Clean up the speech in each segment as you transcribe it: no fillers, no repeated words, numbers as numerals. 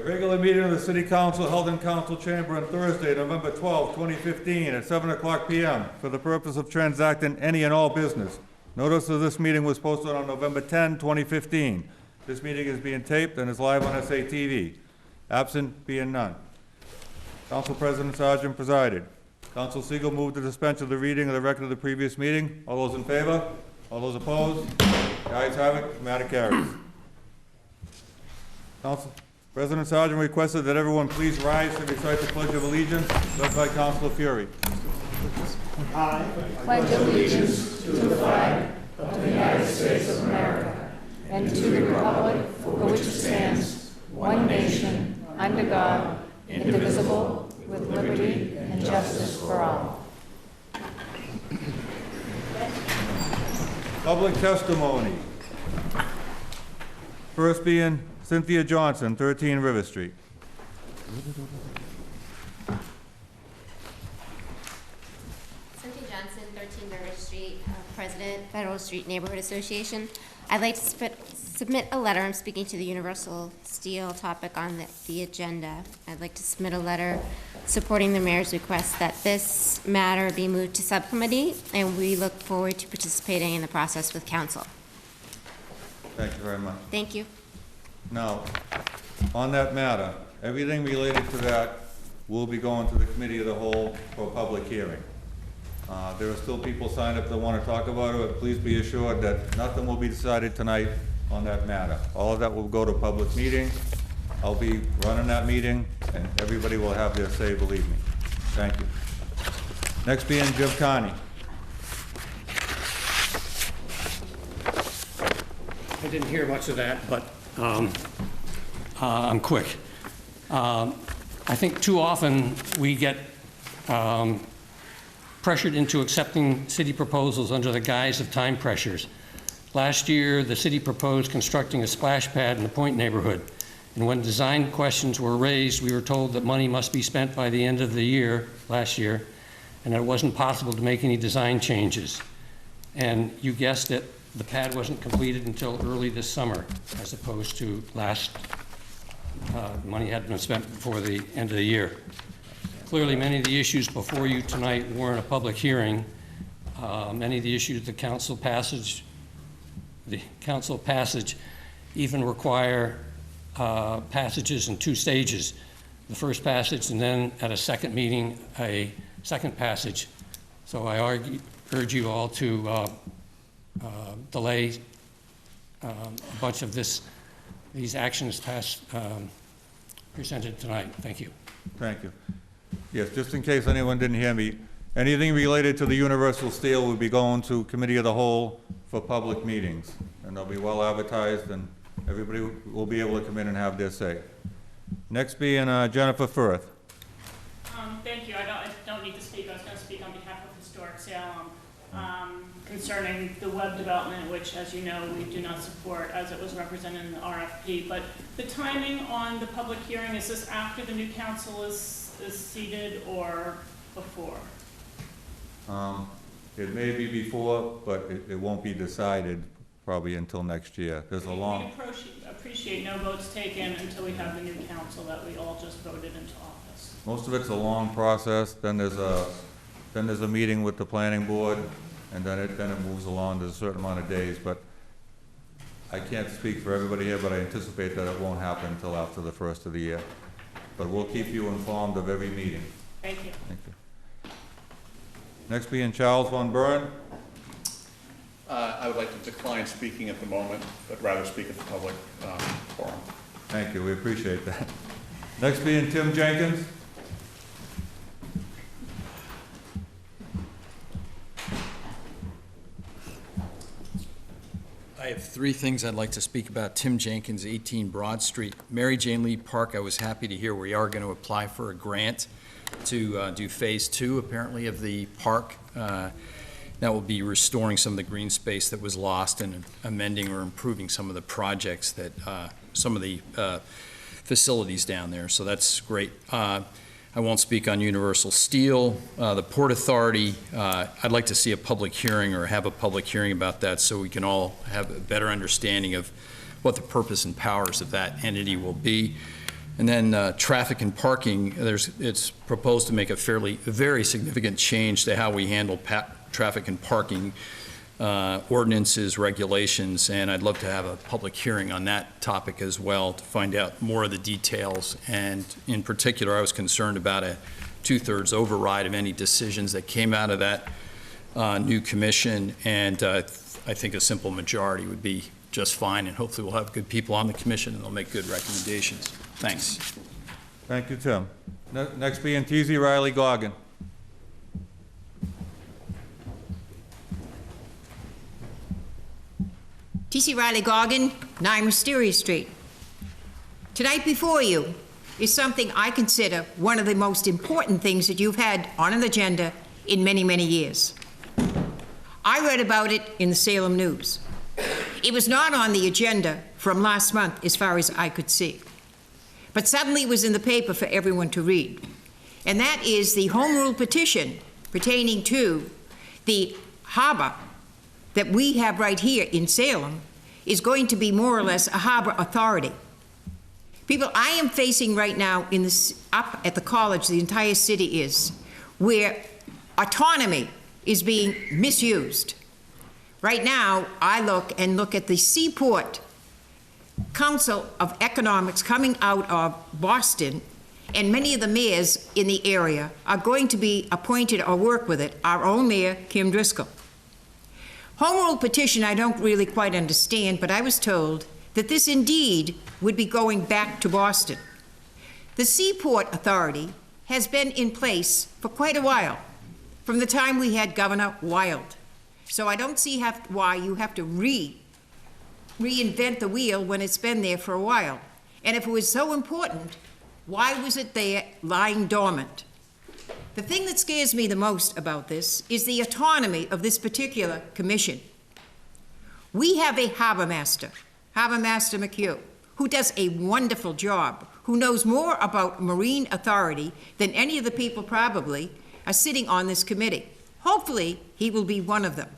regular meeting of the City Council held in Council Chamber on Thursday, November 12, 2015 at 7:00 p.m. for the purpose of transacting any and all business. Notice of this meeting was posted on November 10, 2015. This meeting is being taped and is live on SATV. Absent being none. Council President Sargent presided. Council Siegel moved to dispense with the reading of the record of the previous meeting. All those in favor? All those opposed? The ayes have it. The matter carries. Council President Sargent requested that everyone please rise to recite the Pledge of Allegiance, led by Councilor Fury. I pledge allegiance to the flag of the United States of America and to the republic for which it stands, one nation, under God, indivisible, with liberty and justice for all. Public testimony. First being Cynthia Johnson, 13 River Street. Cynthia Johnson, 13 River Street, President, Federal Street Neighborhood Association. I'd like to submit a letter. I'm speaking to the Universal Steel topic on the agenda. I'd like to submit a letter supporting the mayor's request that this matter be moved to subcommittee, and we look forward to participating in the process with council. Thank you very much. Thank you. Now, on that matter, everything related to that will be going to the Committee of the Whole for a public hearing. There are still people signed up that want to talk about it, but please be assured that nothing will be decided tonight on that matter. All of that will go to a public meeting. I'll be running that meeting, and everybody will have their say, believe me. Thank you. Next being Jim Carney. I didn't hear much of that, but I'm quick. I think too often we get pressured into accepting city proposals under the guise of time pressures. Last year, the city proposed constructing a splash pad in the Point neighborhood. And when design questions were raised, we were told that money must be spent by the end of the year, last year, and it wasn't possible to make any design changes. And you guessed it, the pad wasn't completed until early this summer, as opposed to money had been spent before the end of the year. Clearly, many of the issues before you tonight weren't a public hearing. Many of the issues the council passage even require passages in two stages. The first passage, and then at a second meeting, a second passage. So I urge you all to delay a bunch of these actions presented tonight. Thank you. Thank you. Yes, just in case anyone didn't hear me, anything related to the Universal Steel will be going to Committee of the Whole for public meetings, and they'll be well advertised, and everybody will be able to come in and have their say. Next being Jennifer Firth. Thank you. I don't need to speak. I was going to speak on behalf of Historic Salem concerning the web development, which, as you know, we do not support as it was represented in the RFP. But the timing on the public hearing, is this after the new council is seated or before? It may be before, but it won't be decided probably until next year. There's a long... We appreciate no votes taken until we have the new council that we all just voted into office. Most of it's a long process. Then there's a meeting with the planning board, and then it moves along. There's a certain amount of days, but I can't speak for everybody here, but I anticipate that it won't happen until after the first of the year. But we'll keep you informed of every meeting. Thank you. Thank you. Next being Charles Von Byrne. I would like to decline speaking at the moment, but rather speak at the public forum. Thank you, we appreciate that. Next being Tim Jenkins. I have three things I'd like to speak about. Tim Jenkins, 18 Broad Street. Mary Jane Lee Park, I was happy to hear we are going to apply for a grant to do phase 2, apparently, of the park. That will be restoring some of the green space that was lost and amending or improving some of the projects that, some of the facilities down there. So that's great. I won't speak on Universal Steel. The Port Authority, I'd like to see a public hearing or have a public hearing about that so we can all have a better understanding of what the purpose and powers of that entity will be. And then traffic and parking, it's proposed to make a very significant change to how we handle traffic and parking ordinances, regulations, and I'd love to have a public hearing on that topic as well to find out more of the details. And in particular, I was concerned about a 2/3 override of any decisions that came out of that new commission, and I think a simple majority would be just fine, and hopefully we'll have good people on the commission and they'll make good recommendations. Thanks. Thank you, Tim. Next being T.Z. Riley Goggin. T.C. Riley Goggin, 9 Wisteria Street. Tonight before you is something I consider one of the most important things that you've had on an agenda in many, many years. I read about it in the Salem News. It was not on the agenda from last month as far as I could see. But suddenly it was in the paper for everyone to read. And that is the home rule petition pertaining to the harbor that we have right here in Salem is going to be more or less a harbor authority. People, I am facing right now in this, up at the college, the entire city is, where autonomy is being misused. Right now, I look at the Seaport Council of Economics coming out of Boston, and many of the mayors in the area are going to be appointed or work with it, our own mayor, Kim Driscoll. Home rule petition I don't really quite understand, but I was told that this indeed would be going back to Boston. The Seaport Authority has been in place for quite a while, from the time we had Governor Wild. So I don't see why you have to reinvent the wheel when it's been there for a while. And if it was so important, why was it there lying dormant? The thing that scares me the most about this is the autonomy of this particular commission. We have a harbor master, Harbor Master McHugh, who does a wonderful job, who knows more about marine authority than any of the people probably are sitting on this committee. Hopefully, he will be one of them.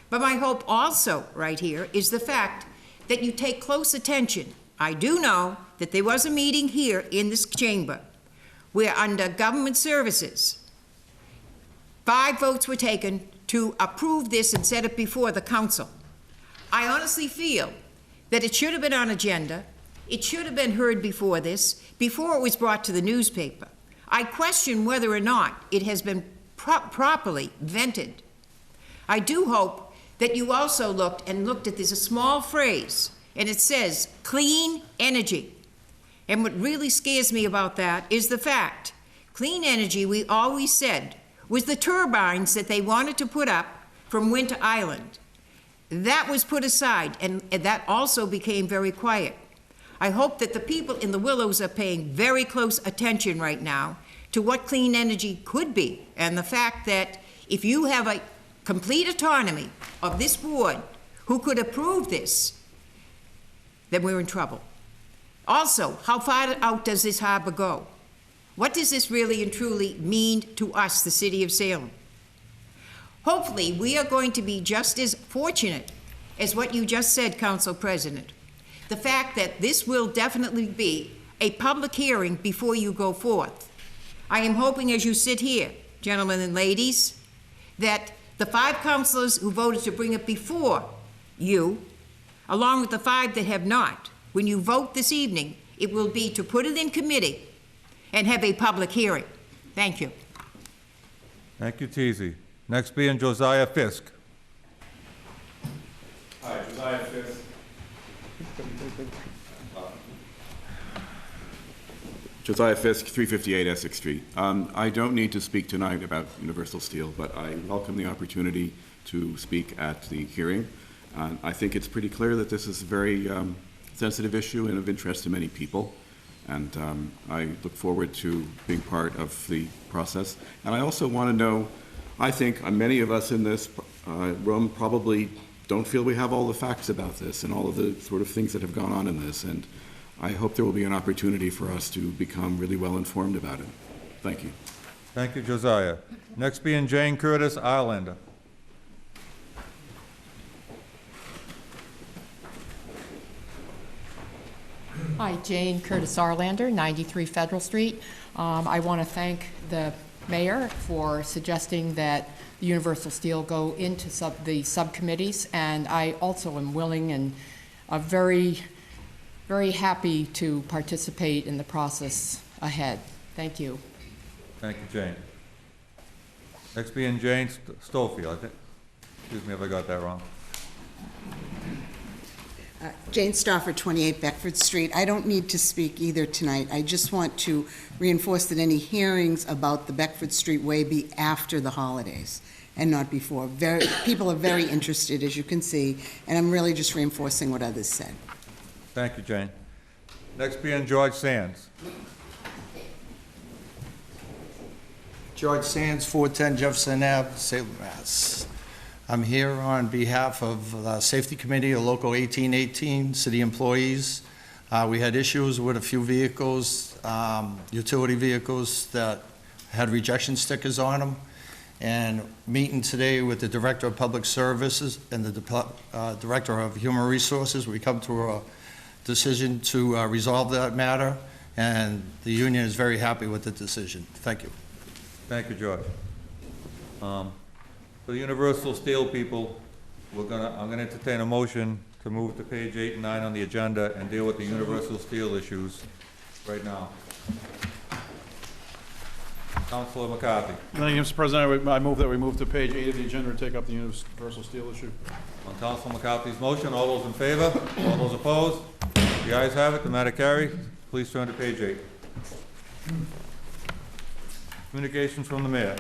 But my hope also right here is the fact that you take close attention. I do know that there was a meeting here in this chamber where under government services, 5 votes were taken to approve this and set it before the council. I honestly feel that it should have been on agenda. It should have been heard before this, before it was brought to the newspaper. I question whether or not it has been properly vented. I do hope that you also looked at this a small phrase, and it says clean energy. And what really scares me about that is the fact, clean energy, we always said, was the turbines that they wanted to put up from Winter Island. That was put aside, and that also became very quiet. I hope that the people in the Willows are paying very close attention right now to what clean energy could be, and the fact that if you have a complete autonomy of this board who could approve this, then we're in trouble. Also, how far out does this harbor go? What does this really and truly mean to us, the city of Salem? Hopefully, we are going to be just as fortunate as what you just said, Council President. The fact that this will definitely be a public hearing before you go forth. I am hoping as you sit here, gentlemen and ladies, that the 5 councilors who voted to bring it before you, along with the 5 that have not, when you vote this evening, it will be to put it in committee and have a public hearing. Thank you. Thank you, Teasy. Next being Josiah Fisk. Hi, Josiah Fisk. Josiah Fisk, 358 Essex Street. I don't need to speak tonight about Universal Steel, but I welcome the opportunity to speak at the hearing. I think it's pretty clear that this is a very sensitive issue and of interest to many people, and I look forward to being part of the process. And I also want to know, I think many of us in this room probably don't feel we have all the facts about this and all of the sort of things that have gone on in this, and I hope there will be an opportunity for us to become really well informed about it. Thank you. Thank you, Josiah. Next being Jane Curtis, Islander. Hi, Jane Curtis Arlander, 93 Federal Street. I want to thank the mayor for suggesting that the Universal Steel go into the subcommittees, and I also am willing and very, very happy to participate in the process ahead. Thank you. Thank you, Jane. Next being Jane Stofield, I think. Excuse me if I got that wrong. Jane Stauffer, 28 Beckford Street. I don't need to speak either tonight. I just want to reinforce that any hearings about the Beckford Street Way be after the holidays and not before. People are very interested, as you can see, and I'm really just reinforcing what others said. Thank you, Jane. Next being George Sands. George Sands, 410 Jefferson Ave, Salem, Mass. I'm here on behalf of the Safety Committee of Local 1818, city employees. We had issues with a few vehicles, utility vehicles that had rejection stickers on them. And meeting today with the Director of Public Services and the Director of Human Resources, we come to a decision to resolve that matter, and the union is very happy with the decision. Thank you. Thank you, George. For the Universal Steel people, I'm gonna entertain a motion to move to page 8 and 9 on the agenda and deal with the Universal Steel issues right now. Councilor McCarthy. Thank you, Mr. President. I move that we move to page 8 of the agenda and take up the Universal Steel issue. On Councilor McCarthy's motion, all those in favor? All those opposed? The ayes have it, the matter carries. Please turn to page 8. Communications from the mayor.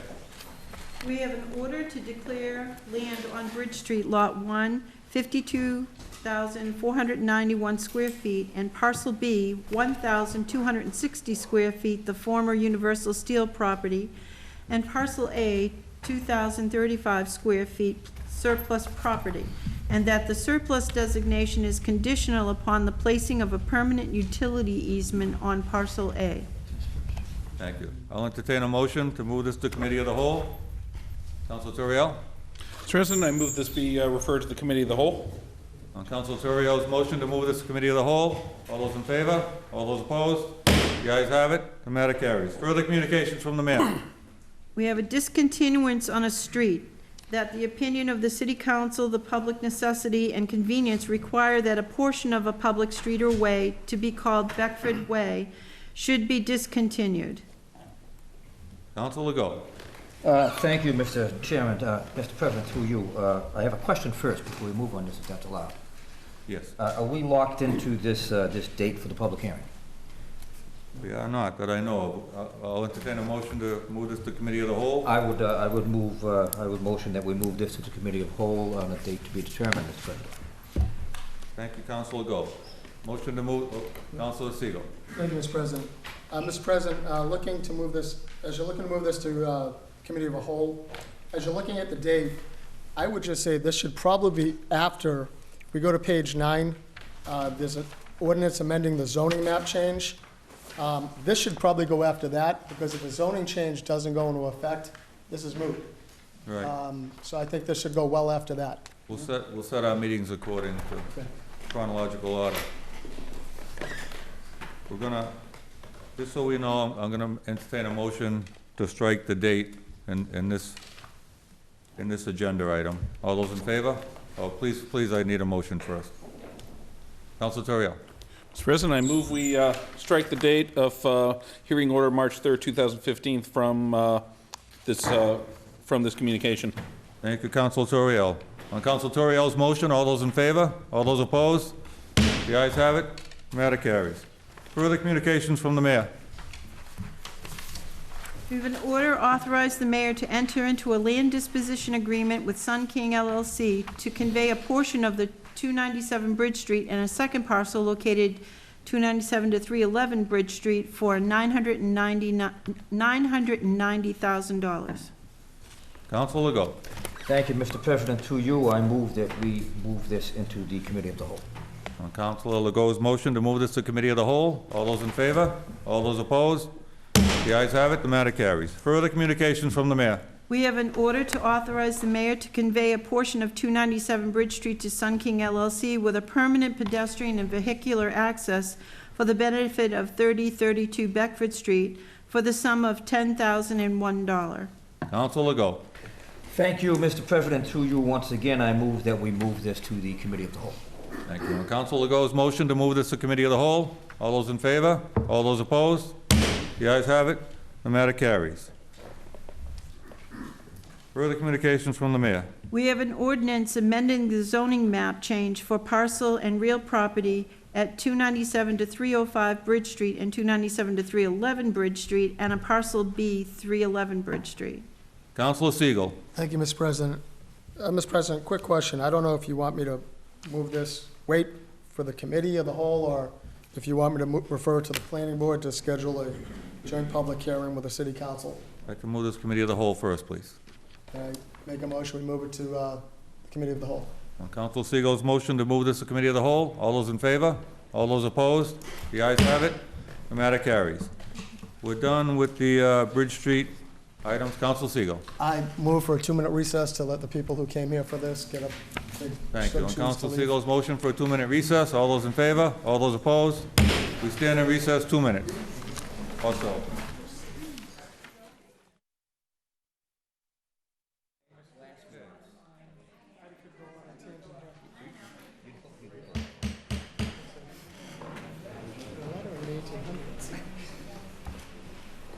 We have an order to declare land on Bridge Street, Lot 1, 52,491 square feet, and Parcel B, 1,260 square feet, the former Universal Steel property, and Parcel A, 2,035 square feet, surplus property, and that the surplus designation is conditional upon the placing of a permanent utility easement on Parcel A. Thank you. I'll entertain a motion to move this to committee of the whole. Councilor Turiel. Mr. President, I move this be referred to the Committee of the Whole. On Councilor Turiel's motion to move this to committee of the whole, all those in favor? All those opposed? The ayes have it. The matter carries. Further communications from the mayor. We have a discontinuance on a street, that the opinion of the City Council, the public necessity and convenience require that a portion of a public street or way to be called Beckford Way should be discontinued. Councilor Legault. Thank you, Mr. Chairman. Mr. President, through you, I have a question first before we move on this, if that's allowed. Yes. Are we locked into this date for the public hearing? We are not, that I know of. I'll entertain a motion to move this to committee of the whole. I would motion that we move this to the committee of whole on a date to be determined, Mr. President. Thank you, Councilor Legault. Motion to move, Councilor Siegel. Thank you, Mr. President. Mr. President, looking to move this, as you're looking to move this to committee of a whole, as you're looking at the date, I would just say this should probably be after we go to page 9. There's an ordinance amending the zoning map change. This should probably go after that, because if the zoning change doesn't go into effect, this is moot. Right. So I think this should go well after that. We'll set our meetings according to chronological order. We're gonna, just so we know, I'm gonna entertain a motion to strike the date in this agenda item. All those in favor? Oh, please, I need a motion first. Councilor Turiel. Mr. President, I move we strike the date of hearing order March 3rd, 2015 from this communication. Thank you, Councilor Turiel. On Councilor Turiel's motion, all those in favor? All those opposed? The ayes have it. Matter carries. Further communications from the mayor. We have an order authorized the mayor to enter into a land disposition agreement with Sun King LLC to convey a portion of the 297 Bridge Street and a second parcel located 297 to 311 Bridge Street for $990,000. Councilor Legault. Thank you, Mr. President. Through you, I move that we move this into the committee of the whole. On Councilor Legault's motion to move this to committee of the whole, all those in favor? All those opposed? The ayes have it. The matter carries. Further communications from the mayor. We have an order to authorize the mayor to convey a portion of 297 Bridge Street to Sun King LLC with a permanent pedestrian and vehicular access for for the benefit of 3032 Beckford Street for the sum of $10,001. Counsel Legault. Thank you, Mr. President. Through you, once again, I move that we move this to the Committee of the Whole. Thank you. On Counsel Legault's motion to move this to Committee of the Whole, all those in favor? All those opposed? The ayes have it. The matter carries. Further communications from the mayor. We have an ordinance amending the zoning map change for parcel and real property at 297 to 305 Bridge Street and 297 to 311 Bridge Street, and a parcel B, 311 Bridge Street. Councilor Siegel. Thank you, Mr. President. Mr. President, quick question. I don't know if you want me to move this, wait for the committee of the whole, or if you want me to refer to the planning board to schedule a joint public hearing with the city council. I'd like to move this Committee of the Whole first, please. Can I make a motion, we move it to the committee of the whole? On Council Siegel's motion to move this to Committee of the Whole, all those in favor? All those opposed? The ayes have it. The matter carries. We're done with the Bridge Street items. Council Siegel. I move for a 2-minute recess to let the people who came here for this get up. Thank you. On Council Siegel's motion for a 2-minute recess, all those in favor? All those opposed? We stand in recess 2 minutes. Also.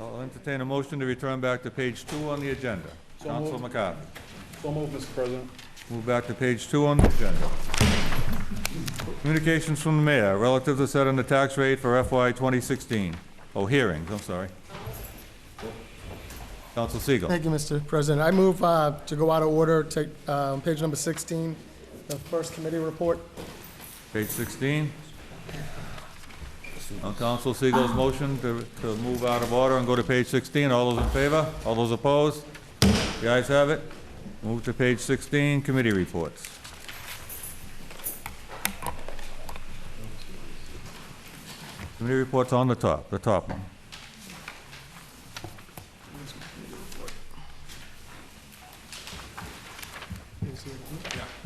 I'll entertain a motion to return back to page 2 on the agenda. Council McCarthy. So moved, Mr. President. Move back to page 2 on the agenda. Communications from the mayor relative to setting the tax rate for FY 2016. Oh, hearings, I'm sorry. Council Siegel. Thank you, Mr. President. I move to go out of order, take page number 16, the first committee report. Page 16. On Council Siegel's motion to move out of order and go to page 16, all those in favor? All those opposed? The ayes have it. Move to page 16, committee reports. Committee reports on the top one.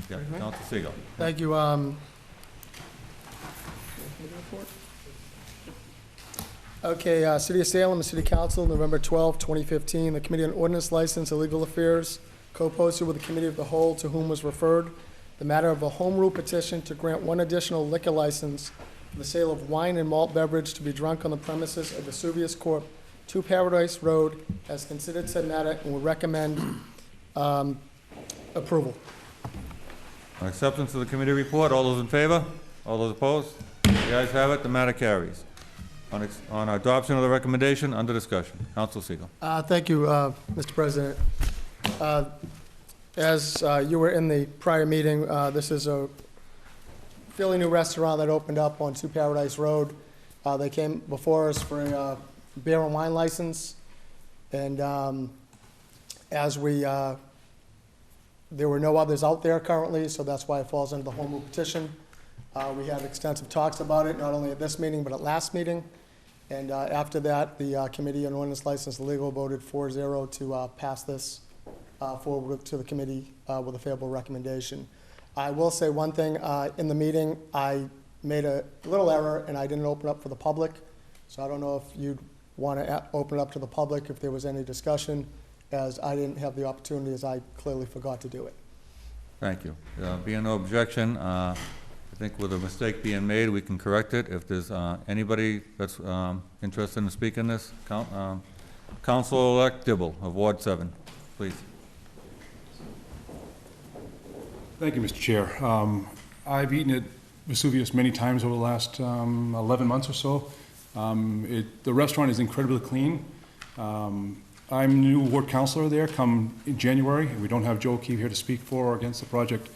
Yeah, Council Siegel. Thank you. Okay, City of Salem, the City Council, November 12, 2015. The Committee on Ordinance, License, and Legal Affairs co-posted with the Committee of the Whole, to whom was referred the matter of a home rule petition to grant one additional liquor license for the sale of wine and malt beverage to be drunk on the premises of Vesuvius Corp., 2 Paradise Road, has considered said matter and would recommend approval. On acceptance of the committee report, all those in favor? All those opposed? The ayes have it, the matter carries. On adoption of the recommendation, under discussion. Council Siegel. Thank you, Mr. President. As you were in the prior meeting, this is a fairly new restaurant that opened up on 2 Paradise Road. They came before us for a beer and wine license, and as there were no others out there currently, so that's why it falls under the home rule petition. We had extensive talks about it, not only at this meeting, but at last meeting. And after that, the Committee on Ordinance, License, and Legal voted 4-0 to pass this forward to the committee with a favorable recommendation. I will say one thing. In the meeting, I made a little error, and I didn't open up for the public. So I don't know if you'd want to open up to the public if there was any discussion, as I didn't have the opportunity, as I clearly forgot to do it. Thank you. Being no objection, I think with a mistake being made, we can correct it. If there's anybody that's interested in speaking this, Councilor-elect Dibble of Ward 7, please. Thank you, Mr. Chair. I've eaten at Vesuvius many times over the last 11 months or so. The restaurant is incredibly clean. I'm new ward councilor there come in January. We don't have Joe O'Keefe here to speak for or against the project.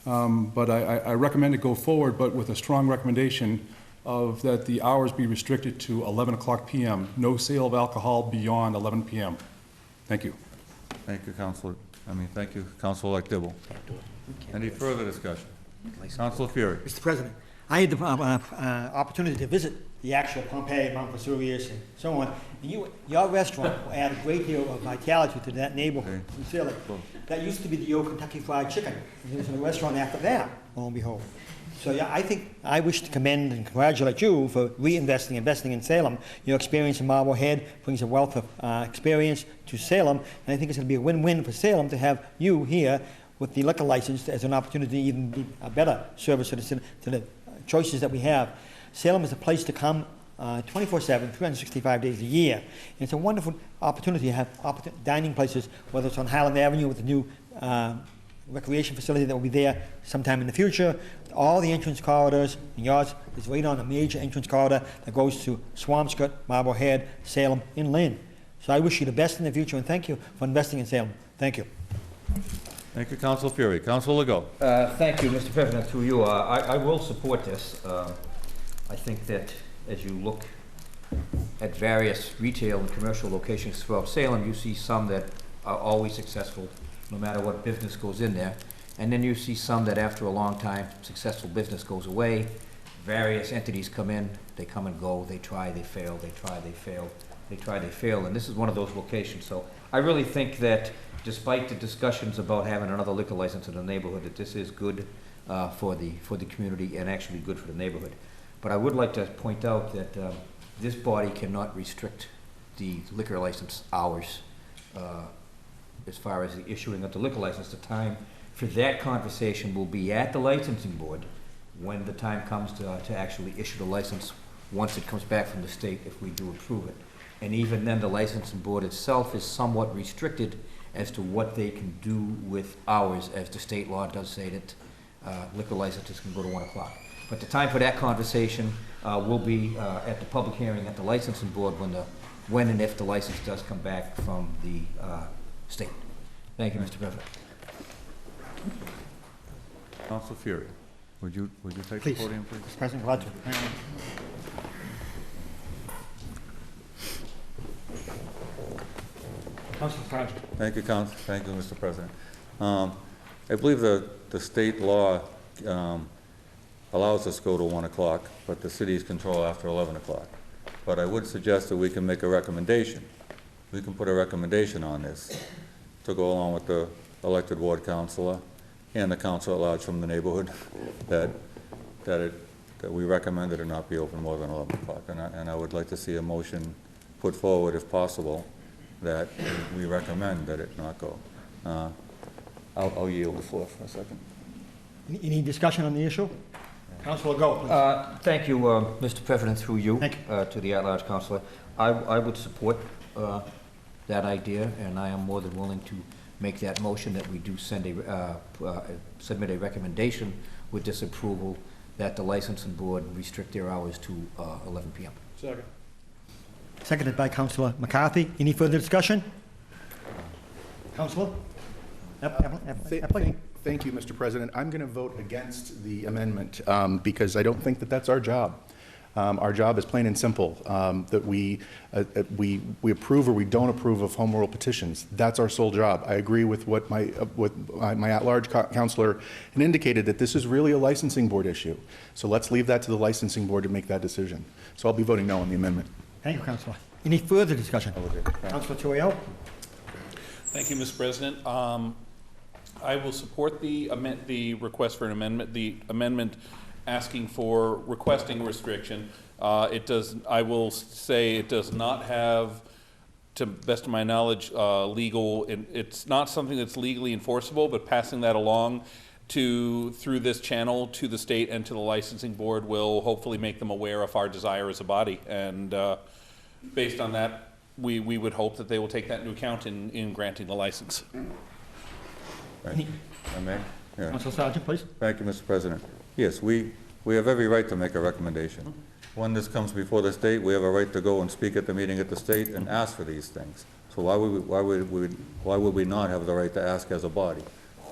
But I recommend it go forward, but with a strong recommendation of that the hours be restricted to 11 o'clock p.m. No sale of alcohol beyond 11 p.m. Thank you. Thank you, thank you, Councilor-elect Dibble. Any further discussion? Councilor Fury. Mr. President, I had the opportunity to visit the actual Pompeii, Mount Vesuvius, and so on. And your restaurant will add a great deal of vitality to that neighborhood, sincerely. That used to be the old Kentucky Fried Chicken, and there was a restaurant after that, lo and behold. So yeah, I wish to commend and congratulate you for investing in Salem. Your experience in Marblehead brings a wealth of experience to Salem, and I think it's going to be a win-win for Salem to have you here with the liquor license as an opportunity to even be a better service to the choices that we have. Salem is a place to come 24/7, 365 days a year. And it's a wonderful opportunity to have dining places, whether it's on Highland Avenue with the new recreation facility that will be there sometime in the future. All the entrance corridors, and yours is right on a major entrance corridor that goes to Swampscott, Marblehead, Salem, and Lynn. So I wish you the best in the future, and thank you for investing in Salem. Thank you. Thank you, Council Fury. Council Legault. Thank you, Mr. President, through you. I will support this. I think that as you look at various retail and commercial locations throughout Salem, you see some that are always successful, no matter what business goes in there. And then you see some that after a long time, successful business goes away, various entities come in, they come and go, they try, they fail, they try, they fail, they try, they fail, and this is one of those locations. So I really think that despite the discussions about having another liquor license in the neighborhood, that this is good for the community and actually good for the neighborhood. But I would like to point out that this body cannot restrict the liquor license hours as far as the issuing of the liquor license. The time for that conversation will be at the licensing board when the time comes to actually issue the license, once it comes back from the state, if we do approve it. And even then, the licensing board itself is somewhat restricted as to what they can do with hours, as the state law does say that liquor licenses can go to 1 o'clock. But the time for that conversation will be at the public hearing at the licensing board when and if the license does come back from the state. Thank you, Mr. President. Council Fury, would you take Please. the podium, please? Mr. President, glad to. Council President. Thank you, Thank you, Mr. President. I believe the state law allows us to go to 1 o'clock, but the cities control after 11 o'clock. But I would suggest that we can make a recommendation. We can put a recommendation on this to go along with the elected ward councilor and the council at large from the neighborhood that we recommend that it not be open more than 11 o'clock. And I would like to see a motion put forward, if possible, that we recommend that it not go. I'll yield the floor for a second. Any discussion on the issue? Councilor Go, please. Thank you, Mr. President, through you, to the at-large councilor. I would support that idea, and I am more than willing to make that motion that we do send submit a recommendation with disapproval that the licensing board restrict their hours to 11 p.m. Second. Seconded by Councilor McCarthy. Any further discussion? Councilor? Thank you, Mr. President. I'm going to vote against the amendment because I don't think that that's our job. Our job is plain and simple, that we approve or we don't approve of home rule petitions. That's our sole job. I agree with what my at-large counselor had indicated, that this is really a licensing board issue. So let's leave that to the licensing board to make that decision. So I'll be voting no on the amendment. Thank you, Councilor. Any further discussion? Councilor Tuoio. Thank you, Mr. President. I will support the request for an amendment, the amendment asking for requesting restriction. I will say it does not have, to the best of my knowledge, legal, it's not something that's legally enforceable, but passing that along through this channel to the state and to the licensing board will hopefully make them aware of our desire as a body. And based on that, we would hope that they will take that into account in granting the license. Right. I may? Yeah. Councilor Sargent, please. Thank you, Mr. President. Yes, we have every right to make a recommendation. When this comes before the state, we have a right to go and speak at the meeting at the state and ask for these things. So why would we not have the right to ask as a body?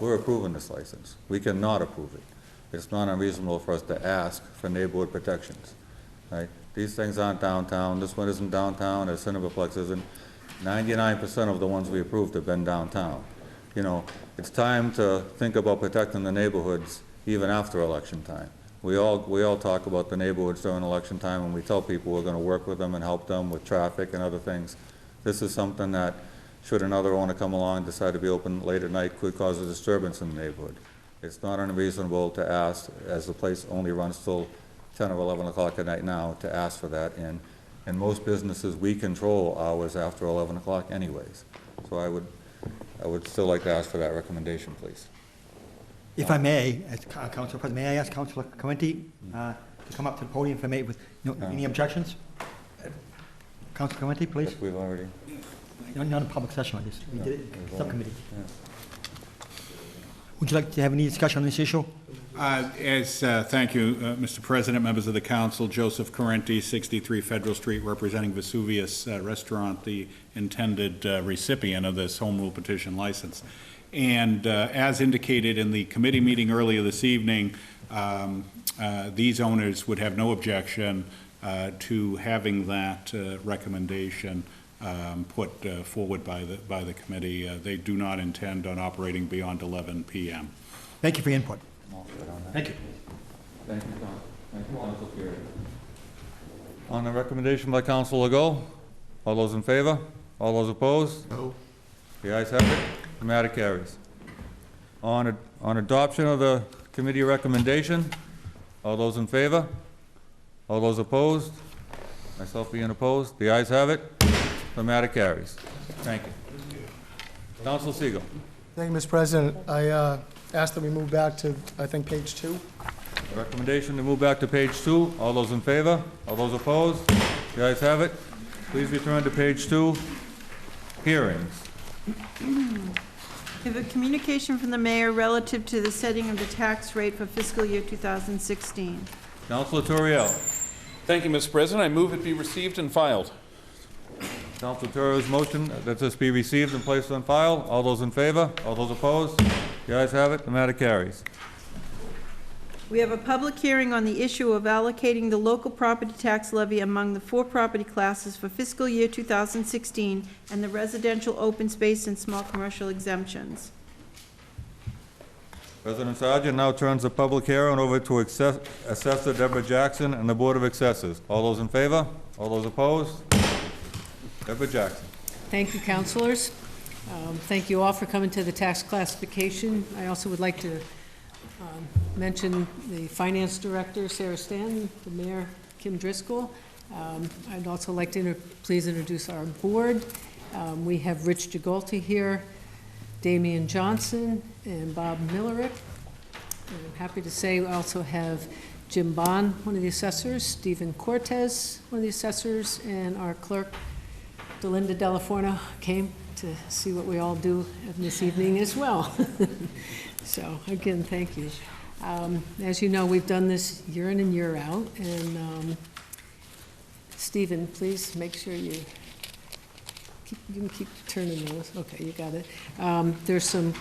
We're approving this license. We cannot approve it. It's not unreasonable for us to ask for neighborhood protections. Right? These things aren't downtown. This one isn't downtown. As Cinemaplex isn't. 99% of the ones we approved have been downtown. You know, it's time to think about protecting the neighborhoods even after election time. we all talk about the neighborhoods during election time, and we tell people we're gonna work with them and help them with traffic and other things. This is something that, should another owner come along and decide to be open late at night, could cause a disturbance in the neighborhood. It's not unreasonable to ask, as the place only runs till 10 or 11 o'clock at night now, to ask for that. And in most businesses, we control hours after 11 o'clock anyways. So I would still like to ask for that recommendation, please. If I may, as Council President, may I ask Councilor Correnti to come up to the podium for me with any objections? Councilor Correnti, please. We've already. Not a public session like this. We did it in subcommittee. Would you like to have any discussion on this issue? Thank you, Mr. President, members of the council. Joseph Correnti, 63 Federal Street, representing Vesuvius Restaurant, the intended recipient of this home rule petition license. And as indicated in the committee meeting earlier this evening, these owners would have no objection to having that recommendation put forward by the committee. They do not intend on operating beyond 11 p.m. Thank you for your input. Thank you. Thank you, Tom. Thank you, Council Fury. On the recommendation by Council Legault, all those in favor? All those opposed? No. The ayes have it. The matter carries. On adoption of the committee recommendation, all those in favor? All those opposed? Myself being opposed? The ayes have it. The matter carries. Thank you. Council Segal. Thank you, Mr. President. I ask that we move back to, I think, page 2. Recommendation to move back to page 2. All those in favor? All those opposed? The ayes have it. Please return to page 2. Hearings. We have a communication from the mayor relative to the setting of the tax rate for fiscal year 2016. Councilor Turiel. Thank you, Mr. President. I move it be received and filed. Councilor Turiel's motion that this be received and placed on file. All those in favor? All those opposed? The ayes have it. The matter carries. We have a public hearing on the issue of allocating the local property tax levy among the 4 property classes for fiscal year 2016 and the residential open space and small commercial exemptions. President Sargent now turns the public hearing over to Assessor Deborah Jackson and the Board of Assessors. All those in favor? All those opposed? Deborah Jackson. Thank you, councilors. Thank you all for coming to the tax classification. I also would like to mention the Finance Director, Sarah Stanton, the Mayor, Kim Driscoll. I'd also like to please introduce our board. We have Rich Gigalti here, Damian Johnson, and Bob Millerick. And I'm happy to say we also have Jim Bond, one of the assessors, Stephen Cortez, one of the assessors, and our clerk, Delinda Delaforno, came to see what we all do this evening as well. So again, thank you. As you know, we've done this year in and year out, and Stephen, please make sure you can keep turning those. Okay, you got it. There's some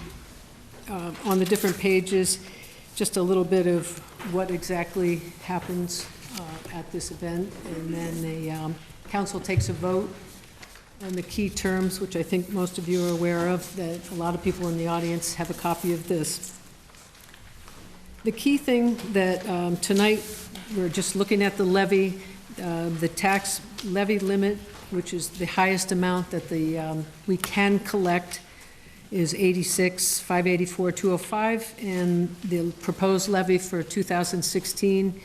on the different pages, just a little bit of what exactly happens at this event, and then the council takes a vote on the key terms, which I think most of you are aware of, that a lot of people in the audience have a copy of this. The key thing that tonight, we're just looking at the levy, the tax levy limit, which is the highest amount that we can collect, is $86,584,205, and the proposed levy for 2016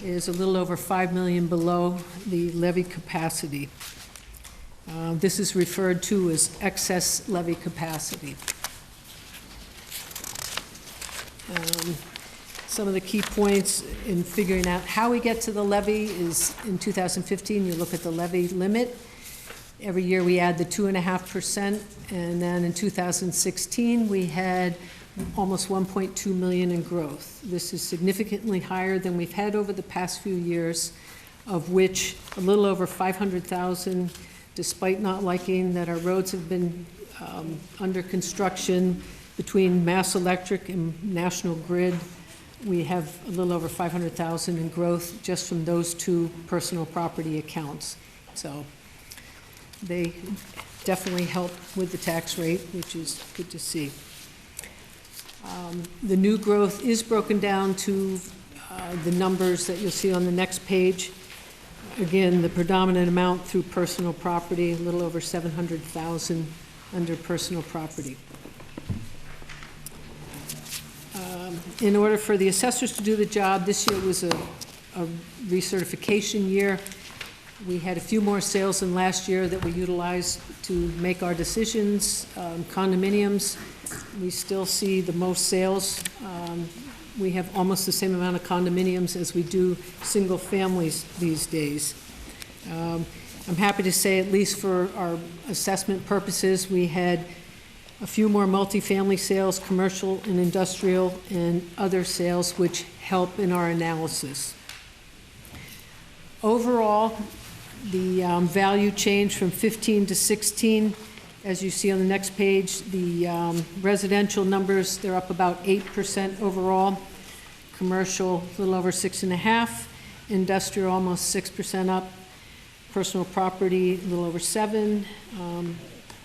is a little over $5 million below the levy capacity. This is referred to as excess levy capacity. Some of the key points in figuring out how we get to the levy is in 2015, you look at the levy limit. Every year we add the 2.5%, and then in 2016 we had almost 1.2 million in growth. This is significantly higher than we've had over the past few years, of which a little over 500,000, despite not liking that our roads have been under construction between Mass Electric and National Grid. We have a little over 500,000 in growth just from those 2 personal property accounts. So they definitely help with the tax rate, which is good to see. The new growth is broken down to the numbers that you'll see on the next page. Again, the predominant amount through personal property, a little over 700,000 under personal property. In order for the assessors to do the job, this year was a recertification year. We had a few more sales than last year that we utilized to make our decisions. Condominiums, we still see the most sales. We have almost the same amount of condominiums as we do single families these days. I'm happy to say, at least for our assessment purposes, we had a few more multifamily sales, commercial and industrial, and other sales, which help in our analysis. Overall, the value changed from 15 to 16. As you see on the next page, the residential numbers, they're up about 8% overall. Commercial, a little over 6.5%. Industrial, almost 6% up. Personal property, a little over 7%.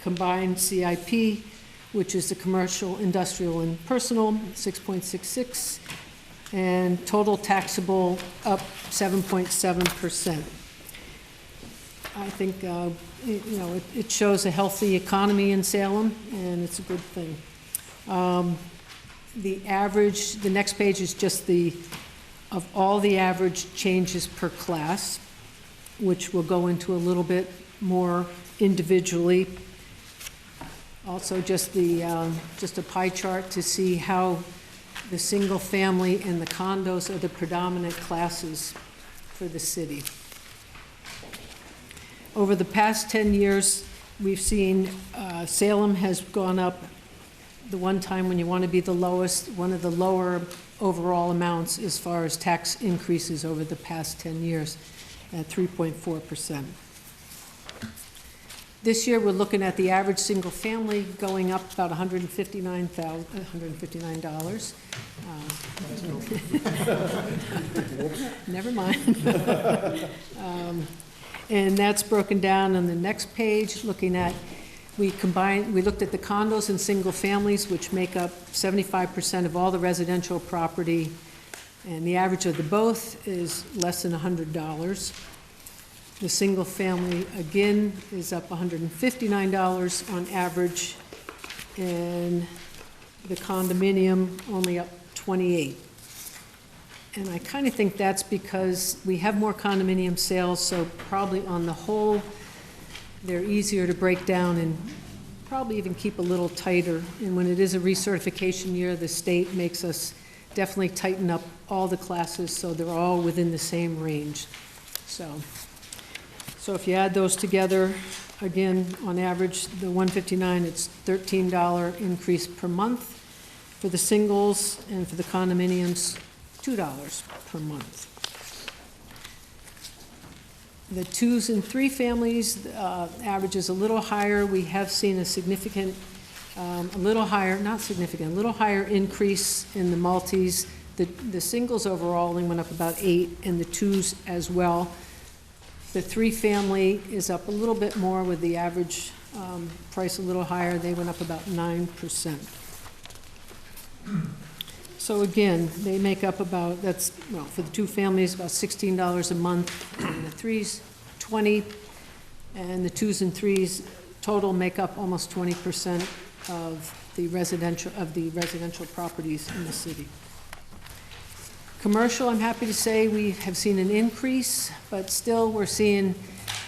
Combined CIP, which is the commercial, industrial, and personal, 6.66%. And total taxable up 7.7%. I think, it shows a healthy economy in Salem, and it's a good thing. The average, the next page is just of all the average changes per class, which we'll go into a little bit more individually. Also, just a pie chart to see how the single family and the condos are the predominant classes for the city. Over the past 10 years, we've seen Salem has gone up. The one time when you want to be the lowest, one of the lower overall amounts as far as tax increases over the past 10 years at 3.4%. This year, we're looking at the average single family going up about $159. Never mind. And that's broken down on the next page, looking at, we looked at the condos and single families, which make up 75% of all the residential property, and the average of the both is less than $100. The single family, again, is up $159 on average, and the condominium only up $28. And I kind of think that's because we have more condominium sales, so probably on the whole, they're easier to break down and probably even keep a little tighter. And when it is a recertification year, the state makes us definitely tighten up all the classes so they're all within the same range. So if you add those together, again, on average, the $159, it's $13 increase per month for the singles, and for the condominiums, $2 per month. The 2s and 3 families, average is a little higher. We have seen a significant, a little higher increase in the multis. The singles overall only went up about 8, and the 2s as well. The 3 family is up a little bit more, with the average price a little higher. They went up about 9%. So again, they make up about, for the 2 families, about $16 a month, and the 3s, $20, and the 2s and 3s total make up almost 20% of the residential properties in the city. Commercial, I'm happy to say we have seen an increase, but still we're seeing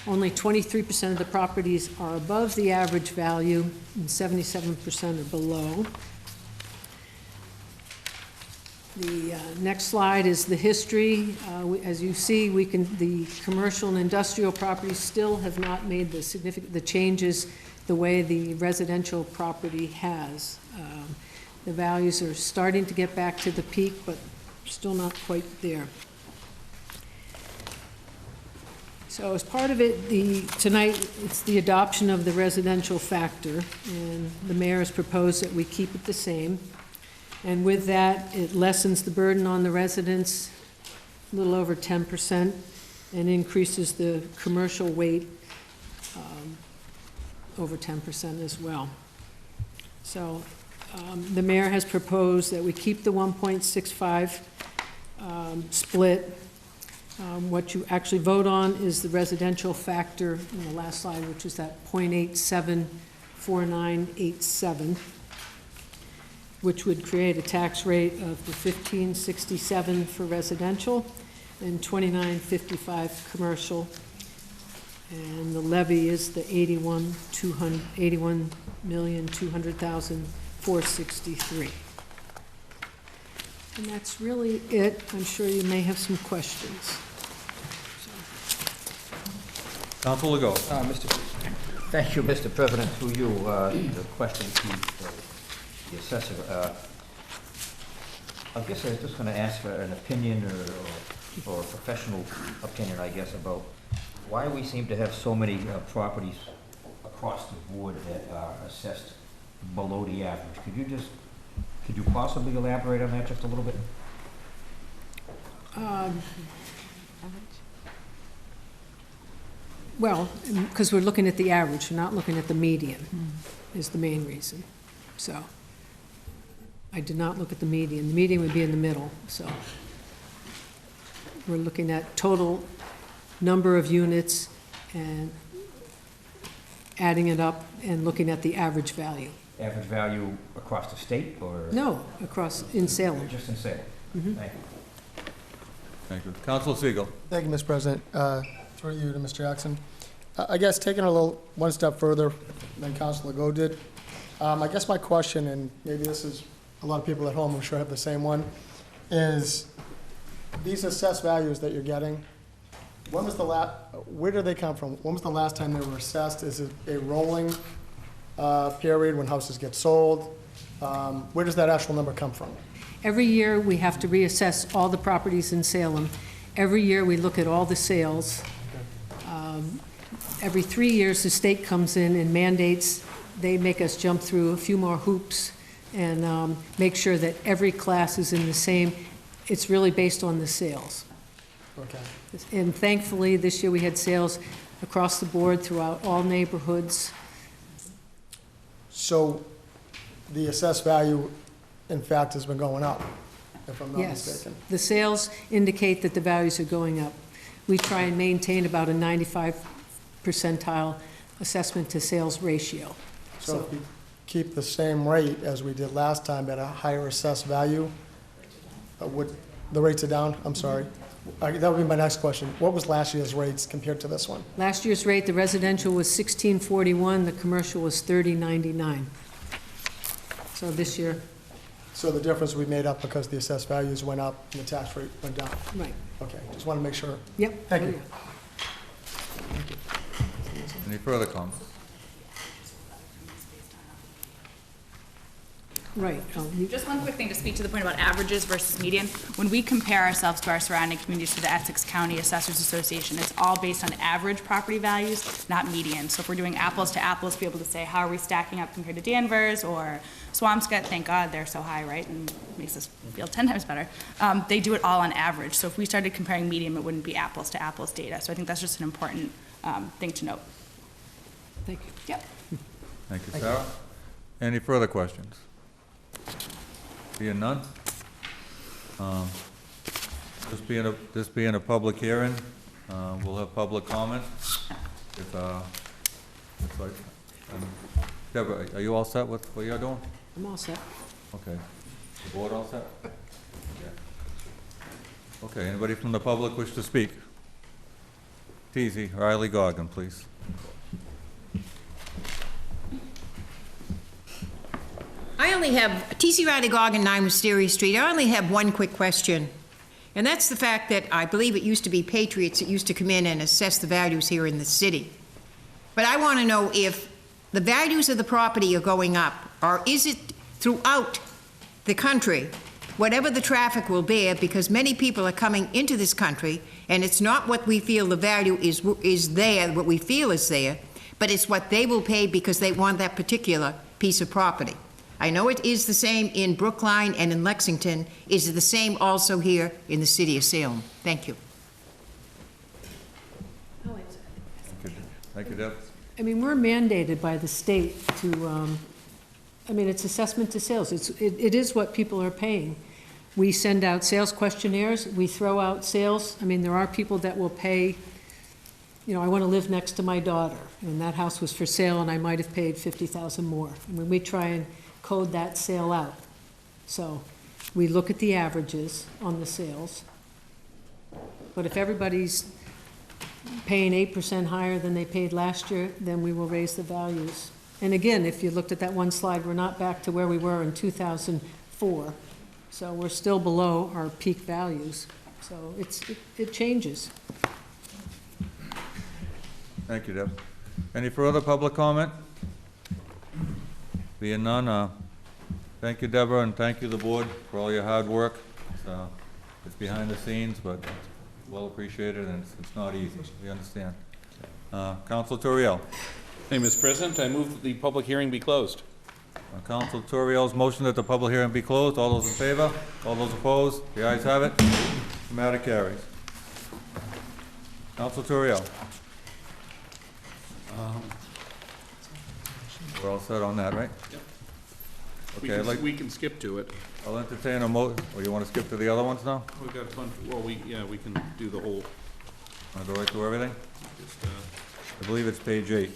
only 23% of the properties are above the average value, and 77% are below. The next slide is the history. As you see, the commercial and industrial properties still have not made the changes the way the residential property has. The values are starting to get back to the peak, but still not quite there. So as part of it, tonight, it's the adoption of the residential factor, and the mayor has proposed that we keep it the same. And with that, it lessens the burden on the residents a little over 10%, and increases the commercial weight over 10% as well. So the mayor has proposed that we keep the 1.65 split. What you actually vote on is the residential factor in the last slide, which is that 0.874987, which would create a tax rate of the 1567 for residential and 2955 commercial. And the levy is the 81,200,463. And that's really it. I'm sure you may have some questions. Council Legault. Thank you, Mr. President. Through you, the question to the assessor. I guess I was just going to ask for an opinion or a professional opinion, I guess, about why we seem to have so many properties across the board that are assessed below the average. Could you possibly elaborate on that just a little bit? Well, because we're looking at the average, we're not looking at the median, is the main reason. So I did not look at the median. The median would be in the middle, so we're looking at total number of units and adding it up and looking at the average value. Average value across the state, or? No, across, in Salem. Just in Salem. Mhm. Thank you. Thank you. Council Siegel. Thank you, Mr. President. Through you to Mr. Jackson. I guess taking one step further than Councilor Legault did, I guess my question, and maybe this is a lot of people at home, I'm sure have the same one, is these assessed values that you're getting, when was the where did they come from? When was the last time they were assessed? Is it a rolling period when houses get sold? Where does that actual number come from? Every year, we have to reassess all the properties in Salem. Every year, we look at all the sales. Every 3 years, the state comes in and mandates, they make us jump through a few more hoops and make sure that every class is in the same. It's really based on the sales. Okay. And thankfully, this year, we had sales across the board throughout all neighborhoods. So the assessed value, in fact, has been going up, if I'm not Yes, mistaken. the sales indicate that the values are going up. We try and maintain about a 95 percentile assessment to sales ratio. So if we keep the same rate as we did last time at a higher assessed value, the rates are down? I'm sorry. That would be my next question. What was last year's rates compared to this one? Last year's rate, the residential was 1641, the commercial was 3099. So this year, So the difference we made up because the assessed values went up and the tax rate went down? right. Okay, just want to make sure. Yep. Thank you. Any further comments? Right. Just one quick thing to speak to the point about averages versus median. When we compare ourselves to our surrounding communities, to the Essex County Assessors Association, it's all based on average property values, not median. So if we're doing apples to apples, to be able to say, how are we stacking up compared to Danvers or Swampscott? Thank God they're so high, right? And makes us feel 10 times better. They do it all on average. So if we started comparing median, it wouldn't be apples to apples data. So I think that's just an important thing to note. Thank you. Yep. Thank you, Sarah. Any further questions? Being none? This being a public hearing, we'll have public comment. Deborah, are you all set with what you're doing? I'm all set. Okay. The board all set? Okay, anybody from the public wish to speak? Teasy, Riley Goggin, please. I only have, T.C. Riley Goggin, 9 Wisteria Street. I only have one quick question, and that's the fact that I believe it used to be Patriots that used to come in and assess the values here in the city. But I want to know if the values of the property are going up, or is it throughout the country, whatever the traffic will bear, because many people are coming into this country, and it's not what we feel the value is there, what we feel is there, but it's what they will pay because they want that particular piece of property. I know it is the same in Brookline and in Lexington. Is it the same also here in the city of Salem? Thank you. Thank you, Deb. I mean, we're mandated by the state to, I mean, it's assessment to sales. It is what people are paying. We send out sales questionnaires, we throw out sales. I mean, there are people that will pay, you know, I want to live next to my daughter, and that house was for sale, and I might have paid $50,000 more. I mean, we try and code that sale out. So we look at the averages on the sales. But if everybody's paying 8% higher than they paid last year, then we will raise the values. And again, if you looked at that one slide, we're not back to where we were in 2004. So we're still below our peak values. So it changes. Thank you, Deb. Any further public comment? Being none, thank you, Deborah, and thank you, the board, for all your hard work. It's behind the scenes, but it's well appreciated, and it's not easy. We understand. Councilor Turiel. Thank you, Mr. President. I move that the public hearing be closed. Councilor Turiel's motion that the public hearing be closed. All those in favor? All those opposed? The ayes have it. The matter carries. Councilor Turiel. We're all set on that, right? Yep. Okay, We can skip to it. I'll entertain a or you want to skip to the other ones now? We've got a bunch, well, we can do the whole. Want to go right through everything? Just, I believe it's page 8.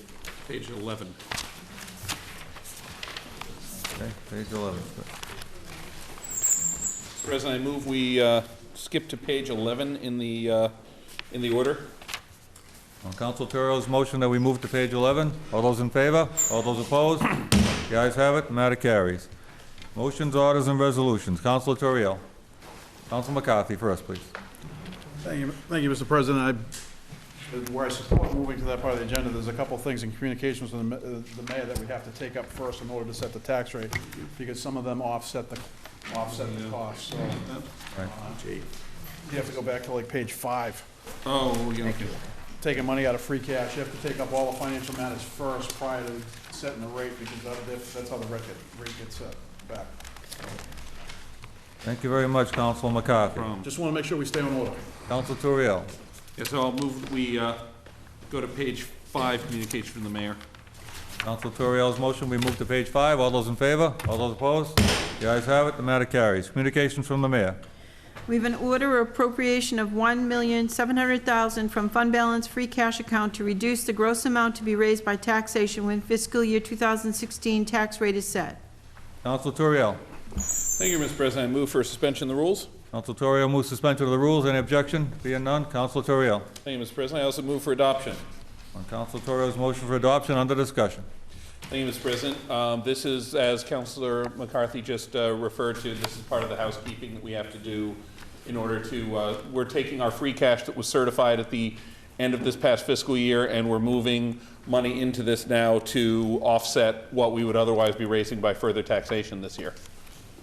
Page 11. Okay, page 11. Mr. President, I move we skip to page 11 in the order. On Council Turiel's motion that we move to page 11, all those in favor? All those opposed? The ayes have it, the matter carries. Motions, orders, and resolutions. Councilor Turiel. Council McCarthy first, please. Thank you, Mr. President. Where I support moving to that part of the agenda, there's a couple of things in communications with the mayor that we have to take up first in order to set the tax rate, because some of them offset the cost. So you have to go back to like page 5. Oh, yeah. Taking money out of free cash, you have to take up all the financial matters first prior to setting the rate, because that's how the rate gets set back. Thank you very much, Councilor McCarthy. Just want to make sure we stay on order. Councilor Turiel. Yes, so I'll move that we go to page 5, communication from the mayor. Councilor Turiel's motion, we move to page 5. All those in favor? All those opposed? The ayes have it, the matter carries. Communications from the mayor. We have an order of appropriation of $1,700,000 from fund balance free cash account to reduce the gross amount to be raised by taxation when fiscal year 2016 tax rate is set. Councilor Turiel. Thank you, Mr. President. I move for suspension of the rules. Councilor Turiel moves suspension of the rules. Any objection? Being none, Councilor Turiel. Thank you, Mr. President. I also move for adoption. On Councilor Turiel's motion for adoption, under discussion. Thank you, Mr. President. This is, as Councilor McCarthy just referred to, this is part of the housekeeping that we have to do in order to, we're taking our free cash that was certified at the end of this past fiscal year, and we're moving money into this now to offset what we would otherwise be raising by further taxation this year.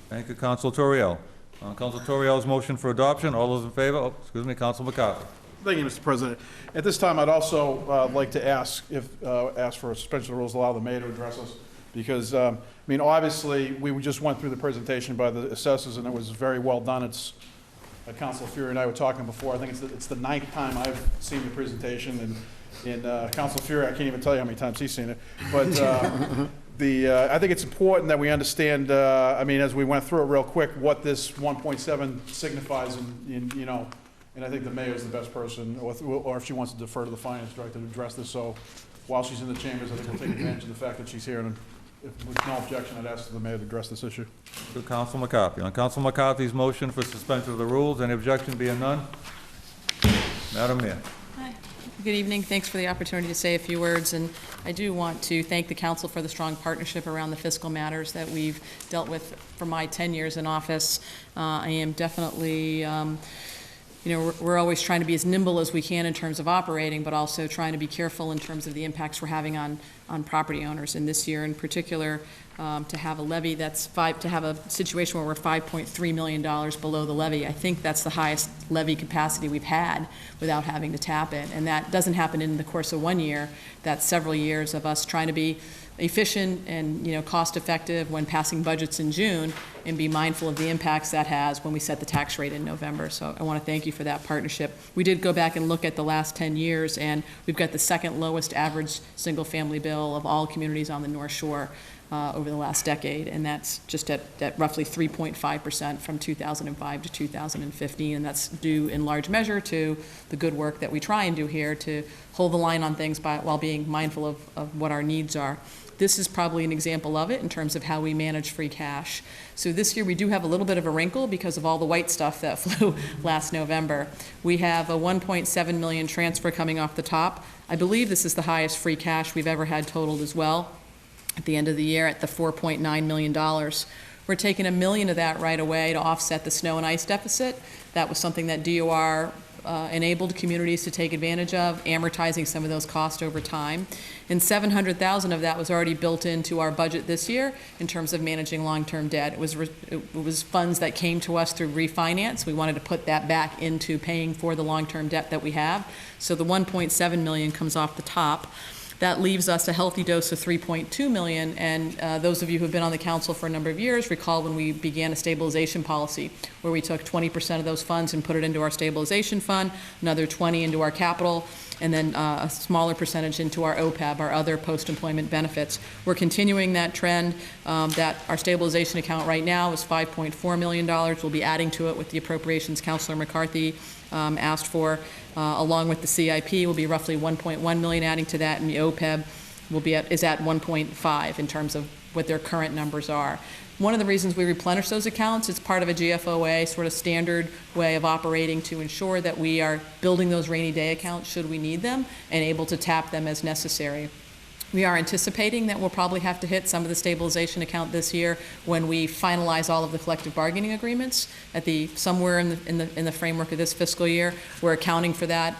Thank you, Councilor Turiel. On Councilor Turiel's motion for adoption, all those in favor? Oh, excuse me, Councilor McCarthy. Thank you, Mr. President. At this time, I'd also like to ask for a suspension of the rules, allow the mayor to address us, because, I mean, obviously, we just went through the presentation by the assessors, and it was very well done. It's, Councilor Fury and I were talking before, I think it's the 9th time I've seen the presentation, and Councilor Fury, I can't even tell you how many times he's seen it, but I think it's important that we understand, I mean, as we went through it real quick, what this 1.7 signifies, and you know, and I think the mayor is the best person, or if she wants to defer to the finance director to address this. So while she's in the chambers, I think we'll take advantage of the fact that she's here, and if with no objection, I'd ask the mayor to address this issue. To Councilor McCarthy. On Councilor McCarthy's motion for suspension of the rules, any objection being none? Madam Mayor. Hi. Good evening. Thanks for the opportunity to say a few words, and I do want to thank the council for the strong partnership around the fiscal matters that we've dealt with for my 10 years in office. I am definitely you know, we're always trying to be as nimble as we can in terms of operating, but also trying to be careful in terms of the impacts we're having on property owners. And this year in particular, to have a levy that's to have a situation where we're $5.3 million below the levy, I think that's the highest levy capacity we've had without having to tap it. And that doesn't happen in the course of 1 year. That's several years of us trying to be efficient and, you know, cost effective when passing budgets in June, and be mindful of the impacts that has when we set the tax rate in November. So I want to thank you for that partnership. We did go back and look at the last 10 years, and we've got the second lowest average single family bill of all communities on the North Shore. over the last decade, and that's just at roughly 3.5% from 2005 to 2015, and that's due in large measure to the good work that we try and do here to hold the line on things while being mindful of what our needs are. This is probably an example of it in terms of how we manage free cash. So this year we do have a little bit of a wrinkle because of all the white stuff that flew last November. We have a 1.7 million transfer coming off the top. I believe this is the highest free cash we've ever had totaled as well at the end of the year at the $4.9 million. We're taking $1 million of that right away to offset the snow and ice deficit. That was something that DOR enabled communities to take advantage of, amortizing some of those costs over time. And $700,000 of that was already built into our budget this year in terms of managing long-term debt. It was funds that came to us through refinance. We wanted to put that back into paying for the long-term debt that we have. So the $1.7 million comes off the top. That leaves us a healthy dose of $3.2 million, and those of you who have been on the council for a number of years recall when we began a stabilization policy where we took 20% of those funds and put it into our stabilization fund, another 20% into our capital, and then a smaller percentage into our OPEB, our other post-employment benefits. We're continuing that trend. That our stabilization account right now is $5.4 million. We'll be adding to it with the appropriations Councilor McCarthy asked for. Along with the CIP will be roughly 1.1 million adding to that, and the OPEB is at 1.5 in terms of what their current numbers are. One of the reasons we replenish those accounts, it's part of a GFOA sort of standard way of operating to ensure that we are building those rainy day accounts should we need them and able to tap them as necessary. We are anticipating that we'll probably have to hit some of the stabilization account this year when we finalize all of the collective bargaining agreements at somewhere in the framework of this fiscal year. We're accounting for that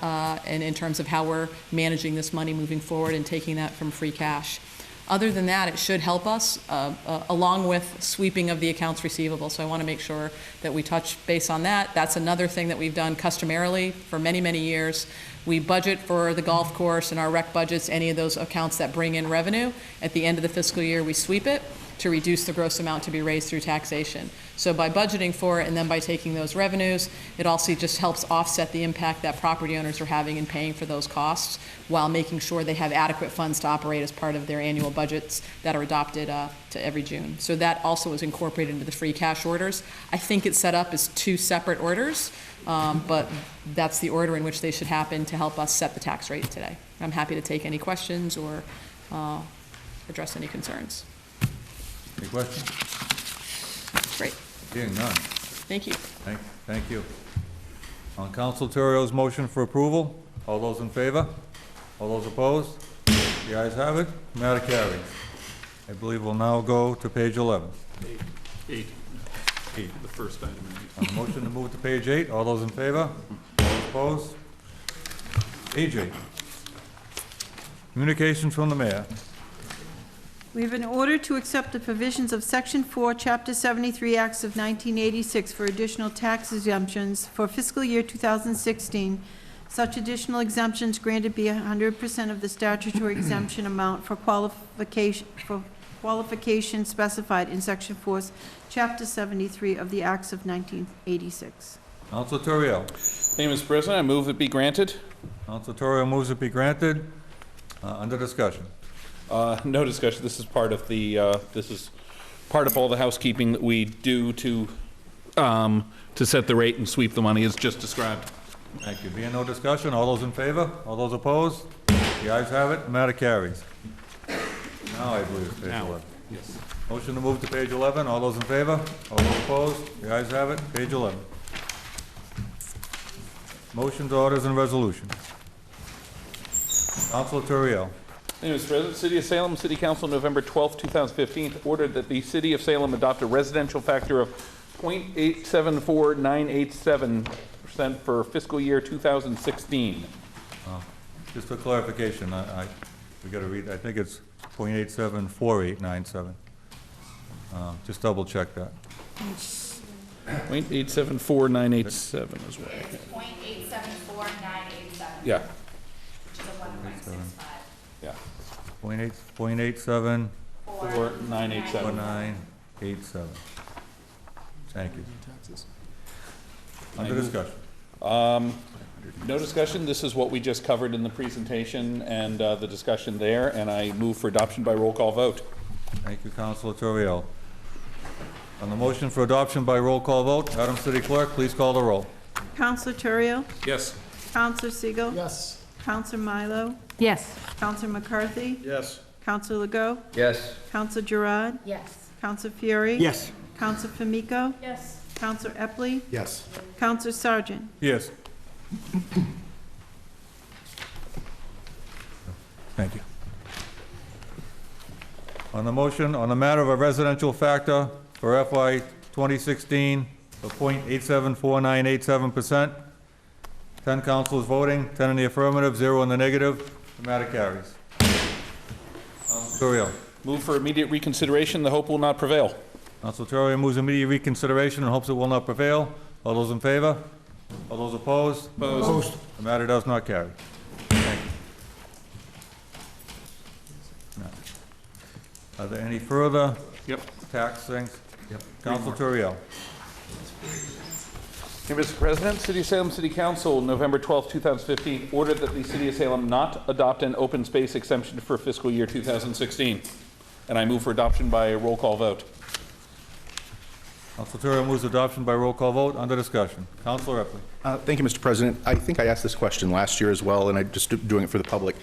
and in terms of how we're managing this money moving forward and taking that from free cash. Other than that, it should help us along with sweeping of the accounts receivable. So I want to make sure that we touch base on that. That's another thing that we've done customarily for many, many years. We budget for the golf course and our rec budgets, any of those accounts that bring in revenue. At the end of the fiscal year, we sweep it to reduce the gross amount to be raised through taxation. So by budgeting for it and then by taking those revenues, it also just helps offset the impact that property owners are having in paying for those costs while making sure they have adequate funds to operate as part of their annual budgets that are adopted to every June. So that also is incorporated into the free cash orders. I think it's set up as 2 separate orders, but that's the order in which they should happen to help us set the tax rate today. I'm happy to take any questions or address any concerns. Any questions? Great. Seeing none. Thank you. Thank you. On Council Terrio's motion for approval, all those in favor? All those opposed? The ayes have it. Matter carries. I believe we'll now go to page 11. Eight, the first item. On the motion to move to page 8, all those in favor? All opposed? Page 8. Communications from the mayor. We have an order to accept the provisions of Section 4, Chapter 73, Acts of 1986 for additional tax exemptions for fiscal year 2016. Such additional exemptions granted be 100% of the statutory exemption amount for qualification specified in Section 4, Chapter 73 of the Acts of 1986. Council Terrio. Thank you, Mr. President. I move it be granted. Council Terrio moves it be granted. Under discussion. No discussion. This is part of the. This is part of all the housekeeping that we do to set the rate and sweep the money as just described. Thank you. Being no discussion, all those in favor? All those opposed? The ayes have it. The matter carries. Now I believe it's page 11. Yes. Motion to move to page 11. All those in favor? All those opposed? The ayes have it. Page 11. Motions, orders, and resolutions. Councilor Terrio. Thank you, Mr. President. City of Salem, City Council, November 12, 2015, ordered that the City of Salem adopt a residential factor of 0.874987% for fiscal year 2016. Just for clarification, we got to read. I think it's 0.874897. Just double check that. 0.874987 as well. It's 0.874987. Yeah. Which is a 1.65. Yeah. 0.87 4987. Thank you. Under discussion. No discussion. This is what we just covered in the presentation and the discussion there, and I move for adoption by roll call vote. Thank you, Councilor Torriello. On the motion for adoption by roll call vote, Madam City Clerk, please call the roll. Counselor Terrio? Yes. Counselor Siegel? Yes. Counselor Milo? Yes. Counselor McCarthy? Yes. Counselor Legault? Yes. Counselor Gerard? Yes. Counselor Fieri? Yes. Counselor Famico? Yes. Counselor Epley? Yes. Counselor Sargent? Yes. Thank you. On the motion, on the matter of a residential factor for FY 2016 of 0.874987%, 10 councilors voting, 10 in the affirmative, 0 in the negative. The matter carries. Torrio. Move for immediate reconsideration. The hope will not prevail. Council Torrio moves immediate reconsideration and hopes it will not prevail. All those in favor? All those opposed? Opposed. The matter does not carry. Thank you. Now, are there any further tax things? Council Torrio. Hey, Mr. President, City of Salem City Council, November 12, 2015, ordered that the City of Salem not adopt an open space exemption for fiscal year 2016. And I move for adoption by a roll call vote. Council Torrio moves adoption by roll call vote. Under discussion. Councilor Epley. Thank you, Mr. President. I think I asked this question last year as well, and I'm just doing it for the public.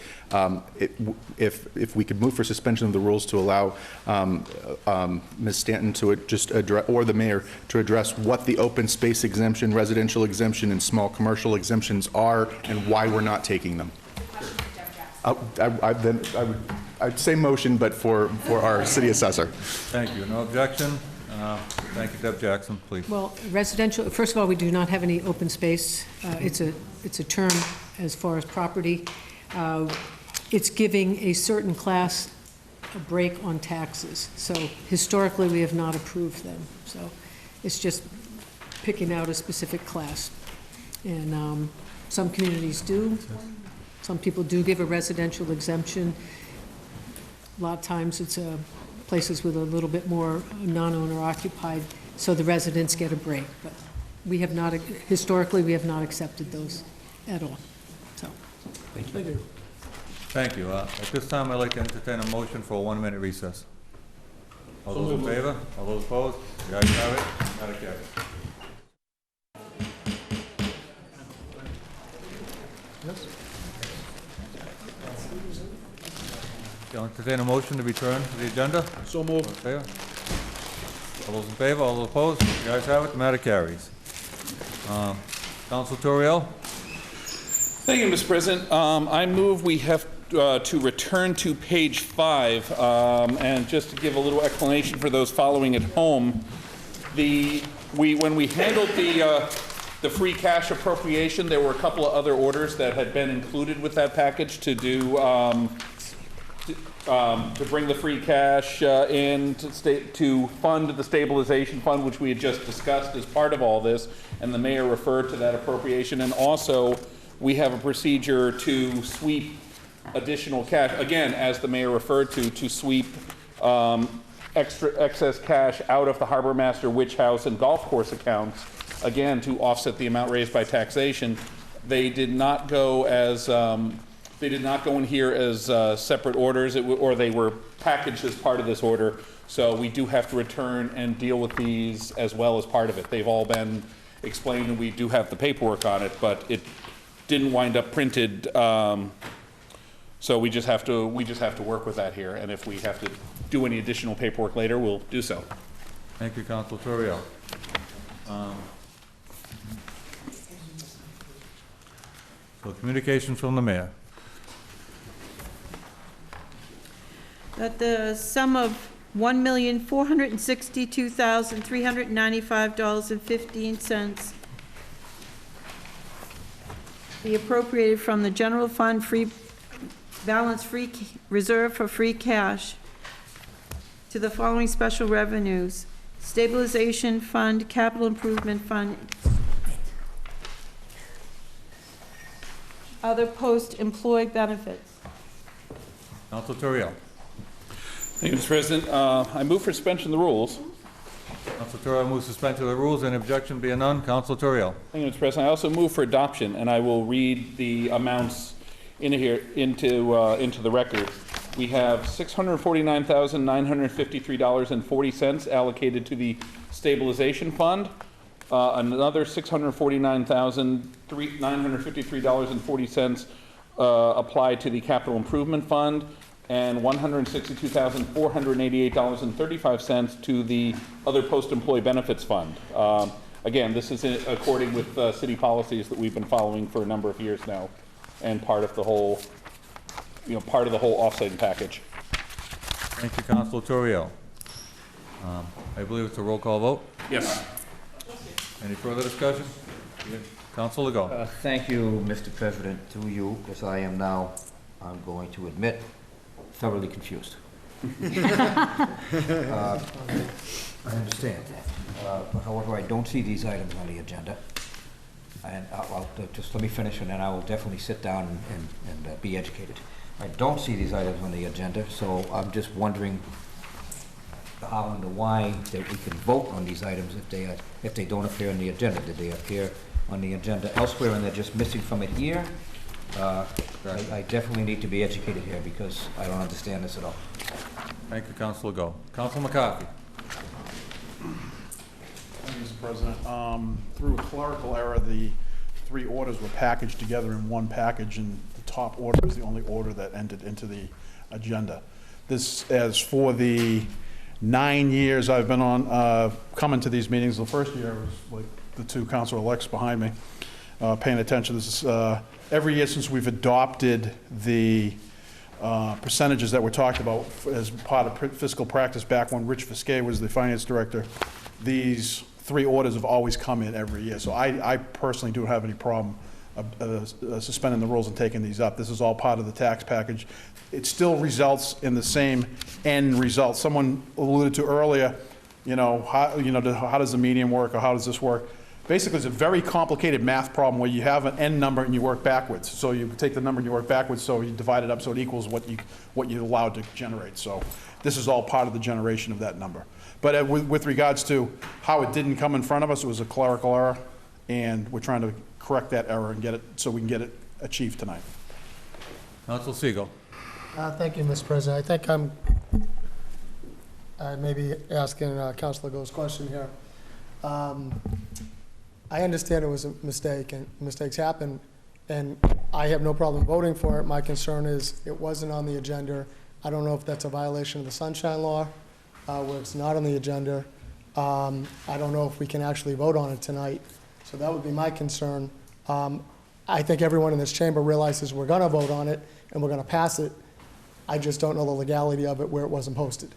If we could move for suspension of the rules to allow Ms. Stanton to just address, or the mayor, to address what the open space exemption, residential exemption, and small commercial exemptions are and why we're not taking them. I'd say motion, but for our city assessor. Thank you. No objection. Thank you, Deb Jackson, please. Well, residential, first of all, we do not have any open space. It's a term as far as property. It's giving a certain class a break on taxes. So historically, we have not approved them. So it's just picking out a specific class. And some communities do. Some people do give a residential exemption. A lot of times it's places with a little bit more non-owner occupied, so the residents get a break. But we have not, historically, we have not accepted those at all. So, Thank you. Thank you. At this time, I'd like to entertain a motion for a 1-minute recess. All those in favor? All those opposed? The ayes have it. Matter carries. I'll entertain a motion to return to the agenda. So moved. All those in favor? All those opposed? The ayes have it. The matter carries. Council Torriello. Thank you, Mr. President. I move we have to return to page 5, and just to give a little explanation for those following at home, when we handled the free cash appropriation, there were a couple of other orders that had been included with that package to do to bring the free cash in to fund the stabilization fund, which we had just discussed as part of all this, and the mayor referred to that appropriation. And also, we have a procedure to sweep additional cash, again, as the mayor referred to sweep excess cash out of the Harbor Master, Witch House, and golf course accounts, again, to offset the amount raised by taxation. They did not go as they did not go in here as separate orders, or they were packaged as part of this order. So we do have to return and deal with these as well as part of it. They've all been explained, and we do have the paperwork on it, but it didn't wind up printed. So we just have to work with that here. And if we have to do any additional paperwork later, we'll do so. Thank you, Council Torriello. So communications from the mayor. That the sum of $1,462,395.15 be appropriated from the general fund reserve for free cash to the following special revenues: stabilization fund, capital improvement fund, other post-employed benefits. Council Torriello. Thank you, Mr. President. I move for suspension of the rules. Council Torriello moves suspension of the rules. Any objection being none, Council Torriello. Thank you, Mr. President. I also move for adoption, and I will read the amounts into the record. We have $649,953.40 allocated to the stabilization fund. Another $649,953.40 applied to the capital improvement fund, and $162,488.35 to the other post-employee benefits fund. Again, this is according with city policies that we've been following for a number of years now, and part of the whole, part of the whole offsetting package. Thank you, Councilor Torrio. I believe it's a roll call vote. Yes. Any further discussion? Councilor Legault. Thank you, Mr. President, to you, because I am now, I'm going to admit, thoroughly confused. I understand that. However, I don't see these items on the agenda. And I'll just let me finish, and then I will definitely sit down and be educated. I don't see these items on the agenda, so I'm just wondering how and the why that we can vote on these items if they don't appear on the agenda. Did they appear on the agenda elsewhere and they're just missing from it here? I definitely need to be educated here because I don't understand this at all. Thank you, Councilor Legault. Councilor McCarthy. Thank you, Mr. President. Through a clerical error, the three orders were packaged together in one package, and the top order is the only order that entered into the agenda. This, as for the 9 years I've been on, coming to these meetings, the first year was like the two councilor-elects behind me, paying attention. This is every year since we've adopted the percentages that were talked about as part of fiscal practice back when Rich Fisquet was the finance director. These three orders have always come in every year. So I personally don't have any problem suspending the rules and taking these up. This is all part of the tax package. It still results in the same end result. Someone alluded to earlier, how does the median work, or how does this work? Basically, it's a very complicated math problem where you have an end number and you work backwards. So you take the number and you work backwards, so you divide it up so it equals what you're allowed to generate. So this is all part of the generation of that number. But with regards to how it didn't come in front of us, it was a clerical error, and we're trying to correct that error and get it so we can get it achieved tonight. Councilor Segal. Thank you, Mr. President. I think I may be asking Councilor Legault's question here. I understand it was a mistake, and mistakes happen, and I have no problem voting for it. My concern is it wasn't on the agenda. I don't know if that's a violation of the Sunshine Law, where it's not on the agenda. I don't know if we can actually vote on it tonight. So that would be my concern. I think everyone in this chamber realizes we're going to vote on it and we're going to pass it. I just don't know the legality of it where it wasn't posted.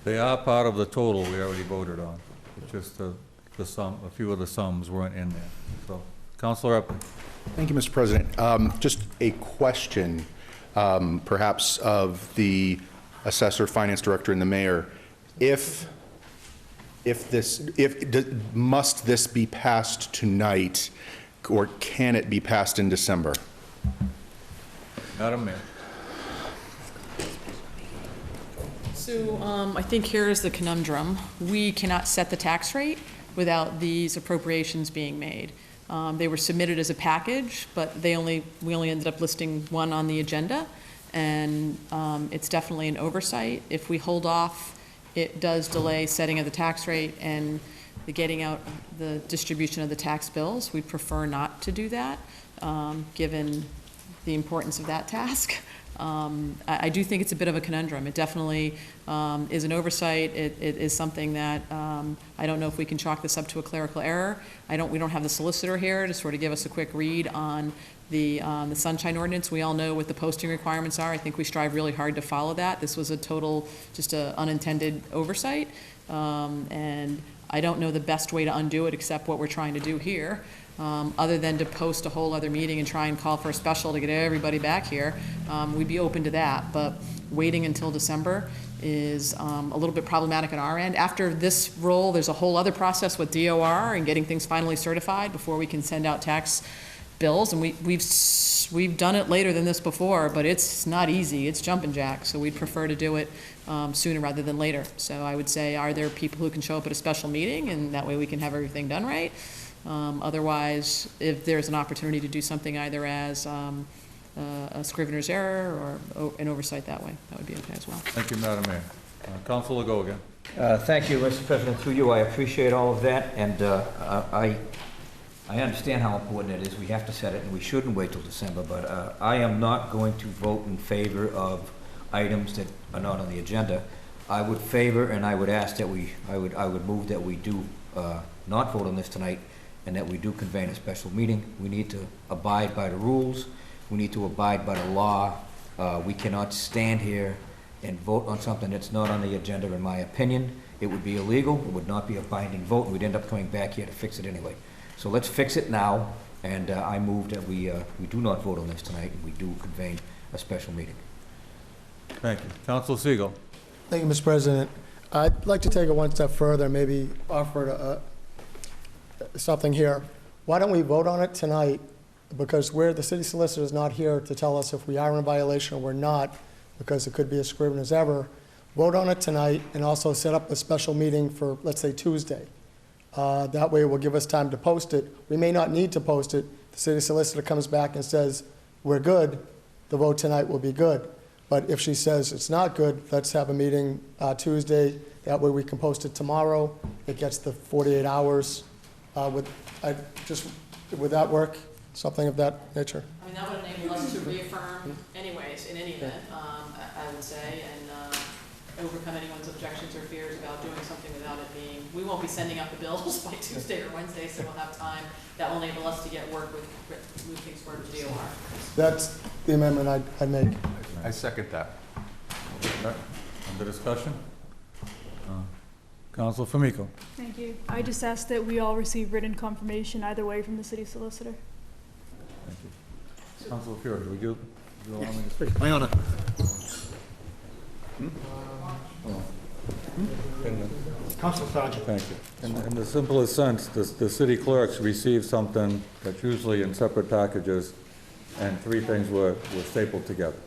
They are part of the total we already voted on. It's just the sum, a few of the sums weren't in there. So, Councilor Epley. Thank you, Mr. President. Just a question, perhaps of the assessor, finance director, and the mayor. Must this be passed tonight, or can it be passed in December? Madam Mayor. So I think here is the conundrum. We cannot set the tax rate without these appropriations being made. They were submitted as a package, but we only ended up listing one on the agenda, and it's definitely an oversight. If we hold off, it does delay setting of the tax rate and the getting out the distribution of the tax bills. We'd prefer not to do that, given the importance of that task. I do think it's a bit of a conundrum. It definitely is an oversight. It is something that I don't know if we can chalk this up to a clerical error. We don't have the solicitor here to sort of give us a quick read on the Sunshine Ordinance. We all know what the posting requirements are. I think we strive really hard to follow that. This was a total, just an unintended oversight. And I don't know the best way to undo it except what we're trying to do here. Other than to post a whole other meeting and try and call for a special to get everybody back here, we'd be open to that. But waiting until December is a little bit problematic on our end. After this roll, there's a whole other process with DOR and getting things finally certified before we can send out tax bills. And we've done it later than this before, but it's not easy. It's jumping jack. So we'd prefer to do it sooner rather than later. So I would say, are there people who can show up at a special meeting, and that way we can have everything done right? Otherwise, if there's an opportunity to do something either as a scrivener's error or an oversight that way. That would be okay as well. Thank you, Madam Mayor. Councilor Go again. Thank you, Mr. President. Through you, I appreciate all of that, and I understand how important it is. We have to set it, and we shouldn't wait till December, but I am not going to vote in favor of items that are not on the agenda. I would favor and I would ask that I would move that we do not vote on this tonight and that we do convene a special meeting. We need to abide by the rules. We need to abide by the law. We cannot stand here and vote on something that's not on the agenda, in my opinion. It would be illegal. It would not be a binding vote, and we'd end up coming back here to fix it anyway. So let's fix it now, and I move that we do not vote on this tonight, and we do convene a special meeting. Thank you. Councilor Siegel. Thank you, Mr. President. I'd like to take it one step further, maybe offer something here. Why don't we vote on it tonight? Because the city solicitor is not here to tell us if we are in violation or we're not, because it could be a scrivener's error. Vote on it tonight and also set up a special meeting for, let's say, Tuesday. That way it will give us time to post it. We may not need to post it. The city solicitor comes back and says, we're good, the vote tonight will be good. But if she says it's not good, let's have a meeting Tuesday. That way we can post it tomorrow. It gets the 48 hours. Would that work? Something of that nature? I mean, that would enable us to reaffirm anyways, in any event, I would say, and overcome anyone's objections or fears about doing something without it being, we won't be sending out the bills by Tuesday or Wednesday, so we'll have time. That will enable us to get work with, move things forward to DOR. That's the amendment I'd make. I second that. Under discussion? Councilor Famico. Thank you. I just ask that we all receive written confirmation either way from the city solicitor. Thank you. Councilor Fury, would you allow me to speak? My honor. Councilor Sergeant. Thank you. In the simplest sense, the city clerks receive something that's usually in separate packages, and three things were stapled together.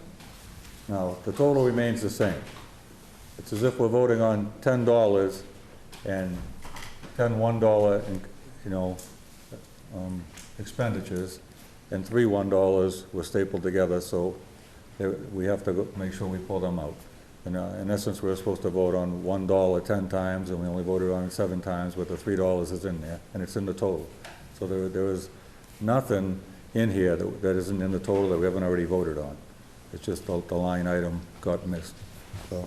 Now, the total remains the same. It's as if we're voting on $10 and 10 $1 expenditures, and 3 $1 were stapled together, so we have to make sure we pull them out. And in essence, we're supposed to vote on $1 10 times, and we only voted on it 7 times, but the $3 is in there, and it's in the total. So there is nothing in here that isn't in the total that we haven't already voted on. It's just the line item got missed. So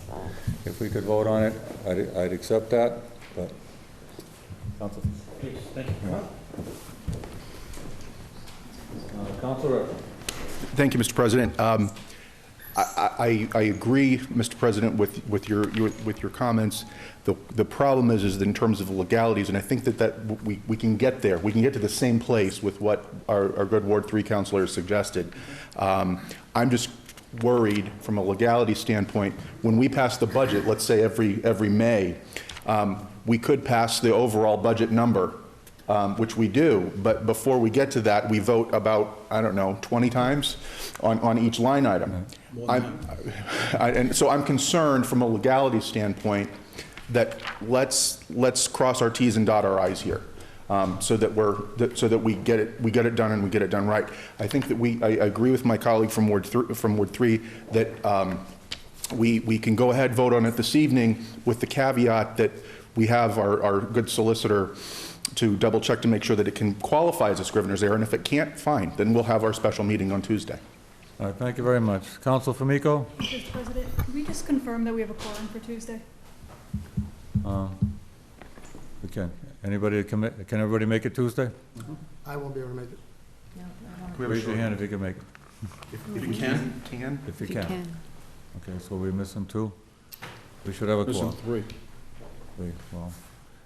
if we could vote on it, I'd accept that, but. Council. Thank you. Councilor. Thank you, Mr. President. I agree, Mr. President, with your comments. The problem is that in terms of legalities, and I think that we can get there. We can get to the same place with what our good Ward 3 councilors suggested. I'm just worried from a legality standpoint. When we pass the budget, let's say every May, we could pass the overall budget number, which we do, but before we get to that, we vote about, I don't know, 20 times on each line item. And so I'm concerned from a legality standpoint that let's cross our T's and dot our I's here, so that we get it done and we get it done right. I think that I agree with my colleague from Ward 3 that we can go ahead, vote on it this evening with the caveat that we have our good solicitor to double check to make sure that it can qualify as a scrivener's error, and if it can't, fine, then we'll have our special meeting on Tuesday. All right, thank you very much. Councilor Famico? Mr. President, can we just confirm that we have a quorum for Tuesday? We can. Anybody commit? Can everybody make it Tuesday? I won't be able to make it. Raise your hand if you can make it. If you can. If you can. Okay, so we're missing 2. We should have a quorum. Missing 3. 3, well.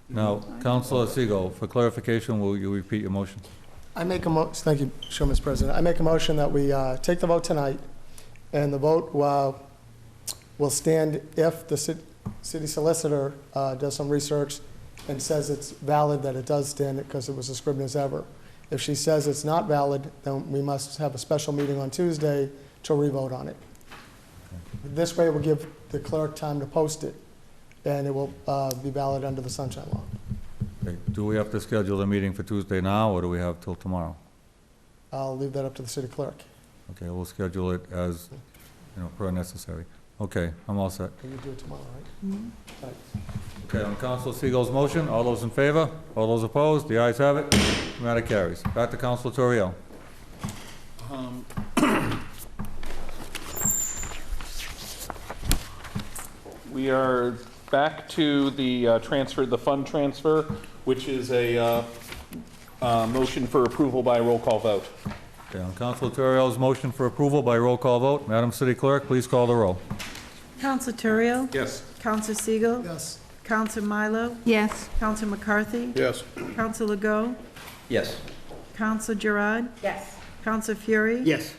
Now, Councilor Siegel, for clarification, will you repeat your motion? I make a thank you, Mr. President. I make a motion that we take the vote tonight, and the vote will stand if the city solicitor does some research and says it's valid, that it does stand it because it was a scrivener's error. If she says it's not valid, then we must have a special meeting on Tuesday to re-vote on it. This way, it will give the clerk time to post it, and it will be valid under the Sunshine Law. Okay. Do we have to schedule a meeting for Tuesday now, or do we have till tomorrow? I'll leave that up to the city clerk. Okay, we'll schedule it as, per necessary. Okay, I'm all set. Can you do it tomorrow, right? Right. Okay, on Council Siegel's motion, all those in favor? All those opposed? The ayes have it. The matter carries. Back to Council Torrio. We are back to the transfer, the fund transfer, which is a motion for approval by roll call vote. Okay, on Council Torrio's motion for approval by roll call vote, Madam City Clerk, please call the roll. Counselor Terrio? Yes. Counselor Siegel? Yes. Counselor Milo? Yes. Counselor McCarthy? Yes. Counselor Legault? Yes. Counselor Gerard? Yes. Counselor Fury? Yes.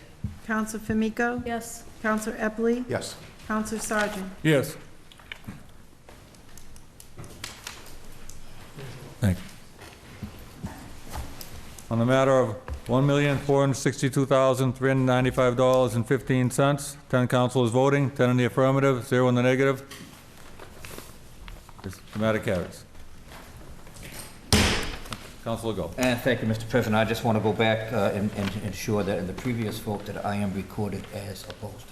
Counselor Famico? Yes. Counselor Epley? Yes. Counselor Sargent? Yes. Thank you. On the matter of $1,462,395.15, 10 councilors voting, 10 in the affirmative, 0 in the negative. The matter carries. Councilor Go. Thank you, Mr. President. I just want to go back and ensure that in the previous vote that I am recorded as opposed.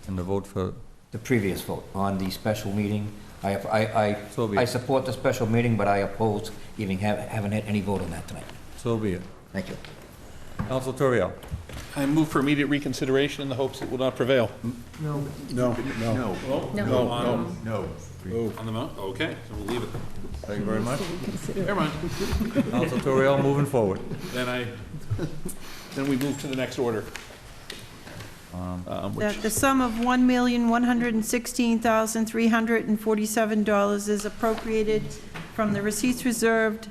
And the vote for? The previous vote on the special meeting. I support the special meeting, but I oppose even haven't had any vote on that tonight. So be it. Thank you. Council Torrio. I move for immediate reconsideration in the hopes it will not prevail. No. No. No. No. On the motion? Okay, so we'll leave it. Thank you very much. Never mind. Council Torrio, moving forward. Then we move to the next order. The sum of $1,116,347 is appropriated from the receipts reserved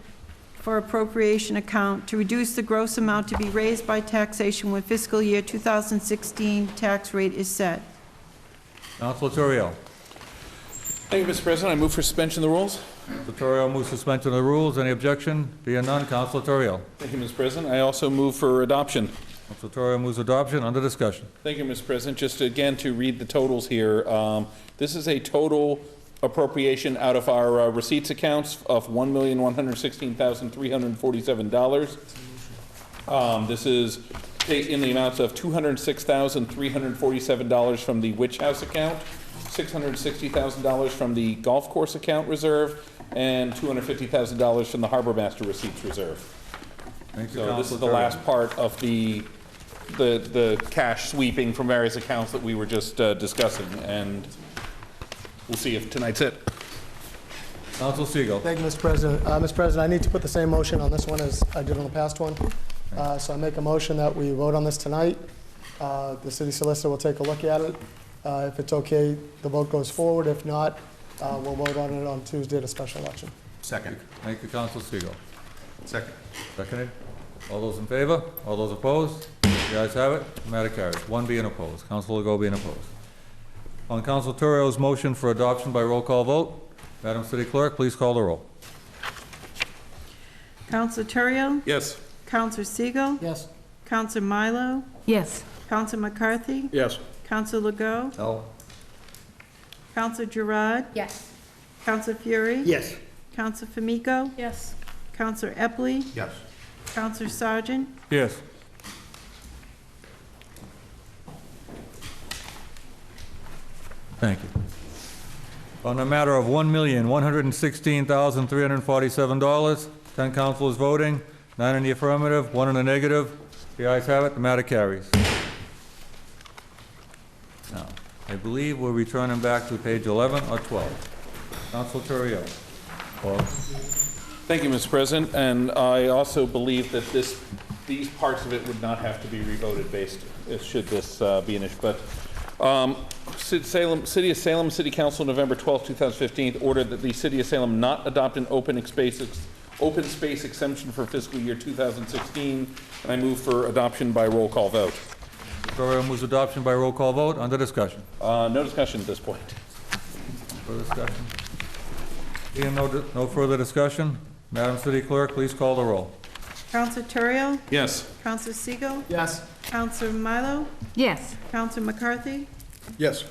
for appropriation account to reduce the gross amount to be raised by taxation when fiscal year 2016 tax rate is set. Council Torrio. Thank you, Mr. President. I move for suspension of the rules. Council Torrio moves suspension of the rules. Any objection? Being none, Council Torrio. Thank you, Mr. President. I also move for adoption. Council Torrio moves adoption. Under discussion. Thank you, Mr. President. Just again to read the totals here. This is a total appropriation out of our receipts accounts of $1,116,347. This is in the amounts of $206,347 from the Witch House account, $660,000 from the golf course account reserve, and $250,000 from the Harbor Master receipts reserve. Thank you, So this is the Councilor last part of the cash sweeping from various accounts that we were just discussing, and we'll see if tonight's it. Council Siegel. Thank you, Mr. President. Mr. President, I need to put the same motion on this one as I did on the past one. So I make a motion that we vote on this tonight. The city solicitor will take a look at it. If it's okay, the vote goes forward. If not, we'll vote on it on Tuesday at a special election. Second. Thank you, Council Siegel. Second. Seconded. All those in favor? All those opposed? The ayes have it. The matter carries. One being opposed. Council Legault being opposed. On Council Torrio's motion for adoption by roll call vote, Madam City Clerk, please call the roll. Counselor Terrio? Yes. Counselor Siegel? Yes. Counselor Milo? Yes. Counselor McCarthy? Yes. Counselor Legault? No. Counselor Gerard? Yes. Counselor Fury? Yes. Counselor Famico? Yes. Counselor Epley? Yes. Counselor Sargent? Yes. Thank you. On the matter of $1,116,347, 10 councilors voting, 9 in the affirmative, 1 in the negative. The ayes have it. The matter carries. Now, I believe we're returning back to page 11 or 12. Council Torrio. Thank you, Mr. President, and I also believe that these parts of it would not have to be revoted should this be an issue. But City of Salem City Council, November 12, 2015, ordered that the City of Salem not adopt an open space exemption for fiscal year 2016, and I move for adoption by roll call vote. Torrio moves adoption by roll call vote. Under discussion. No discussion at this point. Further discussion? Being no further discussion, Madam City Clerk, please call the roll. Counselor Terrio? Yes. Counselor Siegel? Yes. Counselor Milo? Yes. Counselor McCarthy? Yes.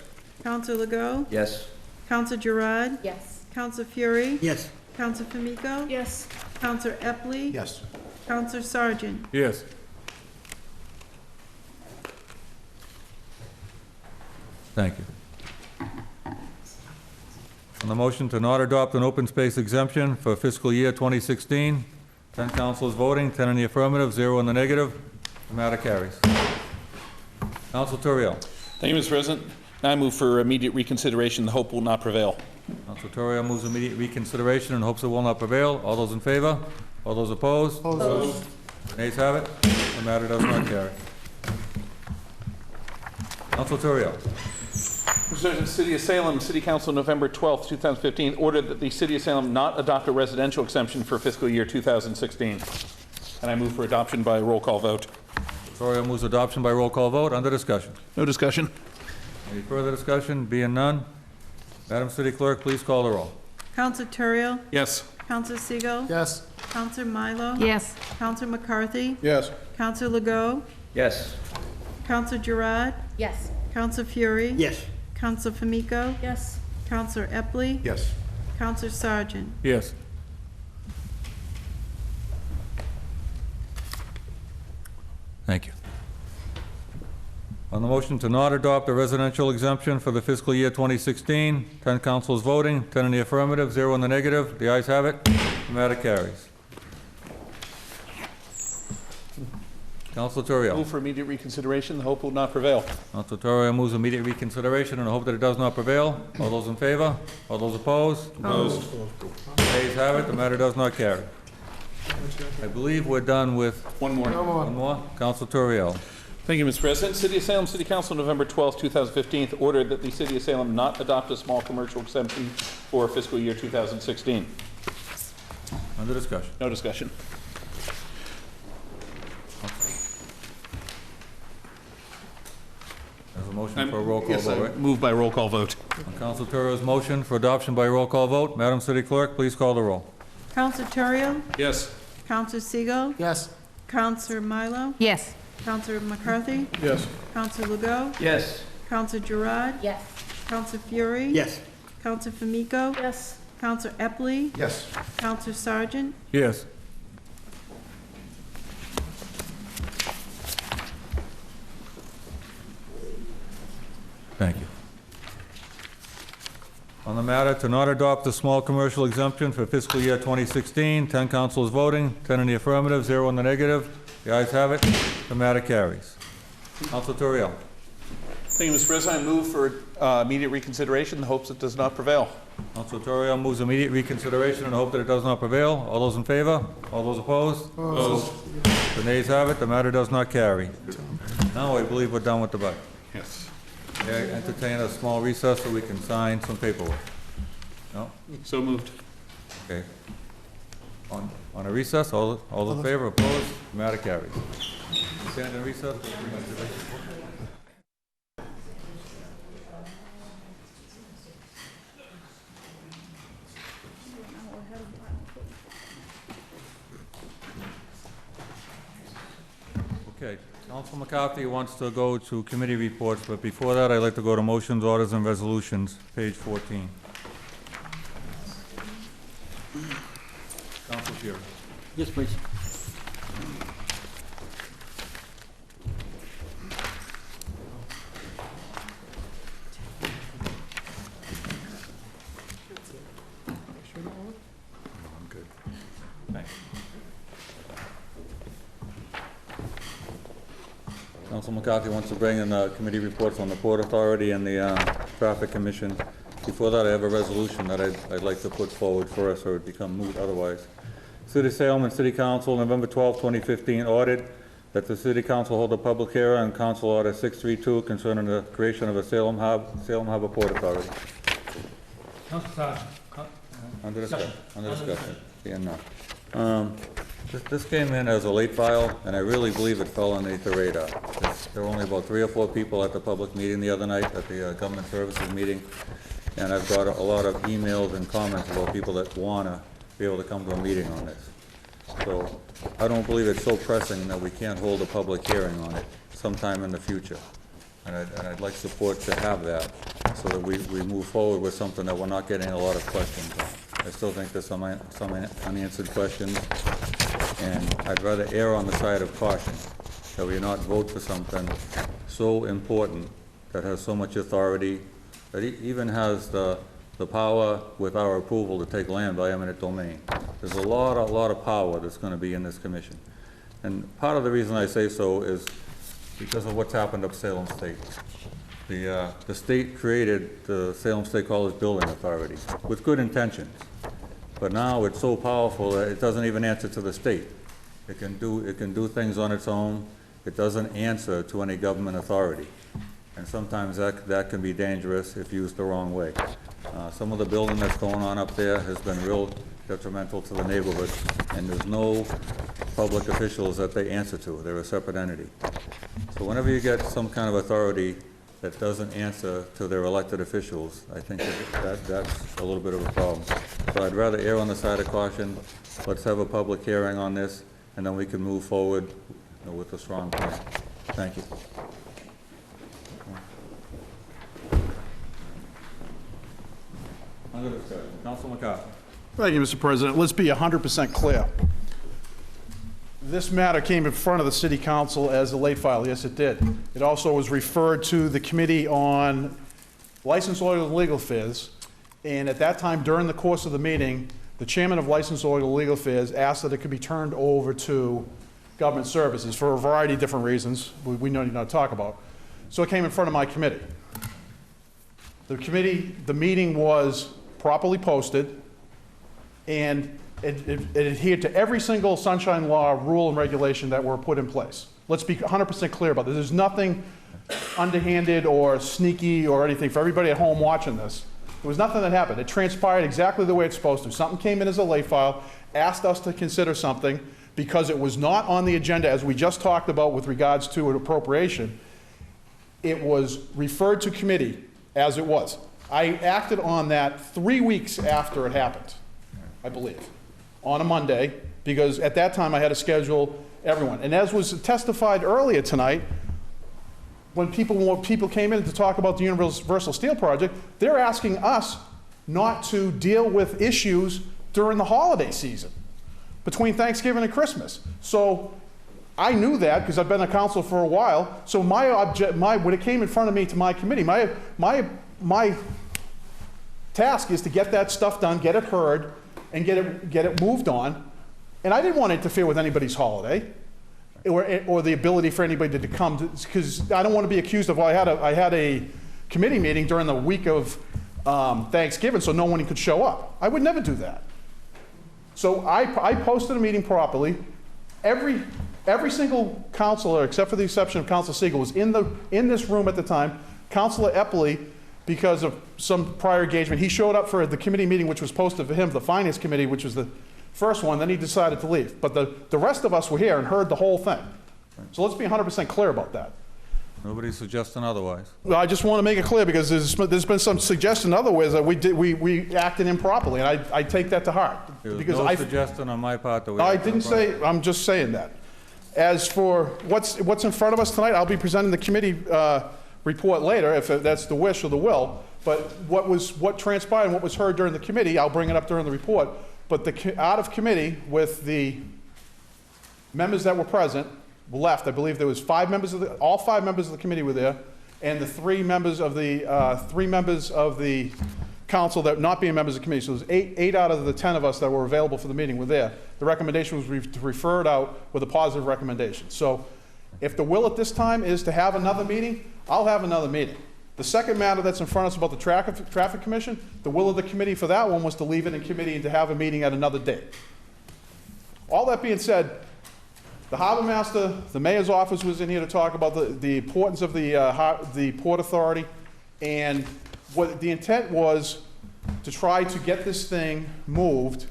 Counselor Legault? Yes. Counselor Gerard? Yes. Counselor Fury? Yes. Counselor Famico? Yes. Counselor Epley? Yes. Counselor Sargent? Yes. Thank you. On the motion to not adopt an open space exemption for fiscal year 2016, 10 councilors voting, 10 in the affirmative, 0 in the negative. The matter carries. Council Turiel. Thank you, Mr. President. Now I move for immediate reconsideration. The hope will not prevail. Council Turiel moves immediate reconsideration and hopes it will not prevail. All those in favor? All those opposed? Opposed. Nays have it. The matter does not carry. Council Turiel. Mr. President, City of Salem, City Council, November 12th, 2015, ordered that the City of Salem not adopt a residential exemption for fiscal year 2016. And I move for adoption by roll call vote. Turiel moves adoption by roll call vote. Under discussion. No discussion. Any further discussion? Being none, Madam City Clerk, please call the roll. Counselor Turiel? Yes. Counselor Siegel? Yes. Counselor Milo? Yes. Counselor McCarthy? Yes. Counselor Legault? Yes. Counselor Gerard? Yes. Counselor Fury? Yes. Counselor Famico? Yes. Counselor Epley? Yes. Counselor Sargent? Yes. Thank you. On the motion to not adopt a residential exemption for the fiscal year 2016, 10 councilors voting, 10 in the affirmative, 0 in the negative. The ayes have it. The matter carries. Council Turiel. Move for immediate reconsideration. The hope will not prevail. Council Turiel moves immediate reconsideration and hope that it does not prevail. All those in favor? All those opposed? Opposed. Ayes have it. The matter does not carry. I believe we're done with One more. one more. Council Turiel. Thank you, Mr. President. City of Salem, City Council, November 12th, 2015, ordered that the City of Salem not adopt a small commercial exemption for fiscal year 2016. Under discussion. No discussion. There's a motion for a roll call Yes, vote, I right? move by roll call vote. On Council Turiel's motion for adoption by roll call vote, Madam City Clerk, please call the roll. Counselor Turiel? Yes. Counselor Siegel? Yes. Counselor Milo? Yes. Counselor McCarthy? Yes. Counselor Legault? Yes. Counselor Gerard? Yes. Counselor Fury? Yes. Counselor Famico? Yes. Counselor Epley? Yes. Counselor Sargent? Yes. Thank you. On the matter to not adopt the small commercial exemption for fiscal year 2016, 10 councilors voting, 10 in the affirmative, 0 in the negative. The ayes have it. The matter carries. Council Turiel. Thank you, Mr. President. I move for immediate reconsideration in the hopes it does not prevail. Council Turiel moves immediate reconsideration and hope that it does not prevail. All those in favor? All those opposed? Opposed. The nays have it. The matter does not carry. Now I believe we're done with the budget. Yes. May I entertain a small recess so we can sign some paperwork? No? So moved. Okay. On a recess, all in favor, opposed? The matter carries. Stand in recess. Okay, Council McCarthy wants to go to committee reports, but before that, I'd like to go to motions, orders, and resolutions, page 14. Council Fury. Yes, please. I'm good. Thanks. Council McCarthy wants to bring in committee reports on the Port Authority and the Traffic Commission. Before that, I have a resolution that I'd like to put forward first, or it become moot otherwise. City of Salem and City Council, November 12, 2015, ordered that the City Council hold a public hearing on Council Order 632 concerning the creation of a Salem Harbor Port Authority. Under discussion. Being none. This came in as a late file, and I really believe it fell underneath the radar. There were only about 3 or 4 people at the public meeting the other night, at the Government Services meeting, and I've got a lot of emails and comments about people that want to be able to come to a meeting on this. So I don't believe it's so pressing that we can't hold a public hearing on it sometime in the future. And I'd like support to have that, so that we move forward with something that we're not getting a lot of questions on. I still think there's some unanswered questions, and I'd rather err on the side of caution, that we not vote for something so important that has so much authority, that even has the power with our approval to take land by eminent domain. There's a lot of power that's going to be in this commission. And part of the reason I say so is because of what's happened up Salem State. The state created the Salem State College Building Authority with good intentions, but now it's so powerful that it doesn't even answer to the state. It can do things on its own. It doesn't answer to any government authority, and sometimes that can be dangerous if used the wrong way. Some of the building that's going on up there has been real detrimental to the neighborhood, and there's no public officials that they answer to. They're a separate entity. So whenever you get some kind of authority that doesn't answer to their elected officials, I think that's a little bit of a problem. So I'd rather err on the side of caution. Let's have a public hearing on this, and then we can move forward with a strong plan. Thank you. Under discussion. Council McCarthy. Thank you, Mr. President. Let's be 100% clear. This matter came in front of the City Council as a late file. Yes, it did. It also was referred to the Committee on Licensed Oil and Legal Affairs, and at that time, during the course of the meeting, the Chairman of Licensed Oil and Legal Affairs asked that it could be turned over to Government Services for a variety of different reasons we know you not talk about. So it came in front of my committee. The meeting was properly posted, and it adhered to every single sunshine law, rule, and regulation that were put in place. Let's be 100% clear about this. There's nothing underhanded or sneaky or anything for everybody at home watching this. There was nothing that happened. It transpired exactly the way it's supposed to. Something came in as a late file, asked us to consider something because it was not on the agenda as we just talked about with regards to an appropriation. It was referred to committee as it was. I acted on that 3 weeks after it happened, I believe, on a Monday, because at that time I had to schedule everyone. And as was testified earlier tonight, when people came in to talk about the Universal Steel project, they're asking us not to deal with issues during the holiday season, between Thanksgiving and Christmas. So I knew that because I've been a council for a while. So when it came in front of me to my committee, my task is to get that stuff done, get it heard, and get it moved on. And I didn't want to interfere with anybody's holiday or the ability for anybody to come, because I don't want to be accused of, well, I had a committee meeting during the week of Thanksgiving, so no one could show up. I would never do that. So I posted a meeting properly. Every single councilor, except for the exception of Councilor Siegel, was in this room at the time. Councilor Epley, because of some prior engagement, he showed up for the committee meeting, which was posted for him, the Finance Committee, which was the first one, then he decided to leave. But the rest of us were here and heard the whole thing. So let's be 100% clear about that. Nobody's suggesting otherwise. Well, I just want to make it clear, because there's been some suggestion otherwise that we acted improperly, and I take that to heart. There was no suggestion on my part that we... I didn't say, I'm just saying that. As for what's in front of us tonight, I'll be presenting the committee report later, if that's the wish or the will. But what transpired and what was heard during the committee, I'll bring it up during the report. But out of committee, with the members that were present, left. I believe there was all 5 members of the committee were there, and the 3 members of the council that not being members of the committee. So there's 8 out of the 10 of us that were available for the meeting were there. The recommendation was referred out with a positive recommendation. So if the will at this time is to have another meeting, I'll have another meeting. The second matter that's in front of us about the traffic commission, the will of the committee for that one was to leave it in committee and to have a meeting at another date. All that being said, the harbor master, the mayor's office was in here to talk about the importance of the Port Authority, and what the intent was to try to get this thing moved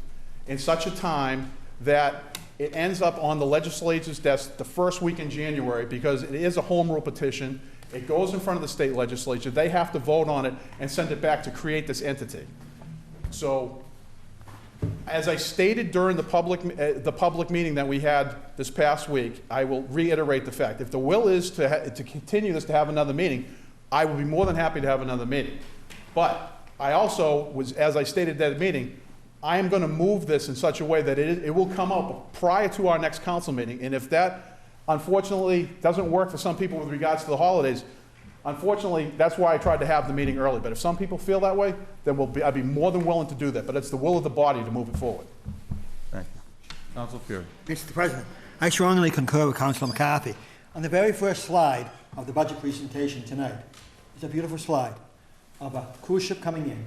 in such a time that it ends up on the legislature's desk the first week in January, because it is a home rule petition. It goes in front of the state legislature. They have to vote on it and send it back to create this entity. So, as I stated during the public meeting that we had this past week, I will reiterate the fact. If the will is to continue this, to have another meeting, I will be more than happy to have another meeting. But I also was, as I stated at that meeting, I am going to move this in such a way that it will come up prior to our next council meeting. And if that, unfortunately, doesn't work for some people with regards to the holidays, Unfortunately, that's why I tried to have the meeting early, but if some people feel that way, then I'd be more than willing to do that, but it's the will of the body to move it forward. Thank you. Council Fury. Mr. President, I strongly concur with Councilor McCarthy. On the very first slide of the budget presentation tonight, it's a beautiful slide of a cruise ship coming in,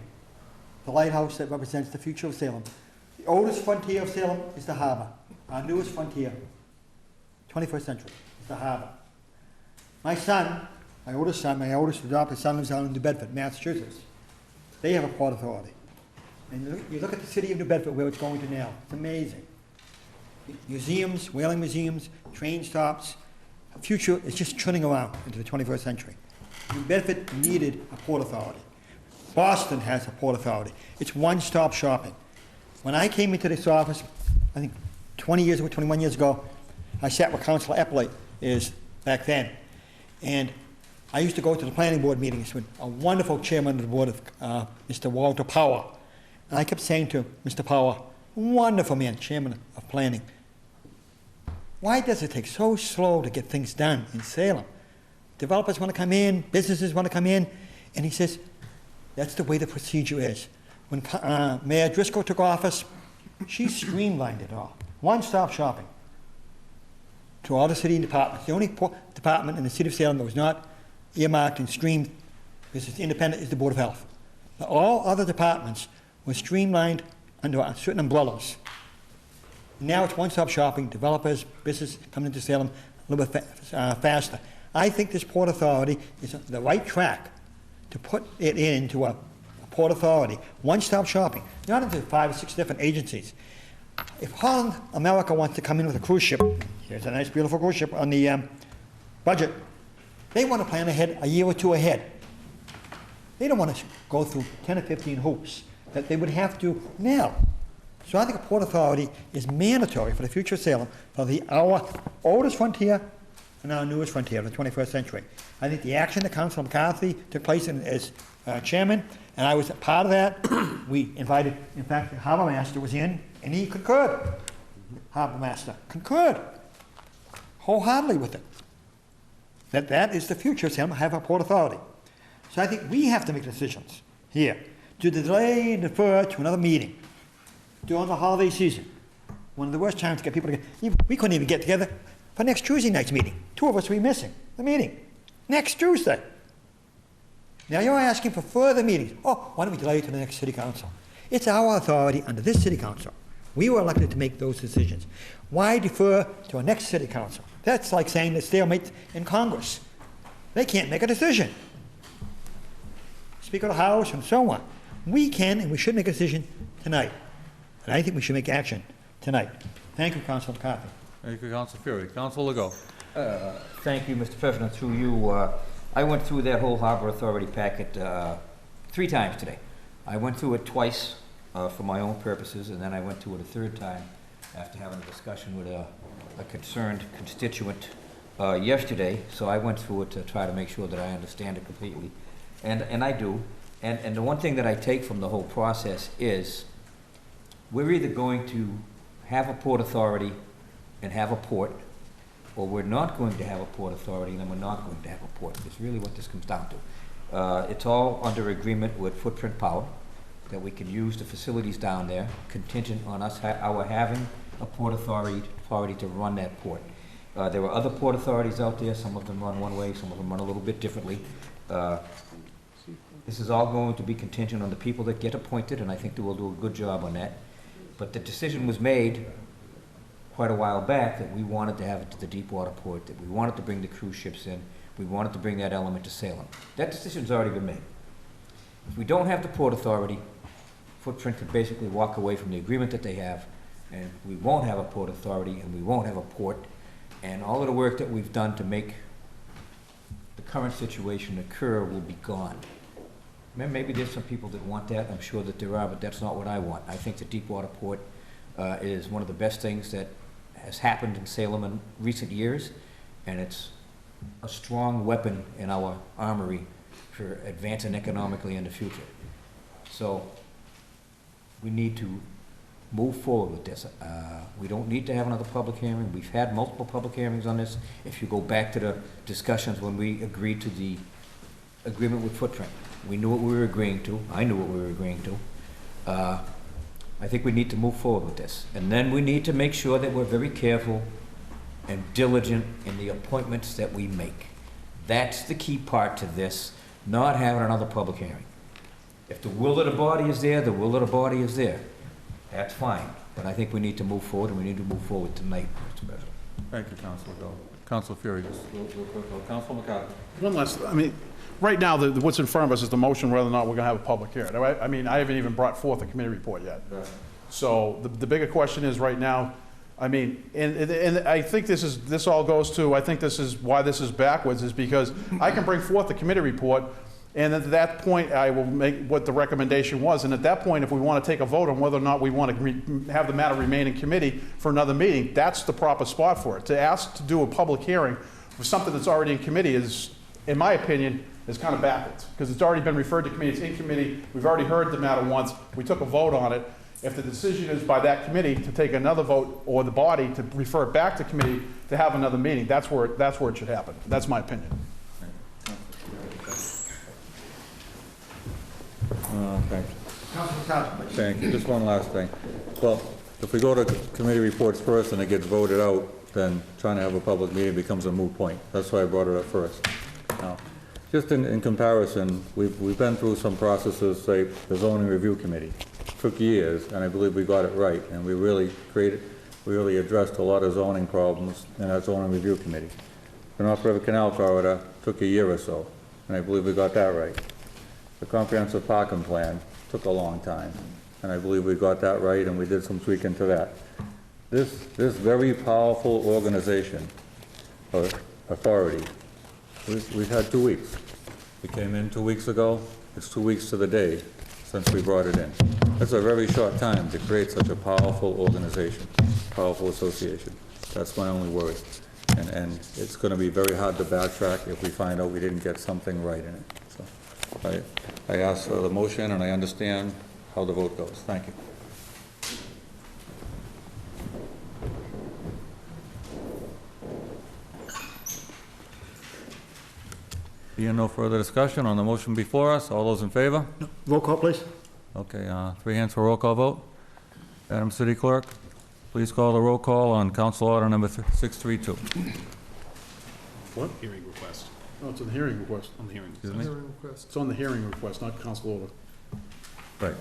the lighthouse that represents the future of Salem. The oldest frontier of Salem is the harbor. Our newest frontier, 21st century, is the harbor. My son, my oldest adopted son, lives out in New Bedford, Massachusetts. They have a port authority. And you look at the city of New Bedford, where it's going to now. It's amazing. Museums, whaling museums, train stops. The future is just turning around into the 21st century. New Bedford needed a port authority. Boston has a port authority. It's one-stop shopping. When I came into this office, I think 20 years ago, 21 years ago, I sat with Councilor Eppley back then. And I used to go to the planning board meetings with a wonderful chairman of the board, Mr. Walter Power. And I kept saying to Mr. Power, wonderful man, chairman of planning, why does it take so slow to get things done in Salem? Developers want to come in, businesses want to come in, and he says, that's the way the procedure is. When Mayor Driscoll took office, she streamlined it all. One-stop shopping to all the city departments. The only department in the city of Salem that was not earmarked and streamed, because it's independent, is the Board of Health. But all other departments were streamlined under certain umbrellas. Now it's one-stop shopping, developers, business coming into Salem a little bit faster. I think this Port Authority is the right track to put it into a Port Authority, one-stop shopping, not into 5 or 6 different agencies. If Holland America wants to come in with a cruise ship, here's a nice, beautiful cruise ship on the budget, they want to plan ahead a year or two ahead. They don't want to go through 10 or 15 hoops that they would have to now. So I think a Port Authority is mandatory for the future of Salem, for our oldest frontier and our newest frontier of the 21st century. I think the action that Councilor McCarthy took place as chairman, and I was a part of that. We invited, in fact, the Harbor Master was in, and he concurred. Harbor Master concurred wholeheartedly with it. That is the future of Salem, have a Port Authority. So I think we have to make decisions here to delay and defer to another meeting during the holiday season. One of the worst times to get people together. We couldn't even get together for next Tuesday night's meeting. 2 of us will be missing the meeting next Tuesday. Now you're asking for further meetings. Oh, why don't we delay it to the next city council? It's our authority under this city council. We were elected to make those decisions. Why defer to a next city council? That's like saying that stalemate in Congress. They can't make a decision. Speaker of the House and so on. We can and we should make a decision tonight. And I think we should make action tonight. Thank you, Councilor McCarthy. Thank you, Councilor Fury. Councilor Legault. Thank you, Mr. President. Through you, I went through that whole Harbor Authority packet 3 times today. I went through it twice for my own purposes, and then I went through it a 3rd time after having a discussion with a concerned constituent yesterday. So I went through it to try to make sure that I understand it completely. And I do. And the one thing that I take from the whole process is we're either going to have a port authority and have a port, or we're not going to have a port authority and then we're not going to have a port. It's really what this comes down to. It's all under agreement with Footprint Power, that we can use the facilities down there, contingent on us our having a port authority to run that port. There are other port authorities out there. Some of them run one way, some of them run a little bit differently. This is all going to be contingent on the people that get appointed, and I think they will do a good job on that. But the decision was made quite a while back that we wanted to have it to the Deepwater Port, that we wanted to bring the cruise ships in, we wanted to bring that element to Salem. That decision's already been made. If we don't have the Port Authority, Footprint could basically walk away from the agreement that they have, and we won't have a Port Authority and we won't have a port, and all of the work that we've done to make the current situation occur will be gone. Maybe there's some people that want that, I'm sure that there are, but that's not what I want. I think the Deepwater Port is one of the best things that has happened in Salem in recent years, and it's a strong weapon in our armory for advancing economically in the future. So we need to move forward with this. We don't need to have another public hearing. We've had multiple public hearings on this. If you go back to the discussions when we agreed to the agreement with footprint. We knew what we were agreeing to. I knew what we were agreeing to. I think we need to move forward with this. And then we need to make sure that we're very careful and diligent in the appointments that we make. That's the key part to this, not having another public hearing. If the will of the body is there, the will of the body is there. That's fine. But I think we need to move forward, and we need to move forward tonight, Mr. President. Thank you, Councilor Bill. Councilor Fury, just real quick. Councilor McCarthy. One last, I mean, right now, what's in front of us is the motion whether or not we're gonna have a public hearing. I mean, I haven't even brought forth a committee report yet. So the bigger question is right now, I mean, and I think this all goes to, I think this is why this is backwards, is because I can bring forth the committee report, and at that point, I will make what the recommendation was. And at that point, if we want to take a vote on whether or not we want to have the matter remain in committee for another meeting, that's the proper spot for it. To ask to do a public hearing for something that's already in committee is, in my opinion, is kind of backwards. Because it's already been referred to committee, it's in committee, we've already heard the matter once, we took a vote on it. If the decision is by that committee to take another vote, or the body to refer it back to committee to have another meeting, that's where it should happen. That's my opinion. Thank you. Thank you. Just one last thing. Well, if we go to committee reports first and it gets voted out, then trying to have a public meeting becomes a moot point. That's why I brought it up first. Now, just in comparison, we've been through some processes, say, the zoning review committee. Took years, and I believe we got it right, and we really addressed a lot of zoning problems in our zoning review committee. The North River Canal Corridor took a year or so, and I believe we got that right. The comprehensive parking plan took a long time, and I believe we got that right, and we did some tweaking to that. This very powerful organization, or authority, we've had 2 weeks. We came in 2 weeks ago. It's 2 weeks to the day since we brought it in. That's a very short time to create such a powerful organization, powerful association. That's my only worry. And it's going to be very hard to backtrack if we find out we didn't get something right in it. So I ask for the motion, and I understand how the vote goes. Thank you. Being no further discussion on the motion before us, all those in favor? No. Roll call, please. Okay, 3 hands for roll call vote. Madam City Clerk, please call the roll call on Council Order number 632. What? Hearing request. No, it's on the hearing request. On the hearing. Excuse me? It's on the hearing request, not council order. Right.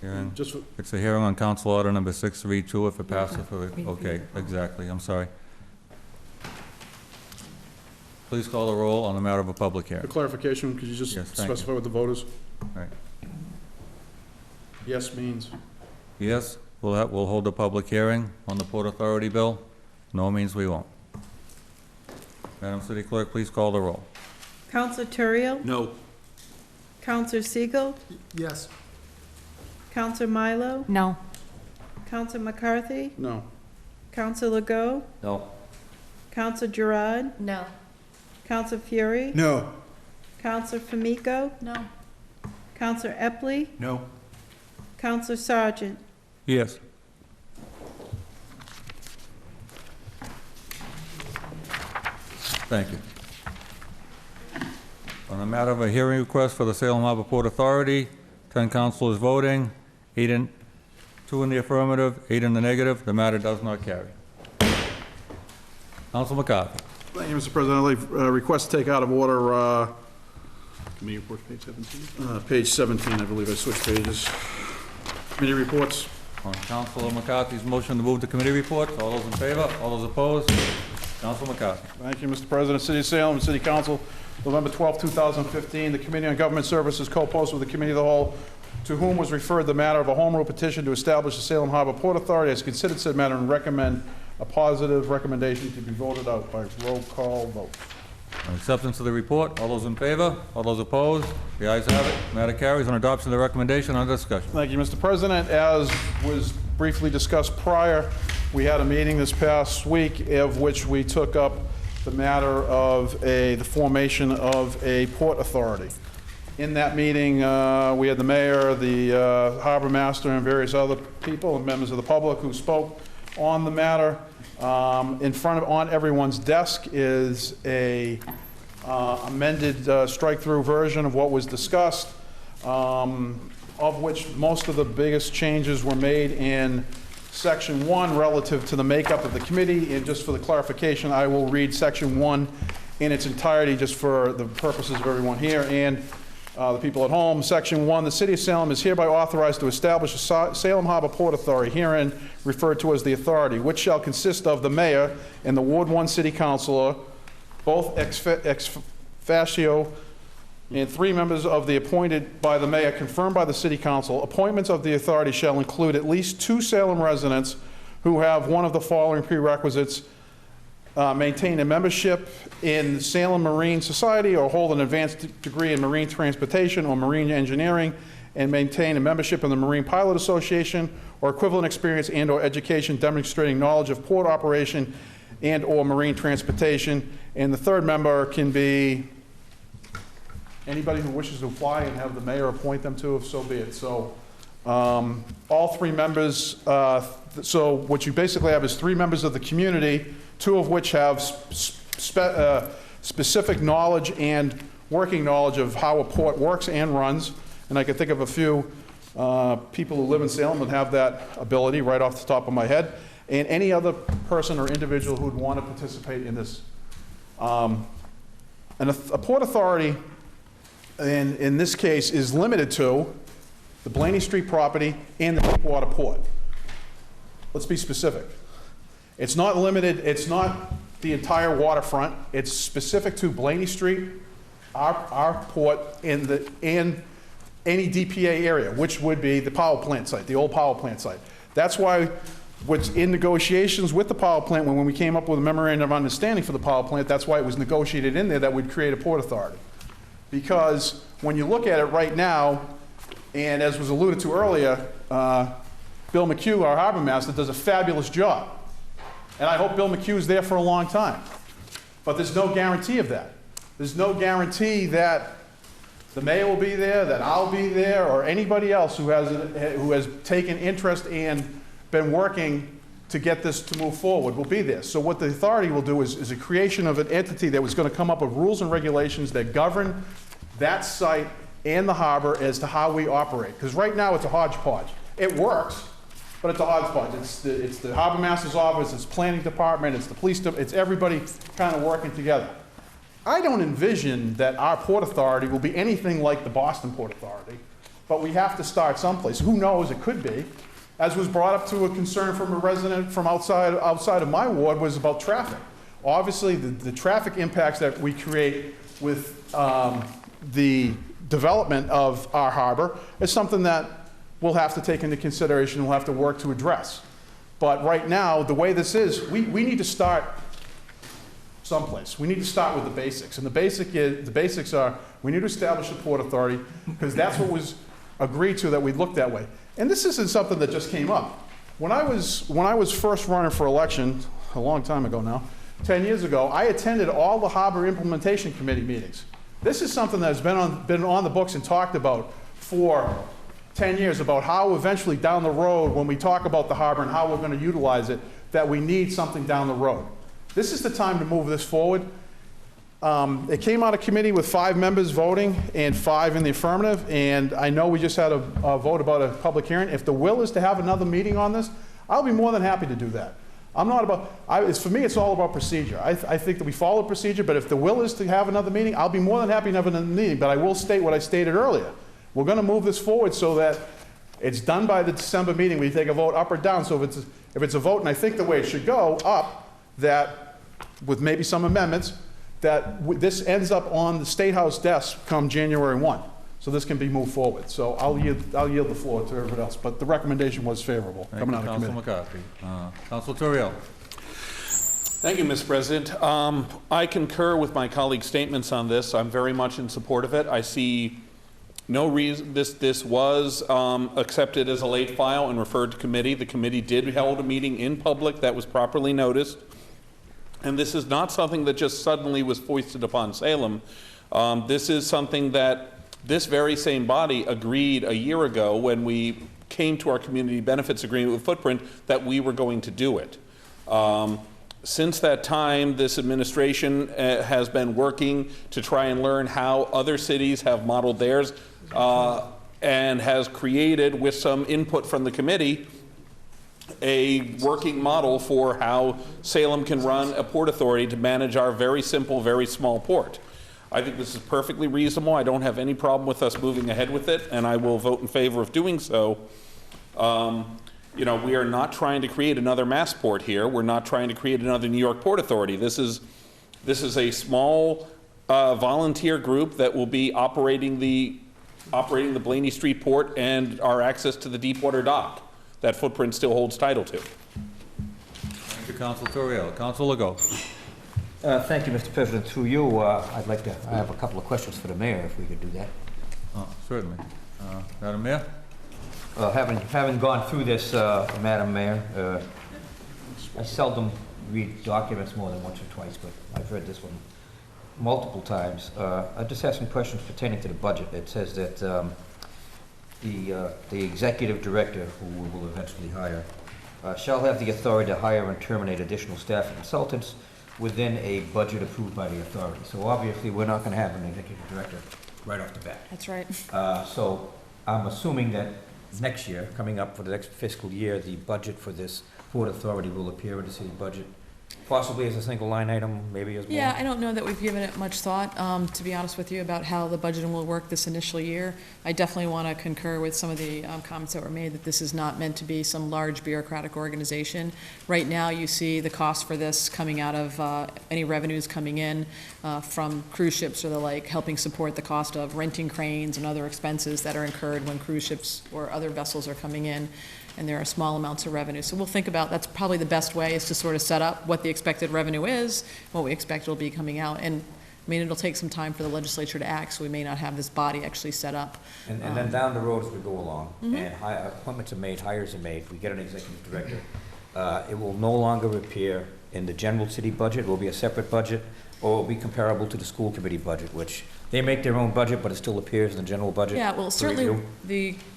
Hearing, Just it's a hearing on Council Order number 632 if it passes for, okay, exactly, I'm sorry. Please call the roll on the matter of a public hearing. For clarification, could you just Yes, thank specify you. what the vote is? Right. Yes means? Yes, we'll hold a public hearing on the Port Authority bill. No means we won't. Madam City Clerk, please call the roll. Counselor Turiel? No. Counselor Siegel? Yes. Counselor Milo? No. Counselor McCarthy? No. Counselor Legault? No. Counselor Gerard? No. Counselor Fury? No. Counselor Famico? No. Counselor Epley? No. Counselor Sargent? Yes. Thank you. On the matter of a hearing request for the Salem Harbor Port Authority, 10 councilors voting, 2 in the affirmative, 8 in the negative. The matter does not carry. Council McCarthy. Thank you, Mr. President. I'd like request to take out of order Committee reports, page 17. page 17, I believe I switched pages. Committee reports. On Councilor McCarthy's motion to move to committee reports, all those in favor, all those opposed? Councilor McCarthy. Thank you, Mr. President. City of Salem, City Council, November 12, 2015. The Committee on Government Services co-posted with the Committee of the Whole, to whom was referred the matter of a home rule petition to establish the Salem Harbor Port Authority, has considered said matter and recommend a positive recommendation to be voted out by roll call vote. On acceptance of the report, all those in favor, all those opposed? The ayes have it. Matter carries on adoption of the recommendation under discussion. Thank you, Mr. President. As was briefly discussed prior, we had a meeting this past week of which we took up the matter of the formation of a port authority. In that meeting, we had the mayor, the harbor master, and various other people and members of the public who spoke on the matter. On everyone's desk is a amended strike-through version of what was discussed, of which most of the biggest changes were made in Section 1 relative to the makeup of the committee. And just for the clarification, I will read Section 1 in its entirety just for the purposes of everyone here and the people at home. Section 1, the City of Salem is hereby authorized to establish a Salem Harbor Port Authority, herein referred to as the authority, which shall consist of the mayor and the Ward 1 city councilor, both ex officio, and 3 members of the appointed by the mayor, confirmed by the city council. Appointments of the authority shall include at least 2 Salem residents who have one of the following prerequisites: maintain a membership in Salem Marine Society or hold an advanced degree in marine transportation or marine engineering, and maintain a membership in the Marine Pilot Association or equivalent experience and or education demonstrating knowledge of port operation and or marine transportation. And the 3rd member can be anybody who wishes to apply and have the mayor appoint them to, if so be it. So all 3 members, so what you basically have is 3 members of the community, 2 of which have specific knowledge and working knowledge of how a port works and runs. And I can think of a few people who live in Salem that have that ability right off the top of my head. And any other person or individual who would want to participate in this. And a port authority, in this case, is limited to the Blaney Street property and the Deepwater Port. Let's be specific. It's not limited, it's not the entire waterfront. It's specific to Blaney Street, our port, and any DPA area, which would be the power plant site, the old power plant site. That's why what's in negotiations with the power plant, when we came up with a memorandum of understanding for the power plant, that's why it was negotiated in there that we'd create a port authority. Because when you look at it right now, and as was alluded to earlier, Bill McHugh, our harbor master, does a fabulous job. And I hope Bill McHugh's there for a long time. But there's no guarantee of that. There's no guarantee that the mayor will be there, that I'll be there, or anybody else who has taken interest and been working to get this to move forward will be there. So what the authority will do is a creation of an entity that was going to come up with rules and regulations that govern that site and the harbor as to how we operate. Because right now it's a hodgepodge. It works, but it's a hodgepodge. It's the harbor master's office, it's planning department, it's the police, it's everybody kind of working together. I don't envision that our port authority will be anything like the Boston Port Authority, but we have to start someplace. Who knows, it could be. As was brought up to a concern from a resident from outside of my ward was about traffic. Obviously, the traffic impacts that we create with the development of our harbor is something that we'll have to take into consideration and we'll have to work to address. But right now, the way this is, we need to start someplace. We need to start with the basics. And the basics are we need to establish a port authority because that's what was agreed to, that we look that way. And this isn't something that just came up. When I was first running for election, a long time ago now, 10 years ago, I attended all the Harbor Implementation Committee meetings. This is something that has been on the books and talked about for 10 years, about how eventually down the road, when we talk about the harbor and how we're going to utilize it, that we need something down the road. This is the time to move this forward. It came out of committee with 5 members voting and 5 in the affirmative, and I know we just had a vote about a public hearing. If the will is to have another meeting on this, I'll be more than happy to do that. I'm not about, for me, it's all about procedure. I think that we follow procedure, but if the will is to have another meeting, I'll be more than happy to have another meeting, but I will state what I stated earlier. We're going to move this forward so that it's done by the December meeting. We take a vote up or down. So if it's a vote, and I think the way it should go, up, that with maybe some amendments, that this ends up on the State House desk come January 1. So this can be moved forward. So I'll yield the floor to everybody else. But the recommendation was favorable coming out of committee. Council McCarthy. Council Torrio. Thank you, Mr. President. I concur with my colleagues' statements on this. I'm very much in support of it. I see no reason this was accepted as a late file and referred to committee. The committee did hold a meeting in public that was properly noticed. And this is not something that just suddenly was foisted upon Salem. This is something that this very same body agreed a year ago when we came to our community benefits agreement with Footprint that we were going to do it. since that time, this administration has been working to try and learn how other cities have modeled theirs, and has created, with some input from the committee, a working model for how Salem can run a port authority to manage our very simple, very small port. I think this is perfectly reasonable. I don't have any problem with us moving ahead with it, and I will vote in favor of doing so. You know, we are not trying to create another mass port here. We're not trying to create another New York Port Authority. This is a small volunteer group that will be operating the Blaney Street Port and our access to the Deepwater Dock. That footprint still holds title to. Thank you, Council Torriello. Council Legault. Thank you, Mr. President. Through you, I have a couple of questions for the mayor, if we could do that. Certainly. Madam Mayor? Having gone through this, Madam Mayor, I seldom read documents more than once or twice, but I've read this one multiple times. I just have some questions pertaining to the budget. It says that the executive director, who we will eventually hire, shall have the authority to hire and terminate additional staff and consultants within a budget approved by the authority. So obviously, we're not going to have an executive director right off the bat. That's right. So I'm assuming that next year, coming up for the next fiscal year, the budget for this Port Authority will appear in the city budget, possibly as a single line item, maybe as more. Yeah, I don't know that we've given it much thought, to be honest with you, about how the budgeting will work this initial year. I definitely want to concur with some of the comments that were made that this is not meant to be some large bureaucratic organization. Right now, you see the cost for this coming out of any revenues coming in from cruise ships or the like, helping support the cost of renting cranes and other expenses that are incurred when cruise ships or other vessels are coming in, and there are small amounts of revenue. So we'll think about, that's probably the best way, is to sort of set up what the expected revenue is, what we expect will be coming out. And I mean, it'll take some time for the legislature to act, so we may not have this body actually set up. And then down the road as we go along, and appointments are made, hires are made, we get an executive director, it will no longer appear in the general city budget, it will be a separate budget, or it will be comparable to the school committee budget, which they make their own budget, but it still appears in the general budget. Yeah, well, certainly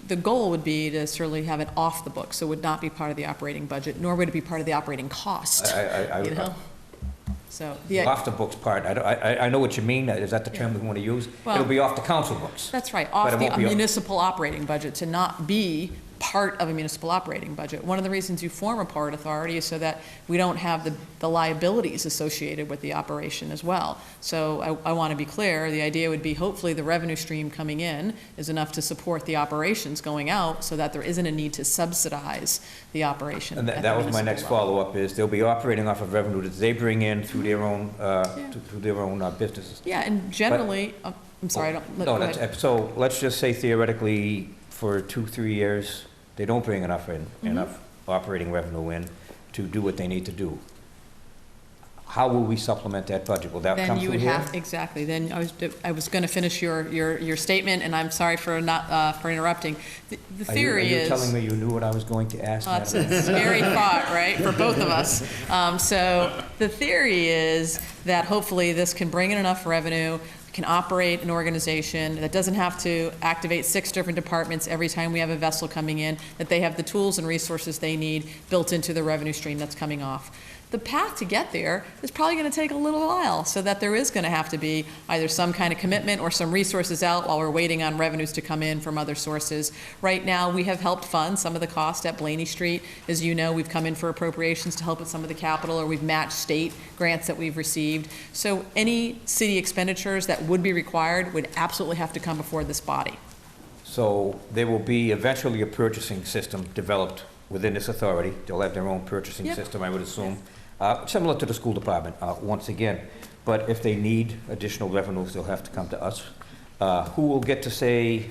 the goal would be to certainly have it off the books, so it would not be part of the operating budget, nor would it be part of the operating cost, you know? So the off the books part, I know what you mean. Is that the term we want to use? Well, it'll be off the council books. That's right, off the municipal operating budget, to not be part of a municipal operating budget. One of the reasons you form a port authority is so that we don't have the liabilities associated with the operation as well. So I want to be clear, the idea would be hopefully the revenue stream coming in is enough to support the operations going out so that there isn't a need to subsidize the operation. And that was my next follow-up, is they'll be operating off of revenue that they bring in through their own, through their own businesses. Yeah, and generally, I'm sorry, go ahead. So let's just say theoretically for 2-3 years, they don't bring enough operating revenue in to do what they need to do. How will we supplement that budget? Will that come through here? Then you would have, exactly. Then I was going to finish your statement, and I'm sorry for not for interrupting. The theory is. Are you telling me you knew what I was going to ask? It's a scary thought, right, for both of us. So the theory is that hopefully this can bring in enough revenue, can operate an organization that doesn't have to activate 6 different departments every time we have a vessel coming in, that they have the tools and resources they need built into the revenue stream that's coming off. The path to get there is probably going to take a little while, so that there is going to have to be either some kind of commitment or some resources out while we're waiting on revenues to come in from other sources. Right now, we have helped fund some of the cost at Blaney Street. As you know, we've come in for appropriations to help with some of the capital, or we've matched state grants that we've received. So any city expenditures that would be required would absolutely have to come before this body. So there will be eventually a purchasing system developed within this authority. They'll have their own purchasing system, I would assume. Similar to the school department, once again. But if they need additional revenues, they'll have to come to us. Who will get to say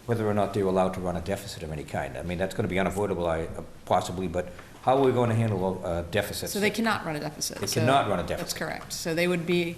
whether or not they're allowed to run a deficit of any kind? I mean, that's going to be unavoidable, possibly, but how are we going to handle deficits? So they cannot run a deficit. They cannot run a deficit. That's correct. So they would be,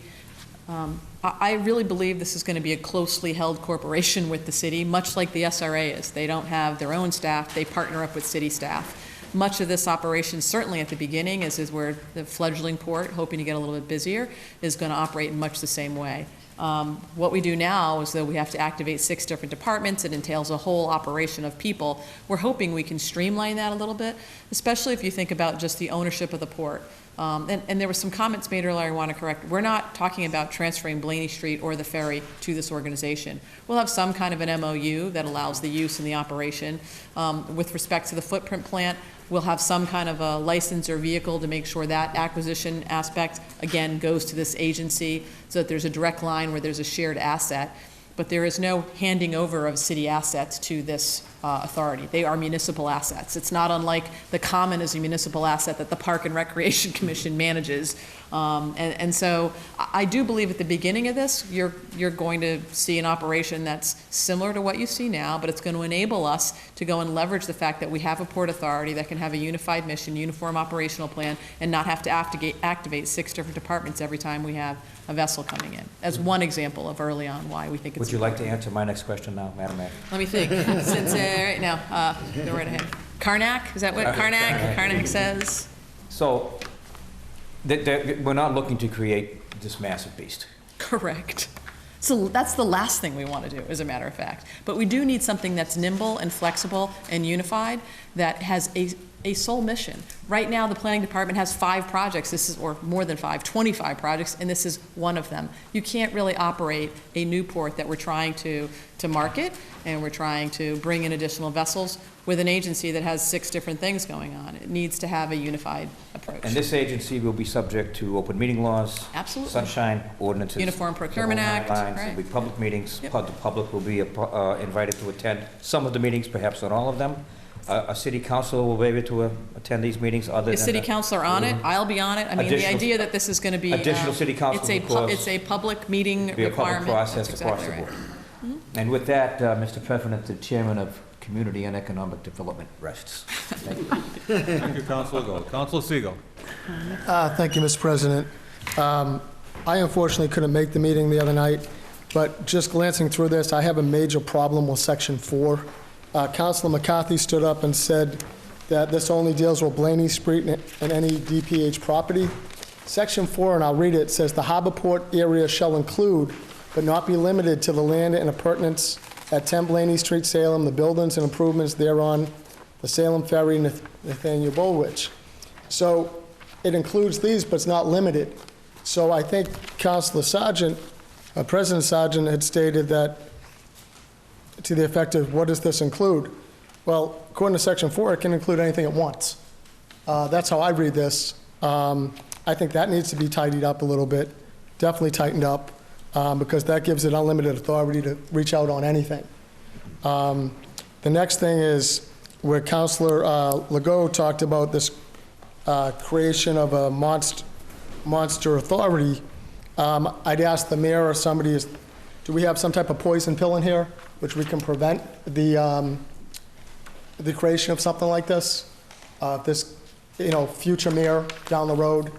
I really believe this is going to be a closely held corporation with the city, much like the SRA is. They don't have their own staff. They partner up with city staff. Much of this operation, certainly at the beginning, is where the fledgling port, hoping to get a little bit busier, is going to operate in much the same way. What we do now is that we have to activate 6 different departments. It entails a whole operation of people. We're hoping we can streamline that a little bit, especially if you think about just the ownership of the port. And there were some comments made earlier I want to correct. We're not talking about transferring Blaney Street or the ferry to this organization. We'll have some kind of an MOU that allows the use and the operation. With respect to the footprint plant, we'll have some kind of a license or vehicle to make sure that acquisition aspect, again, goes to this agency so that there's a direct line where there's a shared asset. But there is no handing over of city assets to this authority. They are municipal assets. It's not unlike the common is a municipal asset that the Park and Recreation Commission manages. And so I do believe at the beginning of this, you're going to see an operation that's similar to what you see now, but it's going to enable us to go and leverage the fact that we have a port authority that can have a unified mission, uniform operational plan, and not have to activate 6 different departments every time we have a vessel coming in, as one example of early on why we think it's Would you like to answer my next question now, Madam Mayor? Let me think. Since right now, go right ahead. Karnak, is that what Karnak says? So, we're not looking to create this massive beast. Correct. So that's the last thing we want to do, as a matter of fact. But we do need something that's nimble and flexible and unified that has a sole mission. Right now, the planning department has 5 projects, or more than 5, 25 projects, and this is one of them. You can't really operate a new port that we're trying to market, and we're trying to bring in additional vessels with an agency that has 6 different things going on. It needs to have a unified approach. And this agency will be subject to open meeting laws, absolutely, sunshine ordinances, Uniform Procurement Act, right. There'll be public meetings. Yep. The public will be invited to attend some of the meetings, perhaps not all of them. A city council will be able to attend these meetings. Other The than city council are on it. I'll be on it. I mean, the idea that this is going to be additional city council, it's a public meeting be requirement. A public process That's across exactly the board. right. And with that, Mr. President, the chairman of Community and Economic Development rests. Thank you. Thank you, Councilor Gold. Councilor Segal. Thank you, Mr. President. I unfortunately couldn't make the meeting the other night, but just glancing through this, I have a major problem with Section 4. Councilor McCarthy stood up and said that this only deals with Blaney Street and any DPH property. Section 4, and I'll read it, says the harbor port area shall include, but not be limited to, the land and appurtenance at 10 Blaney Street, Salem, the buildings and improvements thereon, the Salem Ferry, Nathaniel Bullwich. So it includes these, but it's not limited. So I think Councilor Sargent, President Sargent had stated that, to the effect of, what does this include? Well, according to Section 4, it can include anything it wants. That's how I read this. I think that needs to be tidied up a little bit, definitely tightened up, because that gives it unlimited authority to reach out on anything. The next thing is where Councilor Legault talked about this creation of a monster authority. I'd ask the mayor or somebody, do we have some type of poison pill in here which we can prevent the creation of something like this? If this, future mayor down the road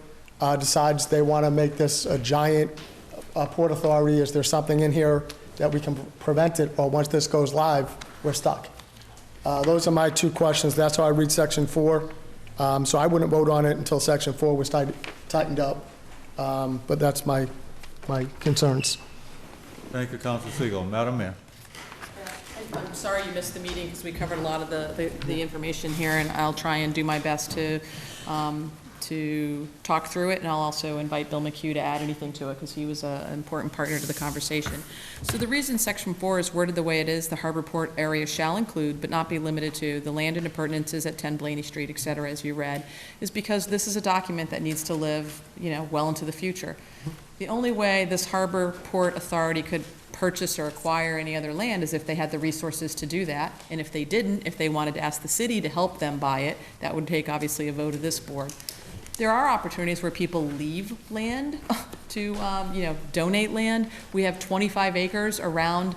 decides they want to make this a giant port authority, is there something in here that we can prevent it, or once this goes live, we're stuck? Those are my 2 questions. That's how I read Section 4. So I wouldn't vote on it until Section 4 was tightened up. But that's my concerns. Thank you, Councilor Segal. Madam Mayor. I'm sorry you missed the meeting because we covered a lot of the information here, and I'll try and do my best to talk through it, and I'll also invite Bill McHugh to add anything to it because he was an important partner to the conversation. So the reason Section 4 is worded the way it is, the harbor port area shall include, but not be limited to, the land and appurtenances at 10 Blaney Street, et cetera, as you read, is because this is a document that needs to live, well into the future. The only way this harbor port authority could purchase or acquire any other land is if they had the resources to do that. And if they didn't, if they wanted to ask the city to help them buy it, that would take obviously a vote of this board. There are opportunities where people leave land to, donate land. We have 25 acres around,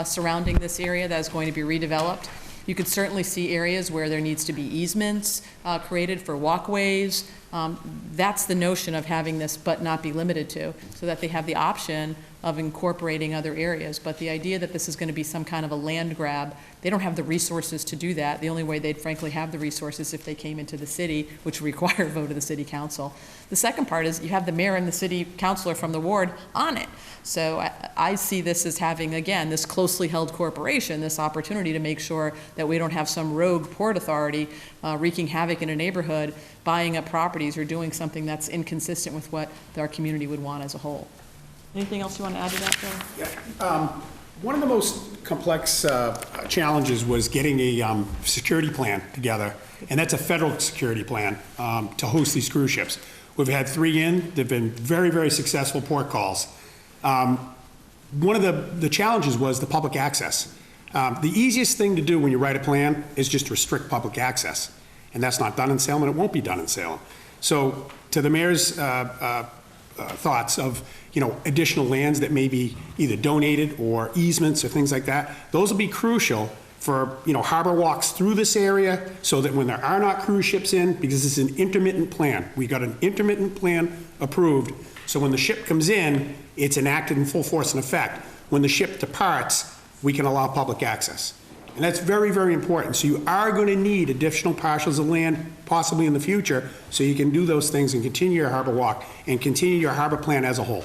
surrounding this area that is going to be redeveloped. You could certainly see areas where there needs to be easements created for walkways. That's the notion of having this but not be limited to, so that they have the option of incorporating other areas. But the idea that this is going to be some kind of a land grab, they don't have the resources to do that. The only way they'd frankly have the resources if they came into the city, which would require a vote of the city council. The second part is you have the mayor and the city councilor from the ward on it. So I see this as having, again, this closely held corporation, this opportunity to make sure that we don't have some rogue port authority wreaking havoc in a neighborhood, buying up properties or doing something that's inconsistent with what our community would want as a whole. Anything else you want to add to that, Bill? Yeah. One of the most complex challenges was getting a security plan together, and that's a federal security plan to host these cruise ships. We've had 3 in. They've been very, very successful port calls. One of the challenges was the public access. The easiest thing to do when you write a plan is just restrict public access, and that's not done in Salem, and it won't be done in Salem. So to the mayor's thoughts of, additional lands that may be either donated or easements or things like that, those will be crucial for, harbor walks through this area so that when there are not cruise ships in, because this is an intermittent plan. We got an intermittent plan approved, so when the ship comes in, it's enacted in full force and effect. When the ship departs, we can allow public access. And that's very, very important. So you are going to need additional parcels of land possibly in the future so you can do those things and continue your harbor walk and continue your harbor plan as a whole.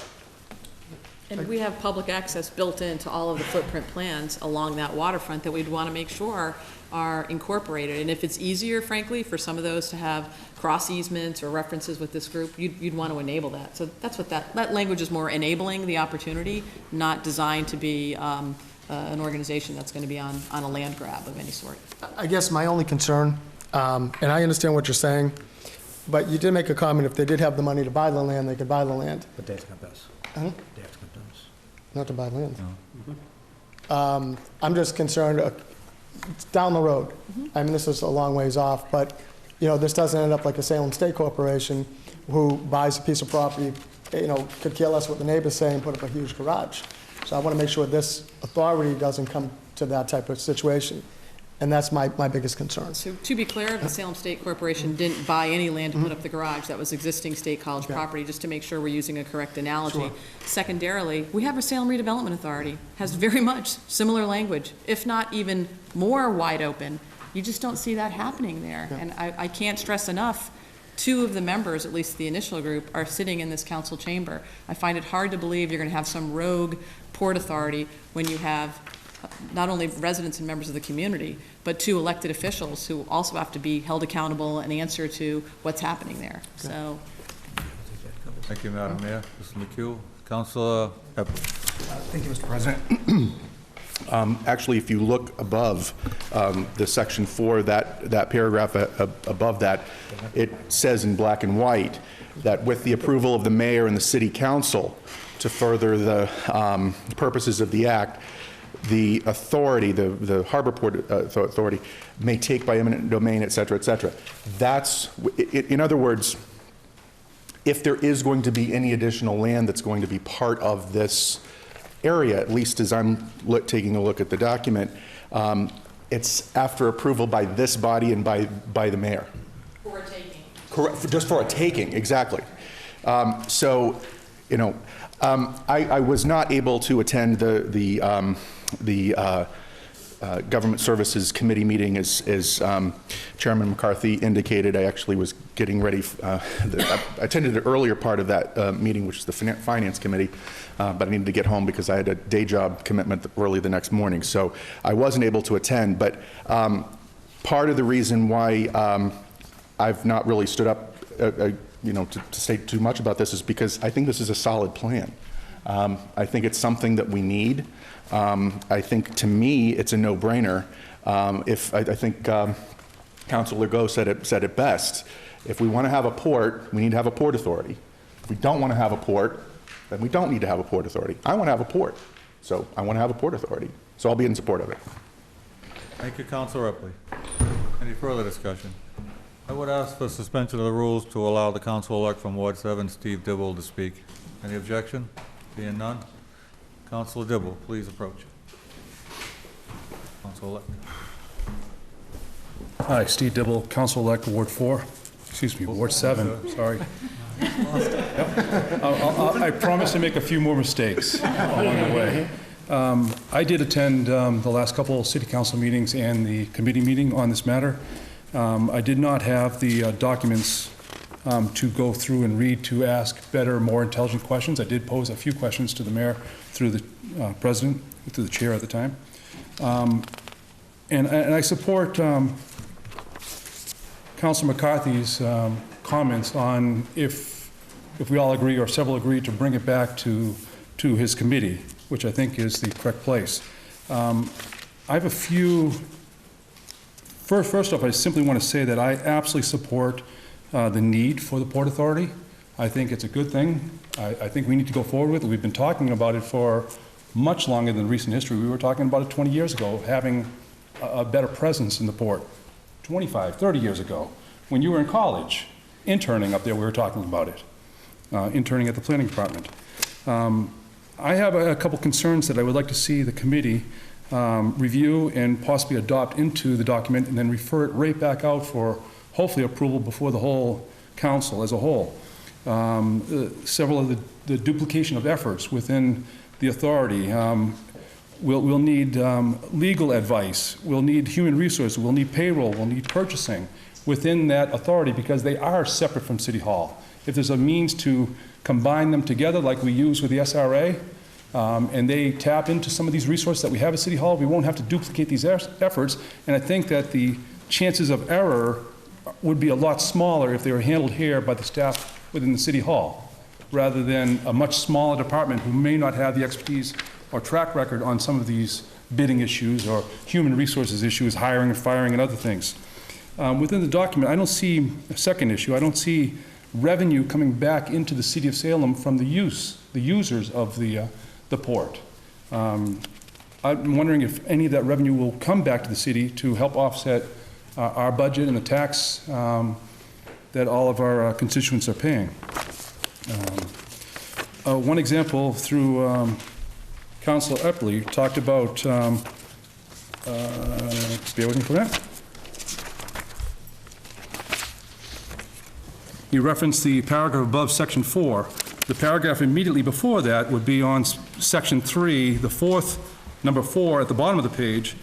And we have public access built into all of the footprint plans along that waterfront that we'd want to make sure are incorporated. And if it's easier, frankly, for some of those to have cross easements or references with this group, you'd want to enable that. So that's what that language is, more enabling the opportunity, not designed to be an organization that's going to be on a land grab of any sort. I guess my only concern, and I understand what you're saying, but you did make a comment, if they did have the money to buy the land, they could buy the land. But that's not us. Huh? That's not us. Not to buy land. No. I'm just concerned, down the road. I mean, this is a long ways off, but, this doesn't end up like a Salem State Corporation who buys a piece of property, could care less what the neighbors say and put up a huge garage. So I want to make sure this authority doesn't come to that type of situation. And that's my biggest concern. So to be clear, the Salem State Corporation didn't buy any land to put up the garage. That was existing State College property, just to make sure we're using a correct analogy. Sure. Secondarily, we have a Salem Redevelopment Authority, has very much similar language, if not even more wide open. You just don't see that happening there. Yeah. And I can't stress enough, 2 of the members, at least the initial group, are sitting in this council chamber. I find it hard to believe you're going to have some rogue port authority when you have not only residents and members of the community, but 2 elected officials who also have to be held accountable and answer to what's happening there. So, Thank you, Madam Mayor. Mr. McHugh. Councilor Pepper. Thank you, Mr. President. Actually, if you look above the section 4, that paragraph above that, it says in black and white that with the approval of the mayor and the city council to further the purposes of the act, the authority, the harbor port authority, may take by eminent domain, et cetera, et cetera. That's, in other words, if there is going to be any additional land that's going to be part of this area, at least as I'm taking a look at the document, it's after approval by this body and by the mayor. for a taking. Correct, just for a taking, exactly. So, I was not able to attend the Government Services Committee meeting as Chairman McCarthy indicated. I actually was getting ready. I attended the earlier part of that meeting, which is the Finance Committee, but I needed to get home because I had a day job commitment early the next morning. So I wasn't able to attend, but part of the reason why I've not really stood up to say too much about this is because I think this is a solid plan. I think it's something that we need. I think, to me, it's a no-brainer. I think Councilor Legault said it best. If we want to have a port, we need to have a port authority. If we don't want to have a port, then we don't need to have a port authority. I want to have a port, so I want to have a port authority. So I'll be in support of it. Thank you, Councilor Ripley. Any further discussion? I would ask for suspension of the rules to allow the council-elect from Ward 7, Steve Dibble, to speak. Any objection? Being none, Councilor Dibble, please approach. Council-elect. Hi, Steve Dibble, Council-elect, Ward 4, Ward 7, sorry. I promise to make a few more mistakes along the way. I did attend the last couple of city council meetings and the committee meeting on this matter. I did not have the documents to go through and read to ask better, more intelligent questions. I did pose a few questions to the mayor through the president, through the chair at the time. And I support Councilor McCarthy's comments on if we all agree or several agree to bring it back to his committee, which I think is the correct place. I have a few. First off, I simply want to say that I absolutely support the need for the Port Authority. I think it's a good thing. I think we need to go forward with it. We've been talking about it for much longer than recent history. We were talking about it 20 years ago, having a better presence in the port. 25, 30 years ago. When you were in college, interning up there, we were talking about it, interning at the planning department. I have a couple concerns that I would like to see the committee review and possibly adopt into the document and then refer it right back out for hopefully approval before the whole council as a whole. Several of the duplication of efforts within the authority. We'll need legal advice, we'll need human resources, we'll need payroll, we'll need purchasing within that authority because they are separate from City Hall. If there's a means to combine them together like we use with the SRA, and they tap into some of these resources that we have at City Hall, we won't have to duplicate these efforts, and I think that the chances of error would be a lot smaller if they were handled here by the staff within the City Hall, rather than a much smaller department who may not have the expertise or track record on some of these bidding issues or human resources issues, hiring and firing and other things. Within the document, I don't see a second issue. I don't see revenue coming back into the city of Salem from the users of the port. I'm wondering if any of that revenue will come back to the city to help offset our budget and the tax that all of our constituents are paying. One example through Councilor Epley talked about, bear with me for that. He referenced the paragraph above section 4. The paragraph immediately before that would be on section 3, the fourth, number 4 at the bottom of the page.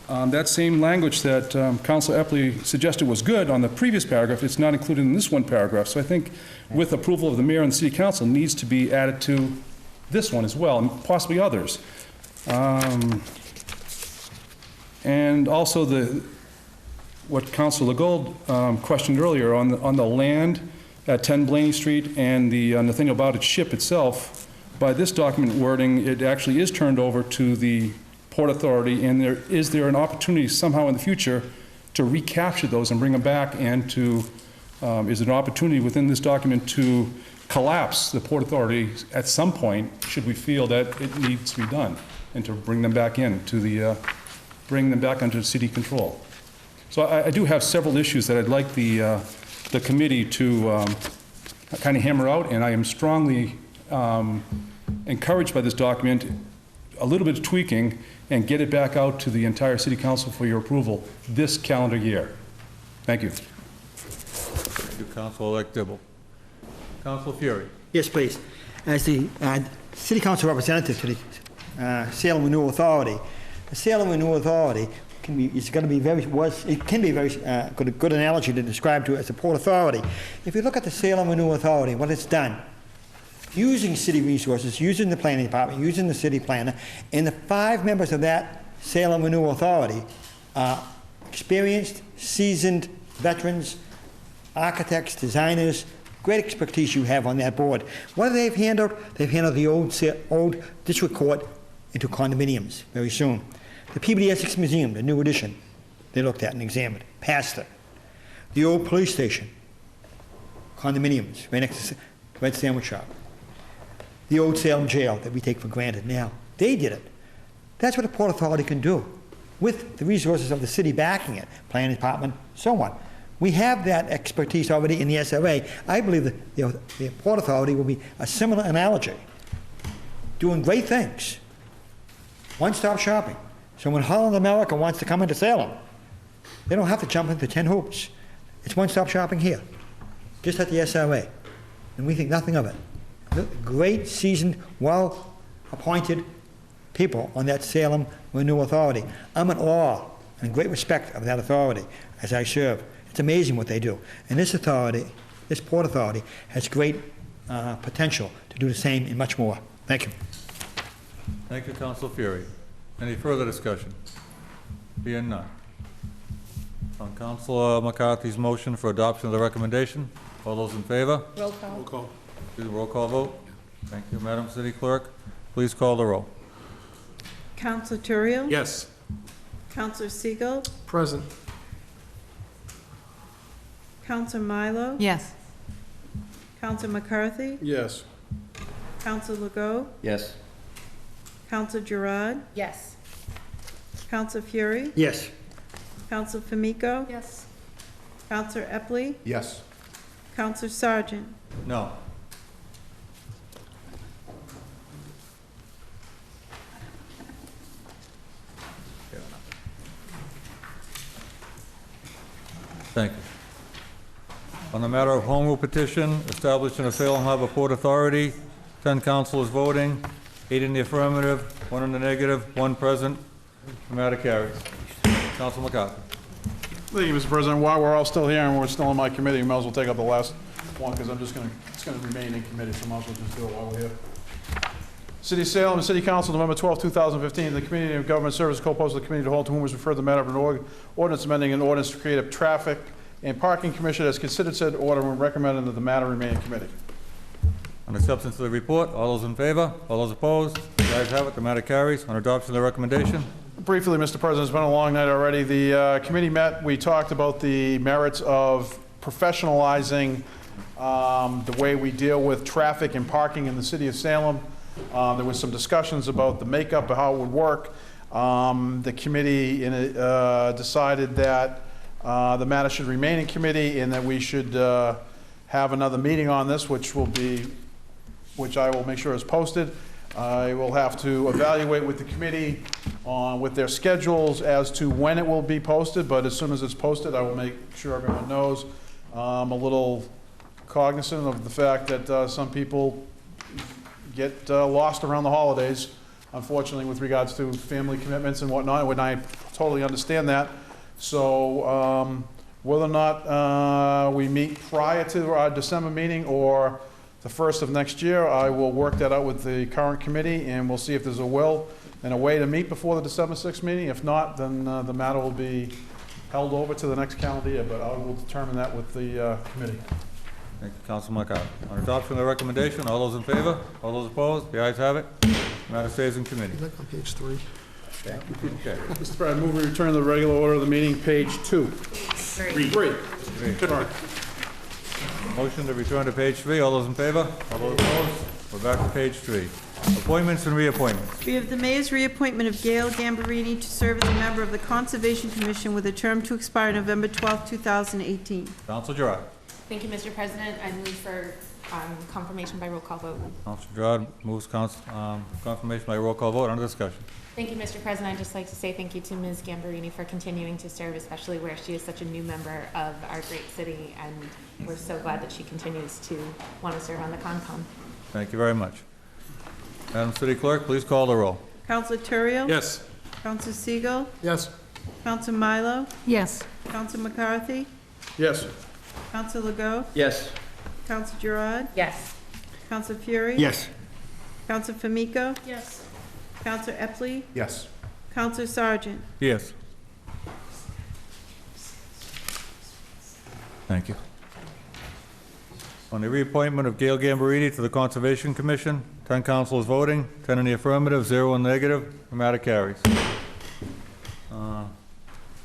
That same language that Councilor Epley suggested was good on the previous paragraph, it's not included in this one paragraph. So I think with approval of the mayor and the city council needs to be added to this one as well, and possibly others. And also what Councilor Legault questioned earlier on the land at 10 Blaney Street and the Nathaniel Bowditch ship itself. By this document wording, it actually is turned over to the Port Authority, and is there an opportunity somehow in the future to recapture those and bring them back, and to, is there an opportunity within this document to collapse the Port Authority at some point, should we feel that it needs to be done, and to bring them back in to the, bring them back under city control. So I do have several issues that I'd like the committee to kind of hammer out, and I am strongly encouraged by this document, a little bit of tweaking, and get it back out to the entire city council for your approval this calendar year. Thank you. Thank you, Councilor-elect Dibble. Councilor Fury. Yes, please. As the city council representative to the Salem Renewal Authority, the Salem Renewal Authority can be very good analogy to describe to it as a Port Authority. If you look at the Salem Renewal Authority, what it's done, using city resources, using the planning department, using the city planner, and the 5 members of that Salem Renewal Authority are experienced, seasoned veterans, architects, designers, great expertise you have on that board. What have they handled? They've handled the old district court into condominiums very soon. The Peabody Essex Museum, the new addition, they looked at and examined, passed it. The old police station, condominiums, right next to Red Sandwich Shop. The old Salem jail that we take for granted now. They did it. That's what a Port Authority can do with the resources of the city backing it, planning department, so on. We have that expertise already in the SRA. I believe that the Port Authority will be a similar analogy, doing great things. One-stop shopping. So when Holland America wants to come into Salem, they don't have to jump into 10 hoops. It's one-stop shopping here, just at the SRA. and we think nothing of it. Great, seasoned, well-appointed people on that Salem Renewal Authority. I'm in awe and great respect of that authority as I serve. It's amazing what they do. And this authority, this Port Authority, has great potential to do the same and much more. Thank you. Thank you, Council Fury. Any further discussion? Being none. On Councilor McCarthy's motion for adoption of the recommendation, all those in favor? Roll call. Roll call. Do the roll call vote. Thank you, Madam City Clerk. Please call the roll. Counselor Turiel? Yes. Counselor Siegel? Present. Counselor Milo? Yes. Counselor McCarthy? Yes. Counselor Legault? Yes. Counselor Gerard? Yes. Counselor Fury? Yes. Counselor Famico? Yes. Counselor Epley? Yes. Counselor Sargent? No. Thank you. On the matter of home rule petition, establishing a Salem Harbor Port Authority, 10 councilors voting, 8 in the affirmative, 1 in the negative, 1 present. The matter carries. Council McCarthy. Thank you, Mr. President. While we're all still here and we're still in my committee, we might as well take up the last one, because it's gonna remain in committee, so might as well just do it while we're here. City of Salem, City Council, November 12, 2015. The Committee of Government Services co-posted the committee to hold to whom was referred the matter of an ordinance amending an ordinance to create a traffic and parking commission has considered said order and recommended that the matter remain in committee. On acceptance of the report, all those in favor? All those opposed? The ayes have it, the matter carries. On adoption of the recommendation? Briefly, Mr. President, it's been a long night already. The committee met, we talked about the merits of professionalizing the way we deal with traffic and parking in the city of Salem. There was some discussions about the makeup of how it would work. The committee decided that the matter should remain in committee and that we should have another meeting on this, which I will make sure is posted. I will have to evaluate with the committee with their schedules as to when it will be posted, but as soon as it's posted, I will make sure everyone knows. I'm a little cognizant of the fact that some people get lost around the holidays, unfortunately, with regards to family commitments and whatnot, and I totally understand that. So whether or not we meet prior to our December meeting or the first of next year, I will work that out with the current committee, and we'll see if there's a will and a way to meet before the December 6th meeting. If not, then the matter will be held over to the next calendar year, but I will determine that with the committee. Thank you, Councilman McCarthy. On adoption of the recommendation, all those in favor? All those opposed? The ayes have it. The matter stays in committee. Look on page 3. Okay. Mr. President, I move we return to the regular order of the meeting, page 2. Three. Sorry. Motion to return to page 3. All those in favor? All those opposed? We're back to page 3. Appointments and reappointments. We have the mayor's reappointment of Gail Gambarini to serve as a member of the Conservation Commission with a term to expire November 12, 2018. Council Gerard. Thank you, Mr. President. I move for confirmation by roll call vote. Council Gerard moves confirmation by roll call vote. Under discussion. Thank you, Mr. President. I'd just like to say thank you to Ms. Gambarini for continuing to serve, especially where she is such a new member of our great city, and we're so glad that she continues to want to serve on the Concom. Thank you very much. Madam City Clerk, please call the roll. Counselor Turiel? Yes. Counselor Siegel? Yes. Counselor Milo? Yes. Counselor McCarthy? Yes. Counselor Legault? Yes. Counselor Gerard? Yes. Counselor Fury? Yes. Counselor Famico? Yes. Counselor Epley? Yes. Counselor Sargent? Yes. Thank you. On the reappointment of Gail Gambarini to the Conservation Commission, 10 councilors voting, 10 in the affirmative, 0 in the negative. The matter carries.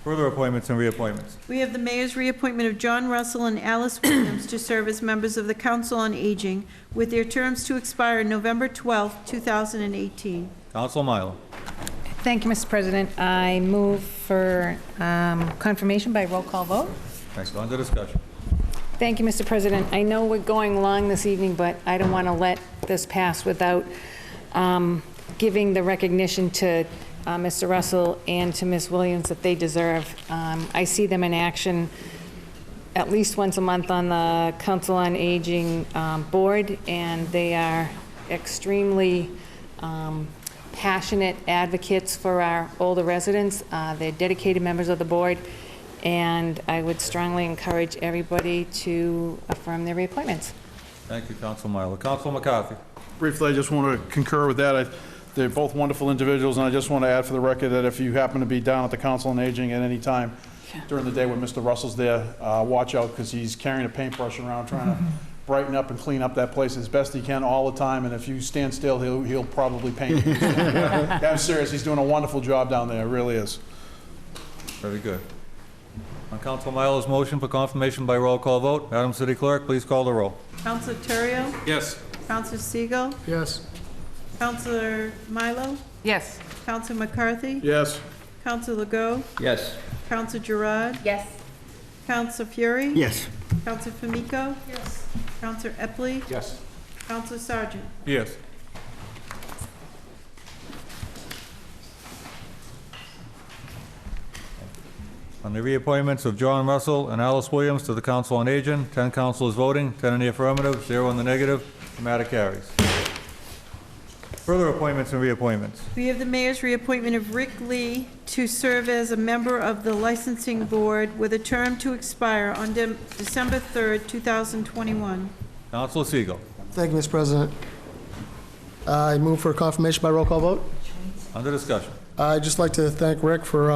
Further appointments and reappointments. We have the mayor's reappointment of John Russell and Alice Williams to serve as members of the Council on Aging, with their terms to expire November 12, 2018. Council Milo. Thank you, Mr. President. I move for confirmation by roll call vote. Thanks. On to discussion. Thank you, Mr. President. I know we're going long this evening, but I don't want to let this pass without giving the recognition to Mr. Russell and to Ms. Williams that they deserve. I see them in action at least once a month on the Council on Aging board, and they are extremely passionate advocates for our older residents. They're dedicated members of the board, and I would strongly encourage everybody to affirm their reappointments. Thank you, Council Milo. Council McCarthy. Briefly, I just want to concur with that. They're both wonderful individuals, and I just want to add for the record that if you happen to be down at the Council on Aging at any time during the day when Mr. Russell's there, watch out, because he's carrying a paintbrush around trying to brighten up and clean up that place as best he can all the time, and if you stand still, he'll probably paint you. I'm serious, he's doing a wonderful job down there, really is. Very good. On Council Milo's motion for confirmation by roll call vote, Madam City Clerk, please call the roll. Counselor Terrio? Yes. Counselor Siegel? Yes. Counselor Milo? Yes. Counselor McCarthy? Yes. Counselor Legault? Yes. Counselor Gerard? Yes. Counselor Fury? Yes. Counselor Famico? Yes. Counselor Epley? Yes. Counselor Sargent? Yes. On the reappointments of John Russell and Alice Williams to the Council on Aging, 10 councilors voting, 10 in the affirmative, 0 in the negative. The matter carries. Further appointments and reappointments. We have the mayor's reappointment of Rick Lee to serve as a member of the licensing board with a term to expire on December 3rd, 2021. Councilor Siegel. Thank you, Mr. President. I move for confirmation by roll call vote. Under discussion. I'd just like to thank Rick for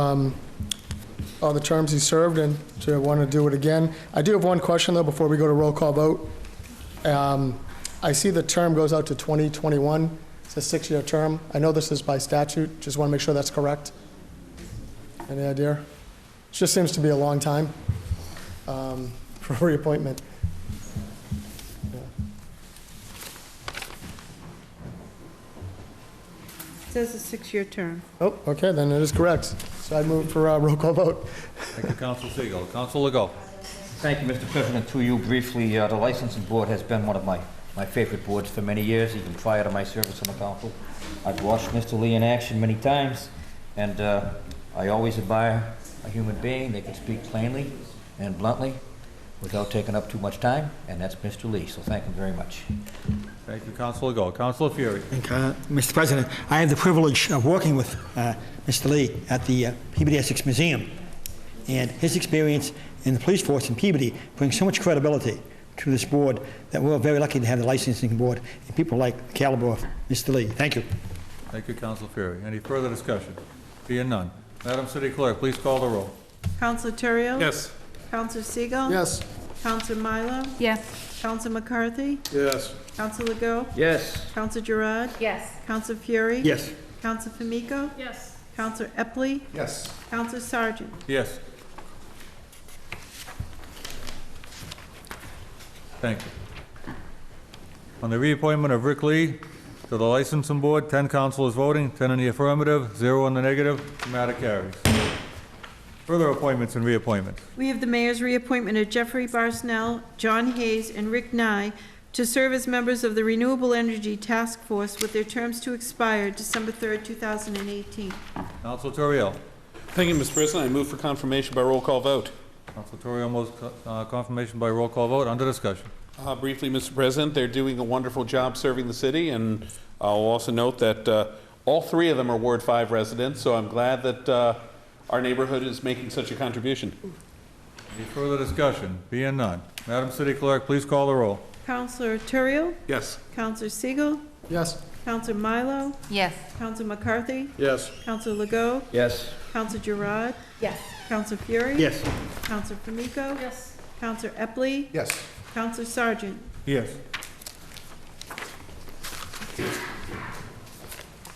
all the terms he served and to want to do it again. I do have one question, though, before we go to roll call vote. I see the term goes out to 2021. It's a 6-year term. I know this is by statute. Just want to make sure that's correct. Any idea? It just seems to be a long time for reappointment. It says a 6-year term. Oh, okay, then it is correct. So I move for roll call vote. Thank you, Councilor Siegel. Councilor Legault. Thank you, Mr. President. To you briefly, the licensing board has been one of my favorite boards for many years, even prior to my service on the council. I've watched Mr. Lee in action many times, and I always admire a human being that can speak plainly and bluntly without taking up too much time, and that's Mr. Lee, so thank him very much. Thank you, Councilor Legault. Councilor Fury. Mr. President, I have the privilege of working with Mr. Lee at the Peabody Essex Museum, and his experience in the police force in Peabody brings so much credibility to this board that we're very lucky to have the licensing board and people like the caliber of Mr. Lee. Thank you. Thank you, Councilor Fury. Any further discussion? Being none. Madam City Clerk, please call the roll. Counselor Terrio? Yes. Counselor Siegel? Yes. Counselor Milo? Yes. Counselor McCarthy? Yes. Counselor Legault? Yes. Counselor Gerard? Yes. Counselor Fury? Yes. Counselor Famico? Yes. Counselor Epley? Yes. Counselor Sargent? Yes. Thank you. On the reappointment of Rick Lee to the licensing board, 10 councilors voting, 10 in the affirmative, 0 in the negative. The matter carries. Further appointments and reappointments. We have the mayor's reappointment of Jeffrey Barsnell, John Hayes, and Rick Nye to serve as members of the Renewable Energy Task Force with their terms to expire December 3rd, 2018. Councilor Toriel. Thank you, Mr. President. I move for confirmation by roll call vote. Councilor Toriel moves confirmation by roll call vote. Under discussion. Briefly, Mr. President, they're doing a wonderful job serving the city, and I'll also note that all 3 of them are Ward 5 residents, so I'm glad that our neighborhood is making such a contribution. Any further discussion? Being none. Madam City Clerk, please call the roll. Counselor Terrio? Yes. Counselor Siegel? Yes. Counselor Milo? Yes. Counselor McCarthy? Yes. Counselor Legault? Yes. Counselor Gerard? Yes. Counselor Fury? Yes. Counselor Famico? Yes. Counselor Epley? Yes. Counselor Sargent? Yes.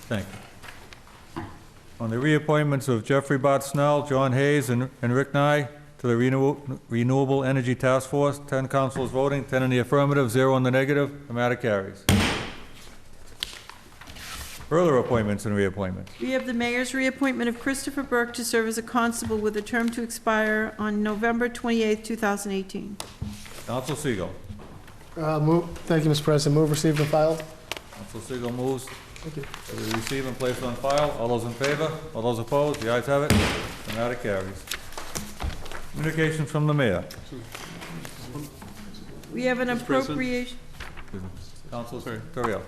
Thank you. On the reappointments of Jeffrey Bott Snell, John Hayes, and Rick Nye to the Renewable Energy Task Force, 10 councilors voting, 10 in the affirmative, 0 in the negative. The matter carries. Further appointments and reappointments. We have the mayor's reappointment of Christopher Burke to serve as a constable with a term to expire on November 28th, 2018. Council Siegel. Thank you, Mr. President. Move, received, and filed. Council Siegel moves. Thank you. That we receive and place on file. All those in favor? All those opposed? The ayes have it. The matter carries. Communications from the mayor. We have an Mr. President? appropriation. Council Torrio.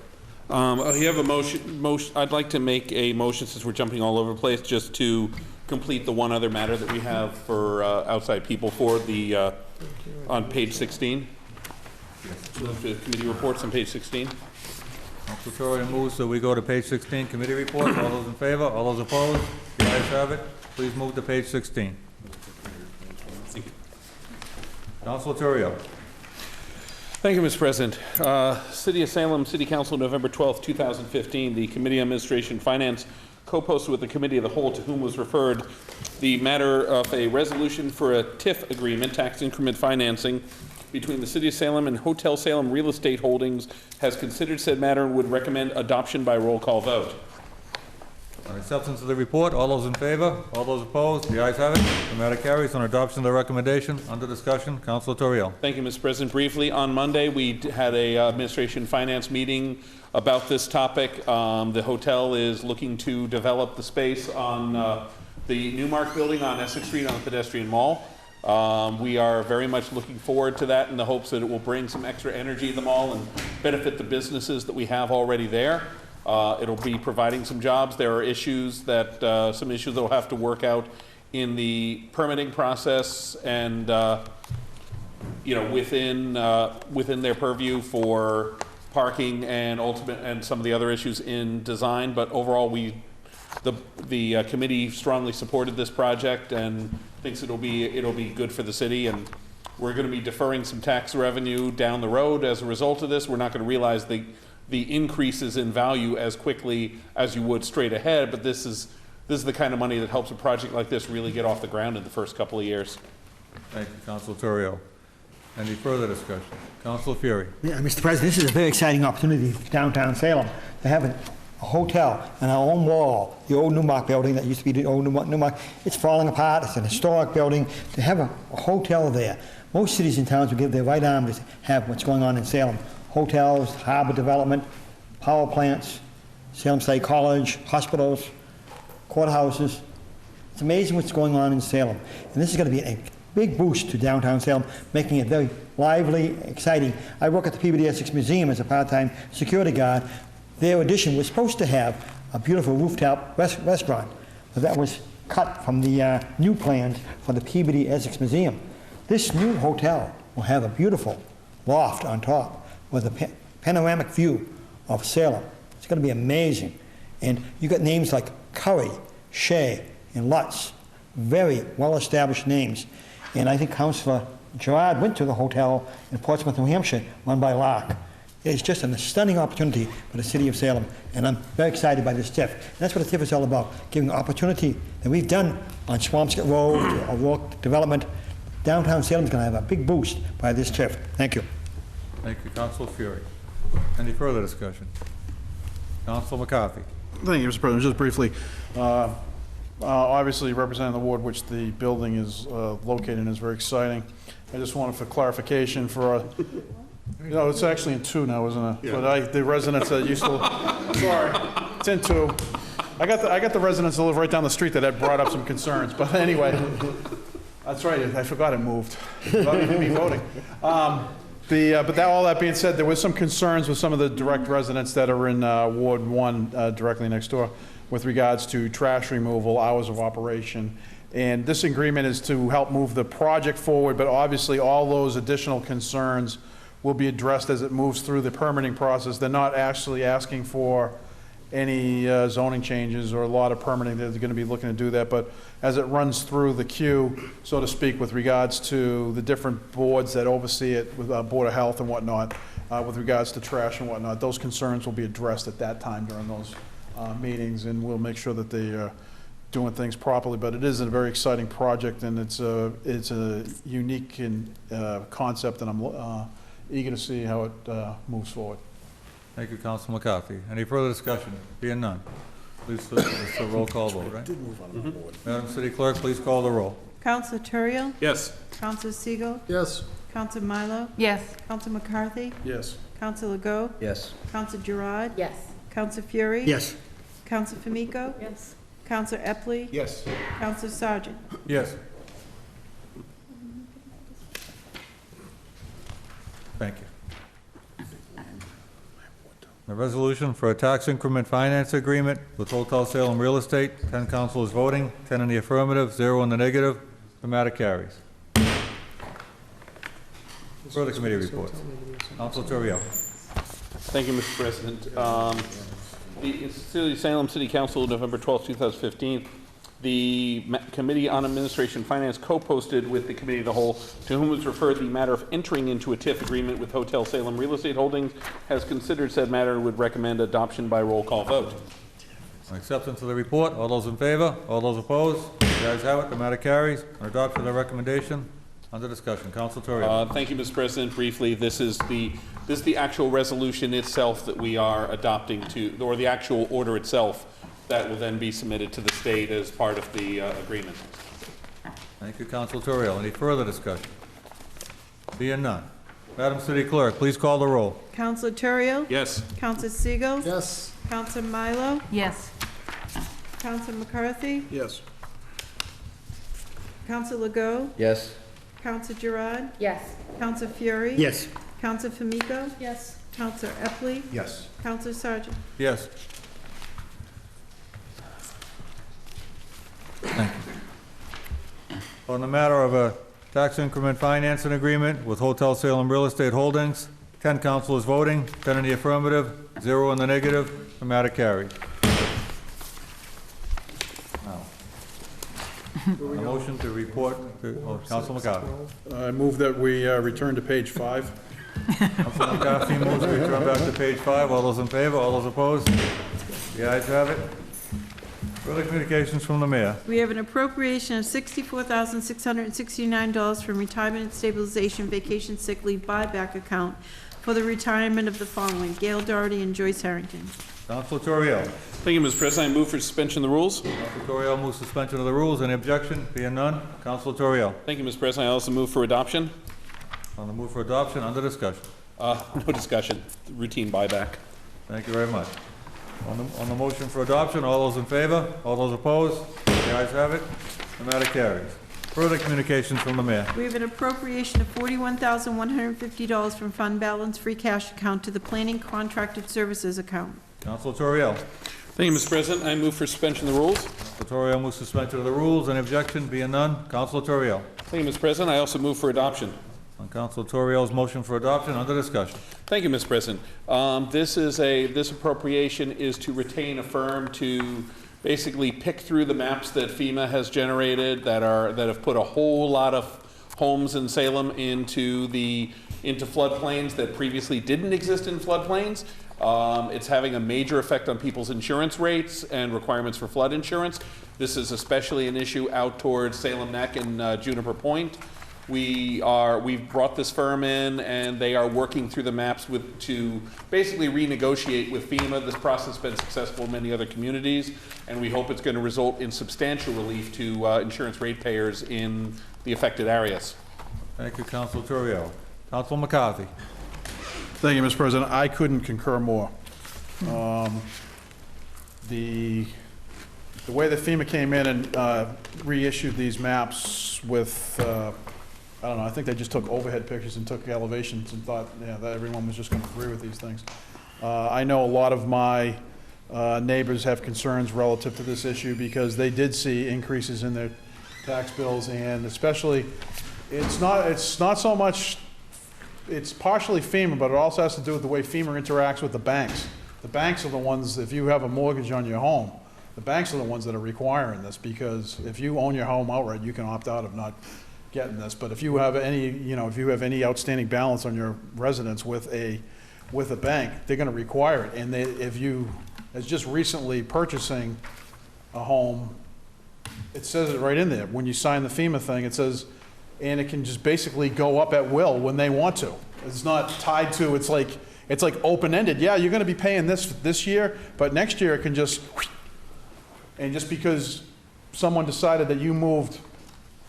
You have a motion, I'd like to make a motion, since we're jumping all over the place, just to complete the one other matter that we have for outside people for the, on page 16. Move to committee reports on page 16. Council Torrio moves, so we go to page 16, committee reports. All those in favor? All those opposed? The ayes have it. Please move to page 16. Council Torrio. Thank you, Mr. President. City of Salem City Council, November 12th, 2015. The Committee on Administration and Finance co-posted with the Committee of the Whole, to whom was referred the matter of a resolution for a TIF agreement, tax increment financing, between the City of Salem and Hotel Salem Real Estate Holdings, has considered said matter and would recommend adoption by roll call vote. On acceptance of the report, all those in favor? All those opposed? The ayes have it. The matter carries. On adoption of the recommendation, under discussion, Councilor Torrio. Thank you, Mr. President. Briefly, on Monday, we had a administration finance meeting about this topic. The hotel is looking to develop the space on the Newmark building on Essex Street on the pedestrian mall. We are very much looking forward to that in the hopes that it will bring some extra energy to the mall and benefit the businesses that we have already there. It'll be providing some jobs. There are issues that, some issues that will have to work out in the permitting process and, you know, within their purview for parking and and some of the other issues in design. But overall, the committee strongly supported this project and thinks it'll be good for the city. And we're going to be deferring some tax revenue down the road as a result of this. We're not going to realize the increases in value as quickly as you would straight ahead, but this is the kind of money that helps a project like this really get off the ground in the first couple of years. Thank you, Councilor Torrio. Any further discussion? Councilor Fury. Yeah, Mr. President, this is a very exciting opportunity for downtown Salem to have a hotel on our own wall, the old Newmark building that used to be the old Newmark. It's falling apart. It's an historic building. To have a hotel there, most cities and towns would give their right arm to have what's going on in Salem. Hotels, harbor development, power plants, Salem State College, hospitals, courthouses. It's amazing what's going on in Salem. And this is going to be a big boost to downtown Salem, making it very lively, exciting. I work at the Peabody Essex Museum as a part-time security guard. Their addition was supposed to have a beautiful rooftop restaurant, but that was cut from the new plans for the Peabody Essex Museum. This new hotel will have a beautiful loft on top with a panoramic view of Salem. It's going to be amazing. And you got names like Curry, Shea, and Lutz, very well-established names. And I think Councilor Gerard went to the hotel in Portsmouth, New Hampshire, run by Lark. It's just a stunning opportunity for the city of Salem, and I'm very excited by this TIF. And that's what the TIF is all about, giving opportunity that we've done on Swampscott Road, O'Rourke development. Downtown Salem is going to have a big boost by this TIF. Thank you. Thank you, Councilor Fury. Any further discussion? Councilor McCarthy. Thank you, Mr. President. Just briefly, obviously representing the ward which the building is located in is very exciting. I just wanted for clarification for, you know, it's actually in 2 now, isn't it? Yeah. But the residents that used to, sorry, it's in 2. I got the residents that live right down the street that had brought up some concerns, but anyway, that's right, I forgot it moved. Without even me voting. But all that being said, there was some concerns with some of the direct residents that are in Ward 1 directly next door with regards to trash removal, hours of operation. And this agreement is to help move the project forward, but obviously all those additional concerns will be addressed as it moves through the permitting process. They're not actually asking for any zoning changes or a lot of permitting. They're going to be looking to do that, but as it runs through the queue, so to speak, with regards to the different boards that oversee it, with Board of Health and whatnot, with regards to trash and whatnot, those concerns will be addressed at that time during those meetings, and we'll make sure that they are doing things properly. But it is a very exciting project, and it's a unique concept, and I'm eager to see how it moves forward. Thank you, Councilor McCarthy. Any further discussion? Being none. Please, it's a roll call vote, right? Madam City Clerk, please call the roll. Councilor Turiel? Yes. Councilor Siegel? Yes. Councilor Milo? Yes. Councilor McCarthy? Yes. Councilor Legault? Yes. Councilor Gerard? Yes. Councilor Fury? Yes. Councilor Famico? Yes. Councilor Epley? Yes. Councilor Sargent? Yes. Thank you. A resolution for a tax increment finance agreement with Hotel Salem Real Estate. 10 councilors voting, 10 in the affirmative, 0 in the negative. The matter carries. Further committee reports. Council Torrio. Thank you, Mr. President. The Salem City Council, November 12, 2015, the Committee on Administration Finance co-posted with the Committee of the Whole, to whom was referred the matter of entering into a TIF agreement with Hotel Salem Real Estate Holdings, has considered said matter and would recommend adoption by roll call vote. Acceptance of the report. All those in favor? All those opposed? The ayes have it. The matter carries. On adoption of the recommendation. Under discussion. Council Torrio. Thank you, Mr. President. Briefly, this is the actual resolution itself that we are adopting to, or the actual order itself that will then be submitted to the state as part of the agreement. Thank you, Council Torrio. Any further discussion? Being none. Madam City Clerk, please call the roll. Counselor Terrio? Yes. Counselor Siegel? Yes. Counselor Milo? Yes. Counselor McCarthy? Yes. Counselor Legault? Yes. Counselor Gerard? Yes. Counselor Fury? Yes. Counselor Famico? Yes. Counselor Epley? Yes. Counselor Sargent? Yes. Thank you. On the matter of a tax increment financing agreement with Hotel Salem Real Estate Holdings, 10 councilors voting, 10 in the affirmative, 0 in the negative. The matter carries. Now, a motion to report to Council McCarthy. I move that we return to page 5. Council McCarthy moves to return back to page 5. All those in favor? All those opposed? The ayes have it. Further communications from the mayor. We have an appropriation of $64,669 from Retirement and Stabilization Vacation Sick Leave Buyback Account for the retirement of the following: Gail Doherty and Joyce Harrington. Council Torrio. Thank you, Mr. President. I move for suspension of the rules. Council Torrio moves suspension of the rules. Any objection? Being none. Council Torrio. Thank you, Mr. President. I also move for adoption. On the move for adoption, under discussion. No discussion. Routine buyback. Thank you very much. On the motion for adoption, all those in favor? All those opposed? The ayes have it. The matter carries. Further communications from the mayor. We have an appropriation of $41,150 from fund balance free cash account to the planning contracted services account. Council Torrio. Thank you, Mr. President. I move for suspension of the rules. Council Torrio moves suspension of the rules. Any objection? Being none. Council Torrio. Thank you, Mr. President. I also move for adoption. On Council Torrio's motion for adoption, under discussion. Thank you, Mr. President. This appropriation is to retain a firm to basically pick through the maps that FEMA has generated that have put a whole lot of homes in Salem into floodplains that previously didn't exist in floodplains. It's having a major effect on people's insurance rates and requirements for flood insurance. This is especially an issue out towards Salem Neck and Juniper Point. We've brought this firm in, and they are working through the maps to basically renegotiate with FEMA. This process has been successful in many other communities, and we hope it's going to result in substantial relief to insurance ratepayers in the affected areas. Thank you, Council Torrio. Council McCarthy. Thank you, Mr. President. I couldn't concur more. The way that FEMA came in and reissued these maps with, I don't know, I think they just took overhead pictures and took elevations and thought, yeah, that everyone was just going to agree with these things. I know a lot of my neighbors have concerns relative to this issue because they did see increases in their tax bills, and especially, it's not so much, it's partially FEMA, but it also has to do with the way FEMA interacts with the banks. The banks are the ones, if you have a mortgage on your home, the banks are the ones that are requiring this, because if you own your home outright, you can opt out of not getting this. But if you have any outstanding balance on your residence with a bank, they're going to require it. And as just recently purchasing a home, it says it right in there. When you sign the FEMA thing, it says, and it can just basically go up at will when they want to. It's not tied to, it's like open-ended. Yeah, you're going to be paying this year, but next year it can just, and just because someone decided that you moved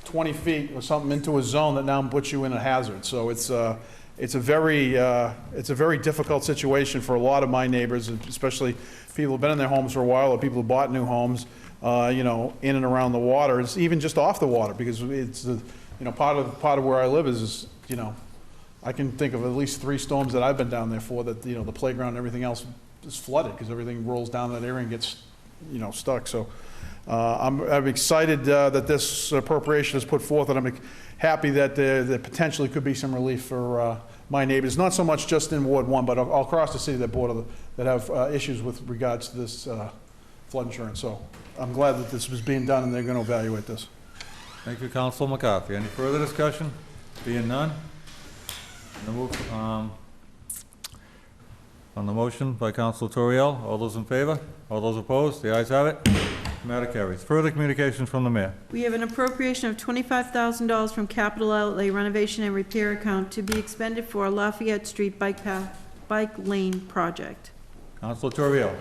20 feet or something into a zone that now puts you in a hazard. So it's a very difficult situation for a lot of my neighbors, especially people who've been in their homes for a while or people who bought new homes, in and around the water. It's even just off the water, because it's part of where I live is, I can think of at least 3 storms that I've been down there for, that, you know, the playground and everything else is flooded because everything rolls down that area and gets, you know, stuck. So I'm excited that this appropriation is put forth, and I'm happy that there potentially could be some relief for my neighbors, not so much just in Ward 1, but all across the city that have issues with regards to this flood insurance. So I'm glad that this was being done, and they're going to evaluate this. Thank you, Councilor McCarthy. Any further discussion? Being none? On the motion by Councilor Toriel, all those in favor? All those opposed? The ayes have it. The matter carries. Further communications from the mayor. We have an appropriation of $25,000 from capital outlay renovation and repair account to be expended for Lafayette Street bike lane project. Councilor Toriel.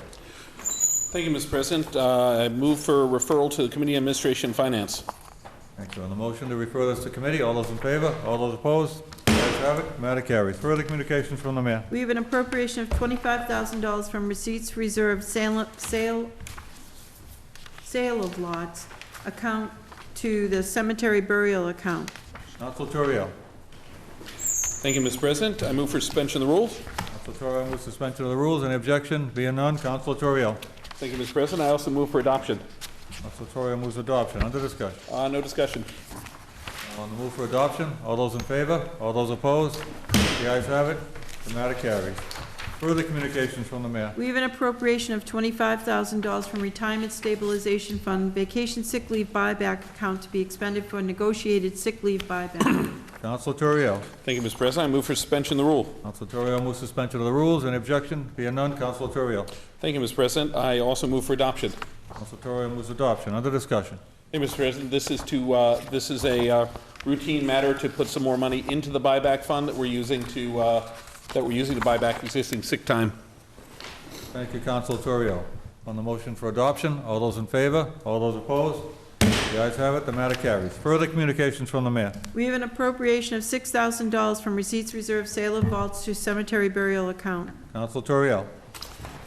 Thank you, Mr. President. I move for referral to the Committee on Administration and Finance. Thank you. On the motion to refer this to committee, all those in favor? All those opposed? The ayes have it. The matter carries. Further communications from the mayor. We have an appropriation of $25,000 from receipts reserved sale of lots account to the cemetery burial account. Councilor Toriel. Thank you, Mr. President. I move for suspension of the rules. Councilor Toriel moves suspension of the rules. Any objection? Being none, Councilor Toriel. Thank you, Mr. President. I also move for adoption. Councilor Toriel moves adoption. Under discussion. No discussion. On the move for adoption, all those in favor? All those opposed? The ayes have it. The matter carries. Further communications from the mayor. We have an appropriation of $25,000 from Retirement Stabilization Fund Vacation Sick Leave Buyback account to be expended for negotiated sick leave buyback. Councilor Toriel. Thank you, Mr. President. I move for suspension of the rule. Councilor Toriel moves suspension of the rules. Any objection? Being none, Councilor Toriel. Thank you, Mr. President. I also move for adoption. Councilor Toriel moves adoption. Under discussion. Hey, Mr. President, this is a routine matter to put some more money into the buyback fund that we're using to buy back existing sick time. Thank you, Councilor Toriel. On the motion for adoption, all those in favor? All those opposed? The ayes have it. The matter carries. Further communications from the mayor. We have an appropriation of $6,000 from receipts reserved sale of vaults to cemetery burial account. Councilor Toriel.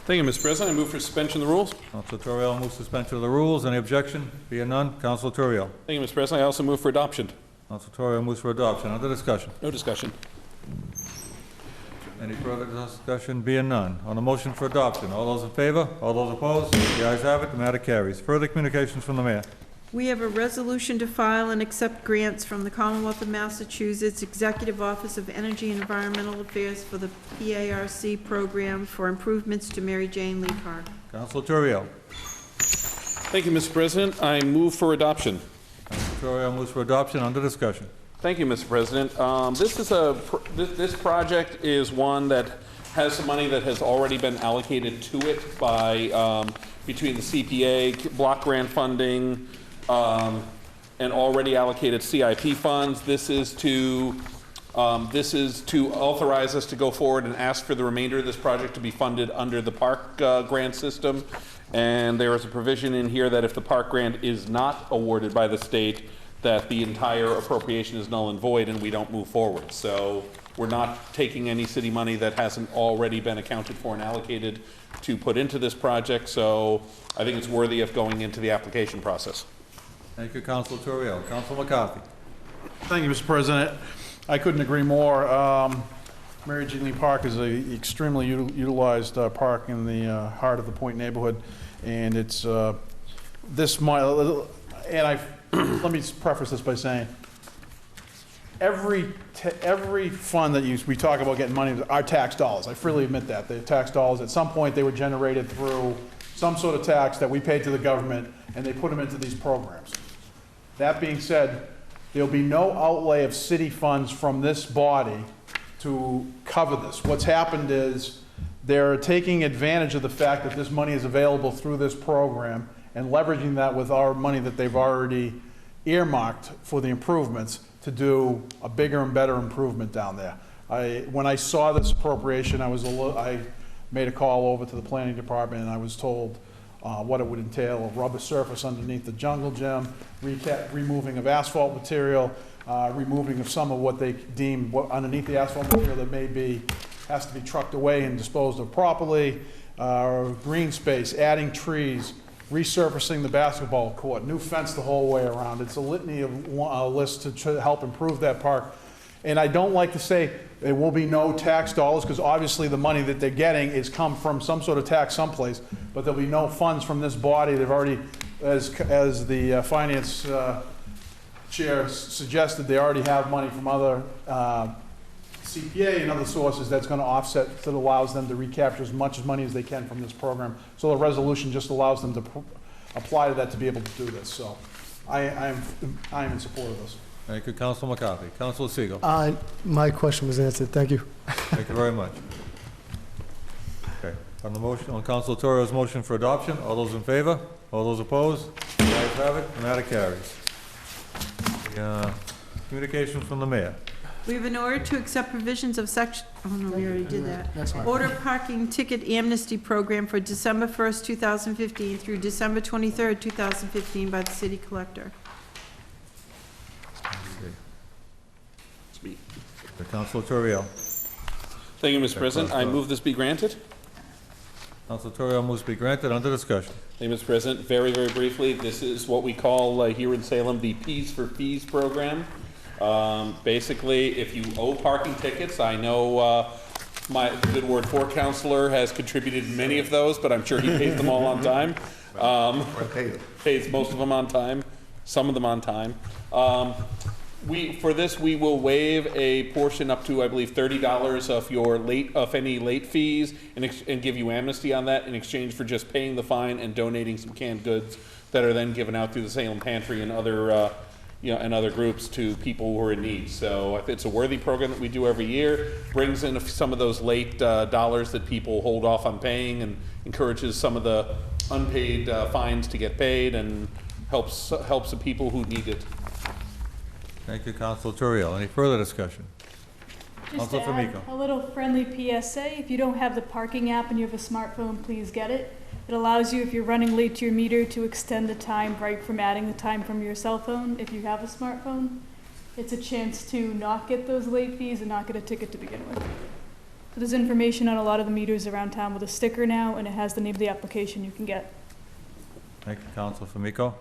Thank you, Mr. President. I move for suspension of the rules. Councilor Toriel moves suspension of the rules. Any objection? Being none, Councilor Toriel. Thank you, Mr. President. I also move for adoption. Councilor Toriel moves for adoption. Under discussion. No discussion. Any further discussion? Being none. On the motion for adoption, all those in favor? All those opposed? The ayes have it. The matter carries. Further communications from the mayor. We have a resolution to file and accept grants from the Commonwealth of Massachusetts Executive Office of Energy and Environmental Affairs for the PARC program for improvements to Mary Jane Lee Park. Councilor Toriel. Thank you, Mr. President. I move for adoption. Councilor Toriel moves for adoption. Under discussion. Thank you, Mr. President. This project is one that has some money that has already been allocated to it by between the CPA, block grant funding, and already allocated CIP funds. This is to authorize us to go forward and ask for the remainder of this project to be funded under the park grant system. And there is a provision in here that if the park grant is not awarded by the state, that the entire appropriation is null and void and we don't move forward. So we're not taking any city money that hasn't already been accounted for and allocated to put into this project. So I think it's worthy of going into the application process. Thank you, Councilor Toriel. Councilor McCarthy. Thank you, Mr. President. I couldn't agree more. Mary Jane Lee Park is an extremely utilized park in the heart of the Point neighborhood, and it's let me preface this by saying, every fund that we talk about getting money are tax dollars. I freely admit that. They're tax dollars. At some point, they were generated through some sort of tax that we paid to the government, and they put them into these programs. That being said, there'll be no outlay of city funds from this body to cover this. What's happened is they're taking advantage of the fact that this money is available through this program and leveraging that with our money that they've already earmarked for the improvements to do a bigger and better improvement down there. When I saw this appropriation, I made a call over to the planning department, and I was told what it would entail: a rubber surface underneath the jungle gym, removing of asphalt material, removing of some of what they deem underneath the asphalt material that has to be trucked away and disposed of properly, green space, adding trees, resurfacing the basketball court, new fence the whole way around. It's a litany of lists to help improve that park. And I don't like to say, There will be no tax dollars, because obviously the money that they're getting is come from some sort of tax someplace, but there'll be no funds from this body. They've already, as the finance chair suggested, they already have money from other CPA and other sources that's going to offset, that allows them to recapture as much money as they can from this program. So the resolution just allows them to apply to that to be able to do this. So I am in support of this. Thank you, Council McCarthy. Council Siegel. My question was answered. Thank you. Thank you very much. Okay, on the motion, on Council Torio's motion for adoption, all those in favor? All those opposed? The ayes have it, the matter carries. The, communications from the mayor. We have an order to accept provisions of section, oh no, we already did that. That's fine. Order parking ticket amnesty program for December 1st, 2015 through December 23rd, 2015 by the city collector. Council Torio. Thank you, Mr. President. I move this be granted. Council Torio moves to be granted. Under discussion. Thank you, Mr. President. Very, very briefly, this is what we call here in Salem the P's for Fees program. Basically, if you owe parking tickets, I know my good word 4 counselor has contributed many of those, but I'm sure he pays them all on time. Pays most of them on time, some of them on time. For this, we will waive a portion up to, I believe, $30 of any late fees and give you amnesty on that in exchange for just paying the fine and donating some canned goods that are then given out through the Salem Pantry and other and other groups to people who are in need. So it's a worthy program that we do every year, brings in some of those late dollars that people hold off on paying and encourages some of the unpaid fines to get paid and helps the people who need it. Thank you, Council Turiel. Any further discussion? Just to add a little friendly PSA, if you don't have the parking app and you have a smartphone, please get it. It allows you, if you're running late to your meter, to extend the time right from adding the time from your cell phone if you have a smartphone. It's a chance to not get those late fees and not get a ticket to begin with. So there's information on a lot of the meters around town with a sticker now, and it has the name of the application you can get. Thank you, Council Famico.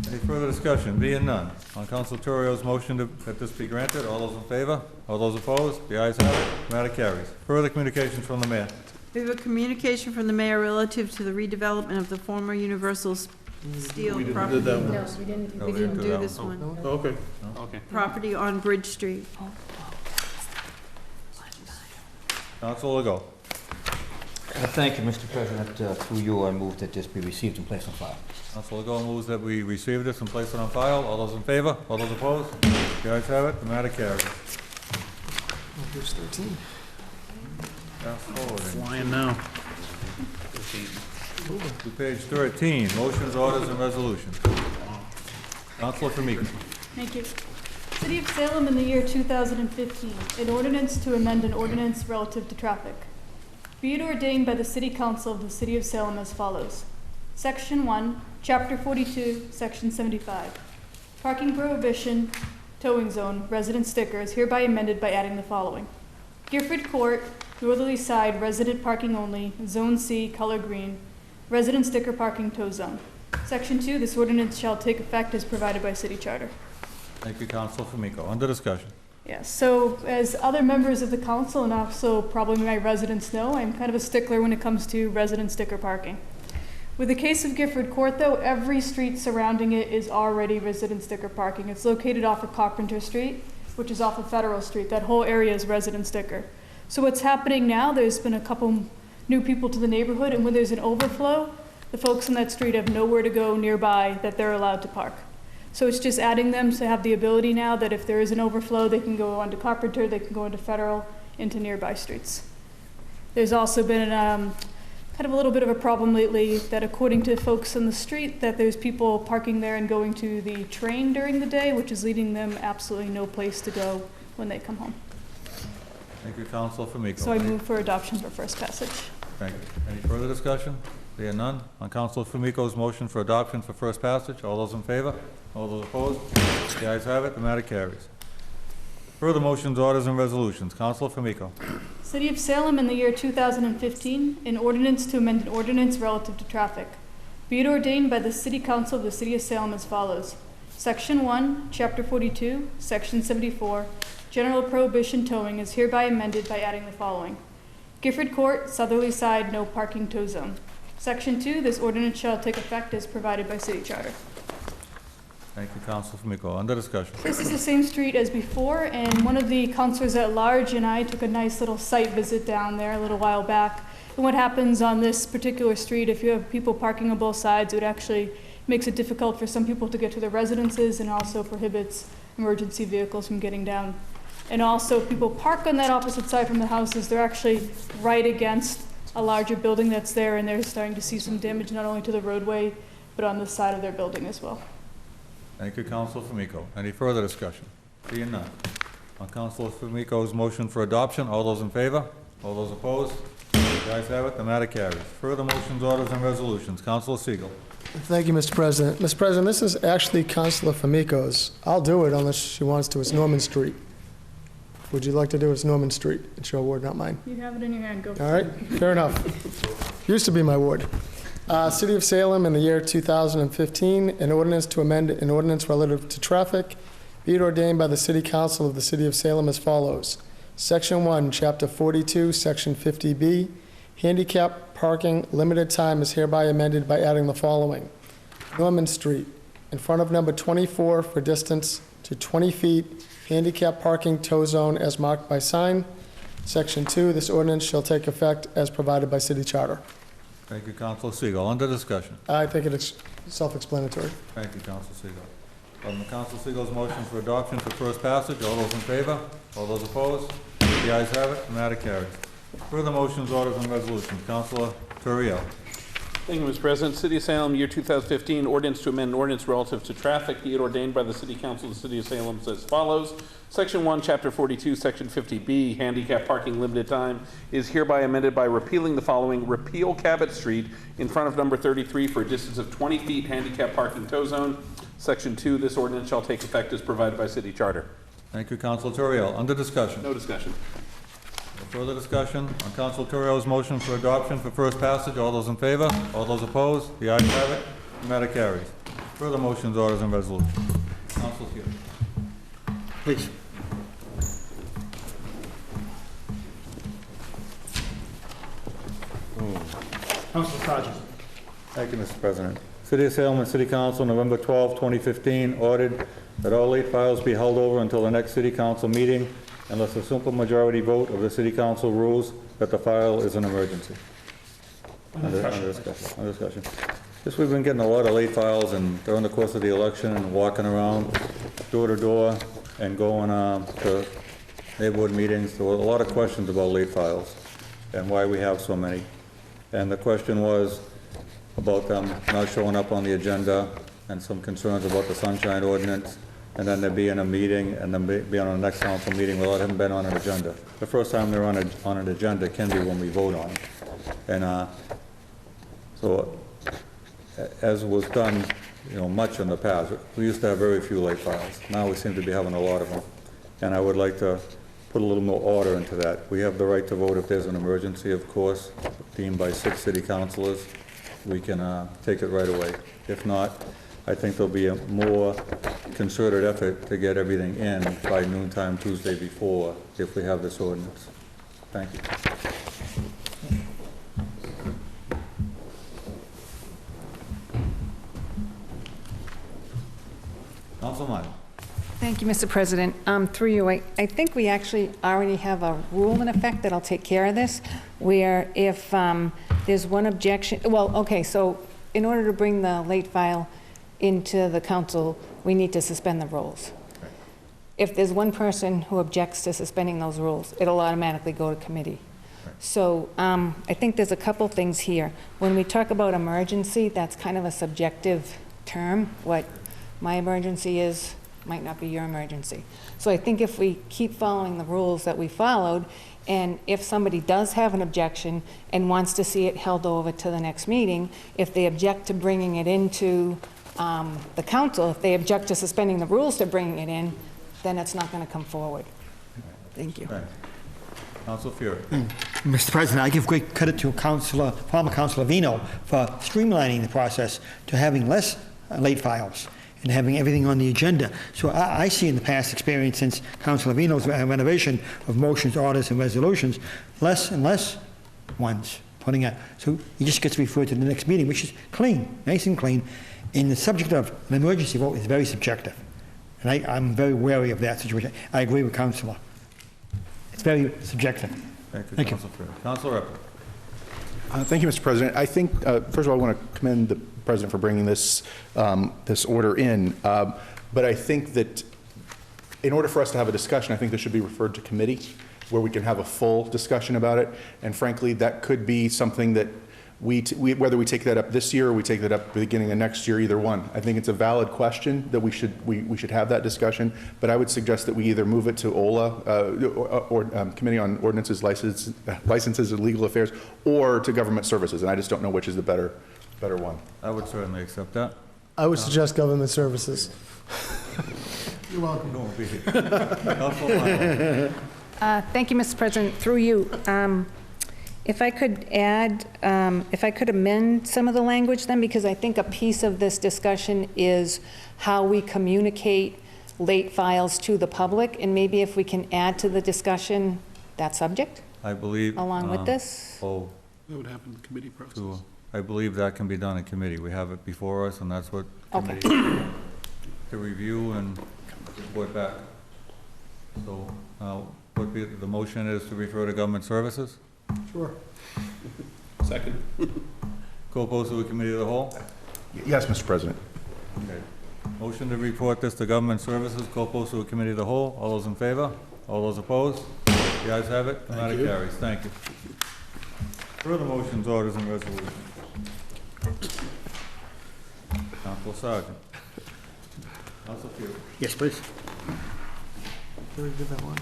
Any further discussion? Being none. On Council Torio's motion that this be granted, all those in favor? All those opposed? The ayes have it. Matter carries. Further communications from the mayor. We have a communication from the mayor relative to the redevelopment of the former Universal Steel property. that one. No, we didn't do this one. Oh, okay. Okay. Property on Bridge Street. Council Legault. Thank you, Mr. President. Through you, I move that this be received and placed on file. Council Legault moves that we receive this and place it on file. All those in favor? All those opposed? The ayes have it. The matter carries. Page 13. Flying now. To page 13, motions, orders, and resolutions. Councilor Famico. Thank you. City of Salem in the year 2015, an ordinance to amend an ordinance relative to traffic. Be it ordained by the City Council of the City of Salem as follows. Section 1, Chapter 42, Section 75. Parking prohibition, towing zone, resident sticker is hereby amended by adding the following. Gifford Court, northerly side, resident parking only, Zone C, color green, resident sticker parking tow zone. Section 2, this ordinance shall take effect as provided by city charter. Thank you, Councilor Famico. Under discussion. Yes, so as other members of the council and also probably my residents know, I'm kind of a stickler when it comes to resident sticker parking. With the case of Gifford Court, though, every street surrounding it is already resident sticker parking. It's located off of Carpenter Street, which is off of Federal Street. That whole area is resident sticker. So what's happening now, there's been a couple new people to the neighborhood, and when there's an overflow, the folks on that street have nowhere to go nearby that they're allowed to park. So it's just adding them to have the ability now that if there is an overflow, they can go onto Carpenter, they can go into Federal, into nearby streets. There's also been kind of a little bit of a problem lately that according to folks on the street, that there's people parking there and going to the train during the day, which is leading them absolutely no place to go when they come home. Thank you, Councilor Famico. So I move for adoption for first passage. Thank you. Any further discussion? There are none. On Councilor Famico's motion for adoption for first passage, all those in favor? All those opposed? The ayes have it. The matter carries. Further motions, orders, and resolutions. Councilor Famico. City of Salem in the year 2015, an ordinance to amend an ordinance relative to traffic. Be it ordained by the City Council of the City of Salem as follows. Section 1, Chapter 42, Section 74, General prohibition towing is hereby amended by adding the following. Gifford Court, southerly side, no parking tow zone. Section 2, this ordinance shall take effect as provided by city charter. Thank you, Councilor Fumiko. Under discussion. This is the same street as before, and one of the councilors at large and I took a nice little site visit down there a little while back. And what happens on this particular street, if you have people parking on both sides, it actually makes it difficult for some people to get to their residences and also prohibits emergency vehicles from getting down. And also, if people park on that opposite side from the houses, they're actually right against a larger building that's there, and they're starting to see some damage not only to the roadway, but on the side of their building as well. Thank you, Councilor Fumiko. Any further discussion? Seeing none. On Councilor Fumiko's motion for adoption, all those in favor? All those opposed? The ayes have it, the matter carries. Further motions, orders, and resolutions. Councilor Siegel. Thank you, Mr. President. Mr. President, this is actually Councilor Fumiko's. I'll do it unless she wants to. It's Norman Street. Would you like to do it? It's Norman Street. It's your ward, not mine. You have it in your hand, go for it. All right, fair enough. Used to be my ward. City of Salem in the year 2015, an ordinance to amend an ordinance relative to traffic, be it ordained by the City Council of the City of Salem as follows. Section 1, Chapter 42, Section 50B, handicap parking limited time is hereby amended by adding the following. Norman Street, in front of number 24 for distance to 20 feet, handicap parking tow zone as marked by sign. Section 2, this ordinance shall take effect as provided by City Charter. Thank you, Councilor Siegel. Under discussion. I think it's self-explanatory. Thank you, Councilor Siegel. On Councilor Siegel's motion for adoption for first passage, all those in favor? All those opposed? The ayes have it, the matter carries. Further motions, orders, and resolutions. Councilor Turiel. Thank you, Mr. President. City of Salem, year 2015, ordinance to amend an ordinance relative to traffic, be it ordained by the City Council of the City of Salem as follows. Section 1, Chapter 42, Section 50B, handicap parking limited time, is hereby amended by repealing the following. Repeal Cabot Street in front of number 33 for a distance of 20 feet handicap parking tow zone. Section 2, this ordinance shall take effect as provided by City Charter. Thank you, Councilor Turiel. Under discussion. No discussion. No further discussion on Councilor Turiel's motion for adoption for first passage. All those in favor? All those opposed? The ayes have it. The matter carries. Further motions, orders, and resolutions. Councilor Field. Please. Councilor Sargent. Thank you, Mr. President. City of Salem and City Council, November 12, 2015, ordered that all late files be held over until the next City Council meeting unless a simple majority vote of the City Council rules that the file is an emergency. Under discussion. This, we've been getting a lot of late files and during the course of the election and walking around door to door and going to neighborhood meetings. There were a lot of questions about late files and why we have so many. And the question was about them not showing up on the agenda and some concerns about the sunshine ordinance, and then there being a meeting and then be on the next council meeting without having been on an agenda. The first time they're on an agenda can be when we vote on it. And so as was done, much in the past, we used to have very few late files. Now we seem to be having a lot of them. And I would like to put a little more order into that. We have the right to vote if there's an emergency, of course, deemed by 6 city councilors. We can take it right away. If not, I think there'll be a more concerted effort to get everything in by noontime Tuesday before if we have this ordinance. Thank you. Councilman. Thank you, Mr. President. Through you, I think we actually already have a rule in effect that'll take care of this, where if there's one objection, so in order to bring the late file into the council, we need to suspend the rules. If there's one person who objects to suspending those rules, it'll automatically go to committee. So I think there's a couple things here. When we talk about emergency, that's kind of a subjective term. What my emergency is might not be your emergency. So I think if we keep following the rules that we followed, and if somebody does have an objection and wants to see it held over to the next meeting, if they object to bringing it into the council, if they object to suspending the rules to bringing it in, then it's not going to come forward. Thank you. Right. Councilor Fury. Mr. President, I give great credit to former Councilor Vino for streamlining the process to having less late files. and having everything on the agenda. So I see in the past experience since Councilor Vino's renovation of motions, orders, and resolutions, less and less ones putting out. So it just gets referred to the next meeting, which is clean, nice and clean. And the subject of an emergency vote is very subjective. And I'm very wary of that situation. I agree with Councilor. It's very subjective. Thank you, Councilor Reppel. Thank you, Mr. President. I think, first of all, I want to commend the President for bringing this, this order in. But I think that in order for us to have a discussion, I think this should be referred to committee where we can have a full discussion about it. And frankly, that could be something that whether we take that up this year or we take that up at the beginning of next year, either one. I think it's a valid question that we should have that discussion, but I would suggest that we either move it to OLA, or Committee on Ordinances, Licenses and Legal Affairs, or to Government Services, and I just don't know which is the better one. I would certainly accept that. I would suggest Government Services. You're welcome. No, be here. Councilor Milo. Thank you, Mr. President. Through you, if I could add, if I could amend some of the language then, because I think a piece of this discussion is how we communicate late files to the public, and maybe if we can add to the discussion that subject I believe. along with this. Oh, That would happen in the committee process. I believe that can be done in committee. We have it before us, and that's what Okay. committee to review and report back. So, what the motion is to refer to Government Services? Sure. Second. Co-opposed to a committee of the whole? Yes, Mr. President. Okay. Motion to report this to Government Services, co-opposed to a committee of the whole. All those in favor? All those opposed? The ayes have it. The matter carries. Thank you. Further motions, orders, and resolutions. Council Sergeant. Council Pugh. Yes, please. Did we do that one?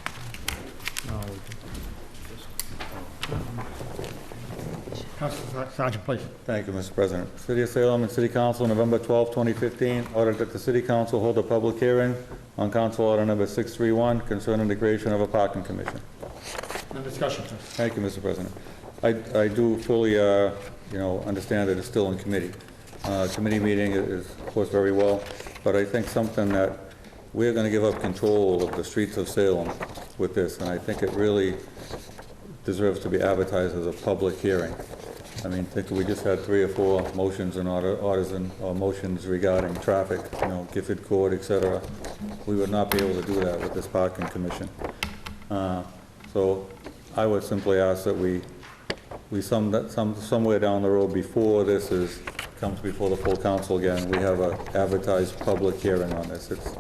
Councilor Sergeant, please. Thank you, Mr. President. City of Salem and City Council, November 12, 2015, ordered that the City Council hold a public hearing on Council Order Number 631 concerning the creation of a parking commission. No discussion, sir. Thank you, Mr. President. I do fully, understand that it's still in committee. Committee meeting is, of course, very well, but I think something that we're going to give up control of the streets of Salem with this, and I think it really deserves to be advertised as a public hearing. I mean, think we just had 3 or 4 motions and orders and motions regarding traffic, Gifford Court, et cetera. We would not be able to do that with this parking commission. So I would simply ask that we somewhere down the road before this comes before the full council again, we have an advertised public hearing on this. It's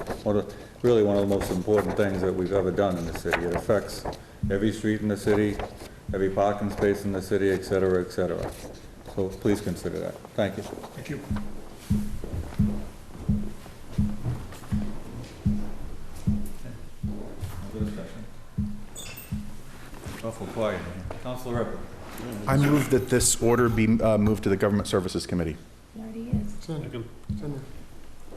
really one of the most important things that we've ever done in the city. It affects every street in the city, every parking space in the city, et cetera, et cetera. So please consider that. Thank you. Thank you. Other discussion? Awful quiet in here. Councilor Reppel. I move that this order be moved to the Government Services Committee. It already is.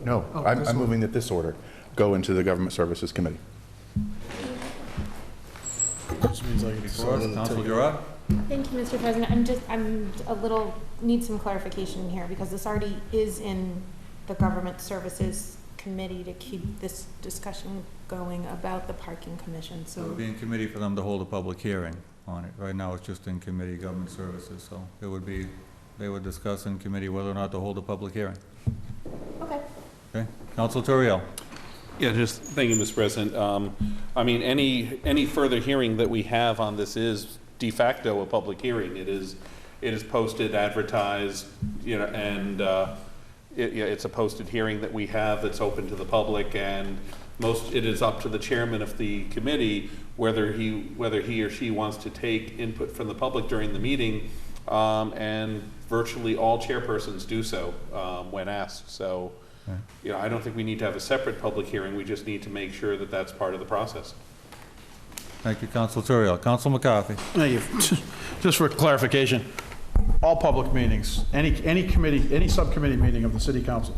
No, Oh, I'm this one. moving that this order go into the Government Services Committee. Just means like it's Before us, Councilor Giroux. Thank you, Mr. President. I'm a little, need some clarification here because this already is in the Government Services Committee to keep this discussion going about the parking commission, So it would so. be in committee for them to hold a public hearing on it. Right now, it's just in committee, Government Services, so it would be, they would discuss in committee whether or not to hold a public hearing. Okay. Okay? Council Turiel. Yeah, just, thank you, Mr. President. I mean, any further hearing that we have on this is de facto a public hearing. It is posted, advertised, and it's a posted hearing that we have that's open to the public, and it is up to the chairman of the committee whether he or she wants to take input from the public during the meeting, and virtually all chairpersons do so when asked. So, I don't think we need to have a separate public hearing. We just need to make sure that that's part of the process. Thank you, Council Turiel. Council McCarthy. Thank you. Just for clarification, all public meetings, any committee, any subcommittee meeting of the city council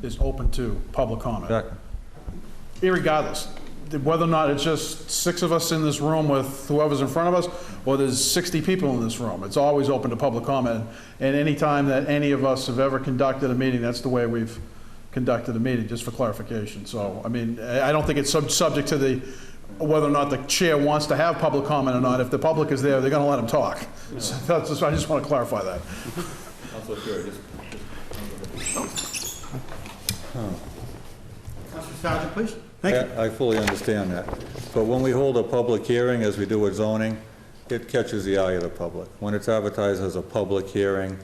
is open to public comment. Exactly. Irregardless, whether or not it's just 6 of us in this room with whoever's in front of us, or there's 60 people in this room, it's always open to public comment. And any time that any of us have ever conducted a meeting, that's the way we've conducted a meeting, just for clarification. So, I mean, I don't think it's subject to the, whether or not the chair wants to have public comment or not. If the public is there, they're going to let them talk. So that's just, I just want to clarify that. Councilor Kerr, Councilor Sargent, please. Thank you. I fully understand that. But when we hold a public hearing, as we do with zoning, it catches the eye of the public. When it's advertised as a public hearing,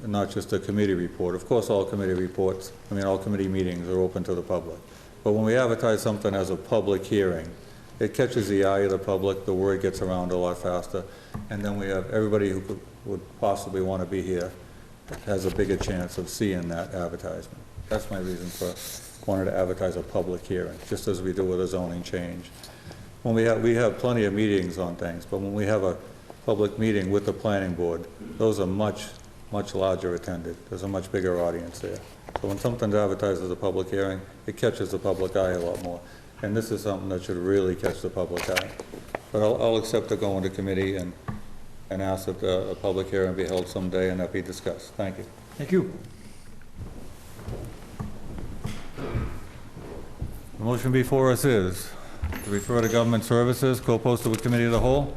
not just a committee report. Of course, all committee reports, all committee meetings are open to the public. But when we advertise something as a public hearing, it catches the eye of the public, the word gets around a lot faster, and then we have everybody who would possibly want to be here has a bigger chance of seeing that advertisement. That's my reason for wanting to advertise a public hearing, just as we do with a zoning change. When we have plenty of meetings on things, but when we have a public meeting with the planning board, those are much larger attended. There's a much bigger audience there. So when something's advertised as a public hearing, it catches the public eye a lot more. And this is something that should really catch the public eye. But I'll accept to go into committee and ask that a public hearing be held someday and that be discussed. Thank you. Thank you. The motion before us is to refer to government services, co-posted with committee of the whole.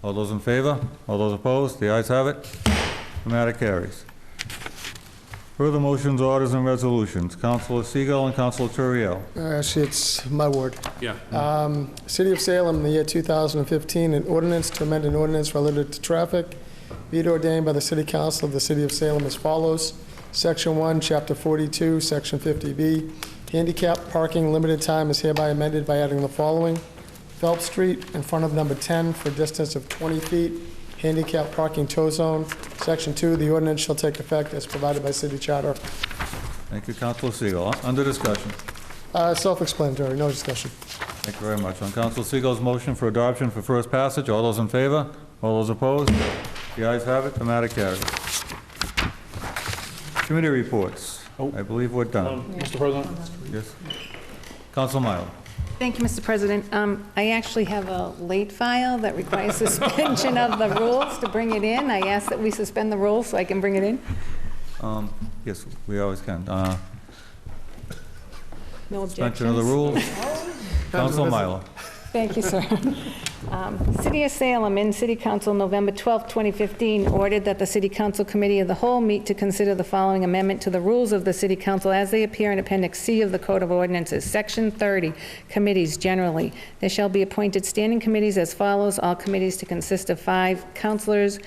All those in favor? All those opposed? The ayes have it. The matter carries. Further motions, orders, and resolutions. Councilor Segal and Councilor Turiel. Actually, it's my ward. Yeah. City of Salem, in the year 2015, an ordinance to amend an ordinance related to traffic, be it ordained by the City Council of the City of Salem as follows. Section 1, Chapter 42, Section 50B, handicap parking limited time is hereby amended by adding the following. Phelps Street in front of number 10 for a distance of 20 feet, handicap parking tow zone. Section 2, the ordinance shall take effect as provided by city charter. Thank you, Councilor Segal. Under discussion. Self-explanatory, no discussion. Thank you very much. On Councilor Segal's motion for adoption for first passage, all those in favor? All those opposed? The ayes have it. The matter carries. Committee reports. I believe we're done. Mr. President? Yes. Council Milo. Thank you, Mr. President. I actually have a late file that requires suspension of the rules to bring it in. I ask that we suspend the rules so I can bring it in. Yes, we always can. No Suspension of the rules. Council Milo. Thank you, sir. City of Salem, in City Council, November 12, 2015, ordered that the City Council Committee of the Whole meet to consider the following amendment to the rules of the City Council as they appear in Appendix C of the Code of Ordinances. Section 30, committees generally. There shall be appointed standing committees as follows. All committees to consist of 5 councilors,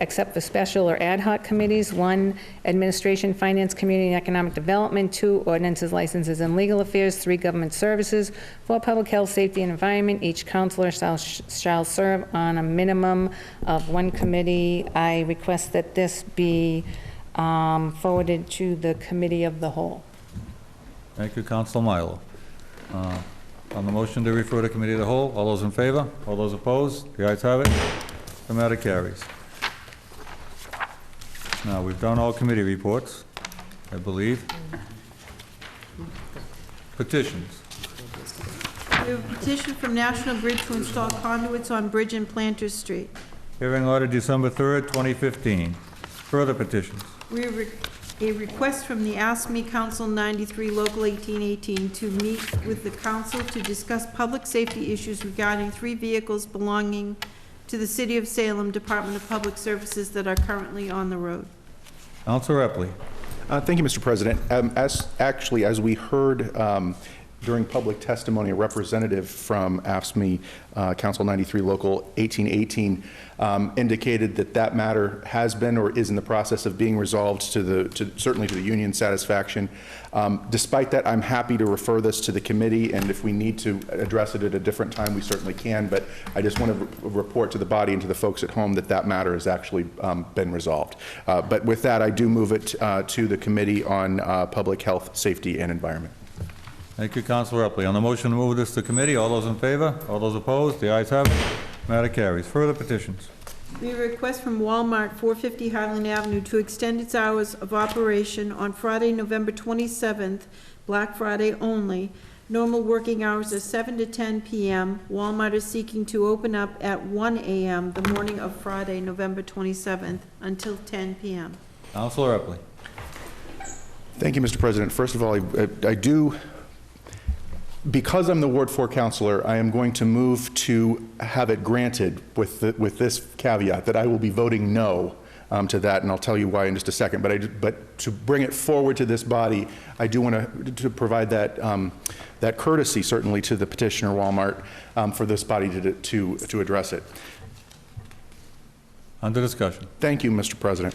except for special or ad hoc committees. 1, Administration, Finance, Community, and Economic Development. 2, Ordinances, Licenses, and Legal Affairs. 3, Government Services. 4, Public Health, Safety, and Environment. Each councilor shall serve on a minimum of 1 committee. I request that this be forwarded to the Committee of the Whole. Thank you, Council Milo. On the motion to refer to Committee of the Whole, all those in favor? All those opposed? The ayes have it. The matter carries. Now, we've done all committee reports, I believe. Petitions. We have a petition from National Grid to install conduits on bridge in Planters Street. Hearing order December 3rd, 2015. Further petitions. We have a request from the Ask Me Council 93 Local 1818 to meet with the council to discuss public safety issues regarding 3 vehicles belonging to the City of Salem Department of Public Services that are currently on the road. Councilor Epley. Thank you, Mr. President. As we heard during public testimony, a representative from AFSCME, Council 93 Local 1818, indicated that matter has been or is in the process of being resolved certainly to the union's satisfaction. Despite that, I'm happy to refer this to the committee, and if we need to address it at a different time, we certainly can, but I just want to report to the body and to the folks at home that matter has actually been resolved. But with that, I do move it to the Committee on Public Health, Safety, and Environment. Thank you, Councilor Epley. On the motion to move this to committee, all those in favor? All those opposed? The ayes have it. Matter carries. Further petitions. We have a request from Walmart, 450 Highland Avenue, to extend its hours of operation on Friday, November 27th, Black Friday only. Normal working hours are 7 to 10 p.m. Walmart is seeking to open up at 1 a.m. the morning of Friday, November 27th, until 10 p.m. Councilor Epley. Thank you, Mr. President. First of all, I do, because I'm the Ward 4 councilor, I am going to move to have it granted with this caveat that I will be voting no to that, and I'll tell you why in just a second. But to bring it forward to this body, I do want to provide that that courtesy, certainly, to the petitioner Walmart for this body to address it. Under discussion. Thank you, Mr. President.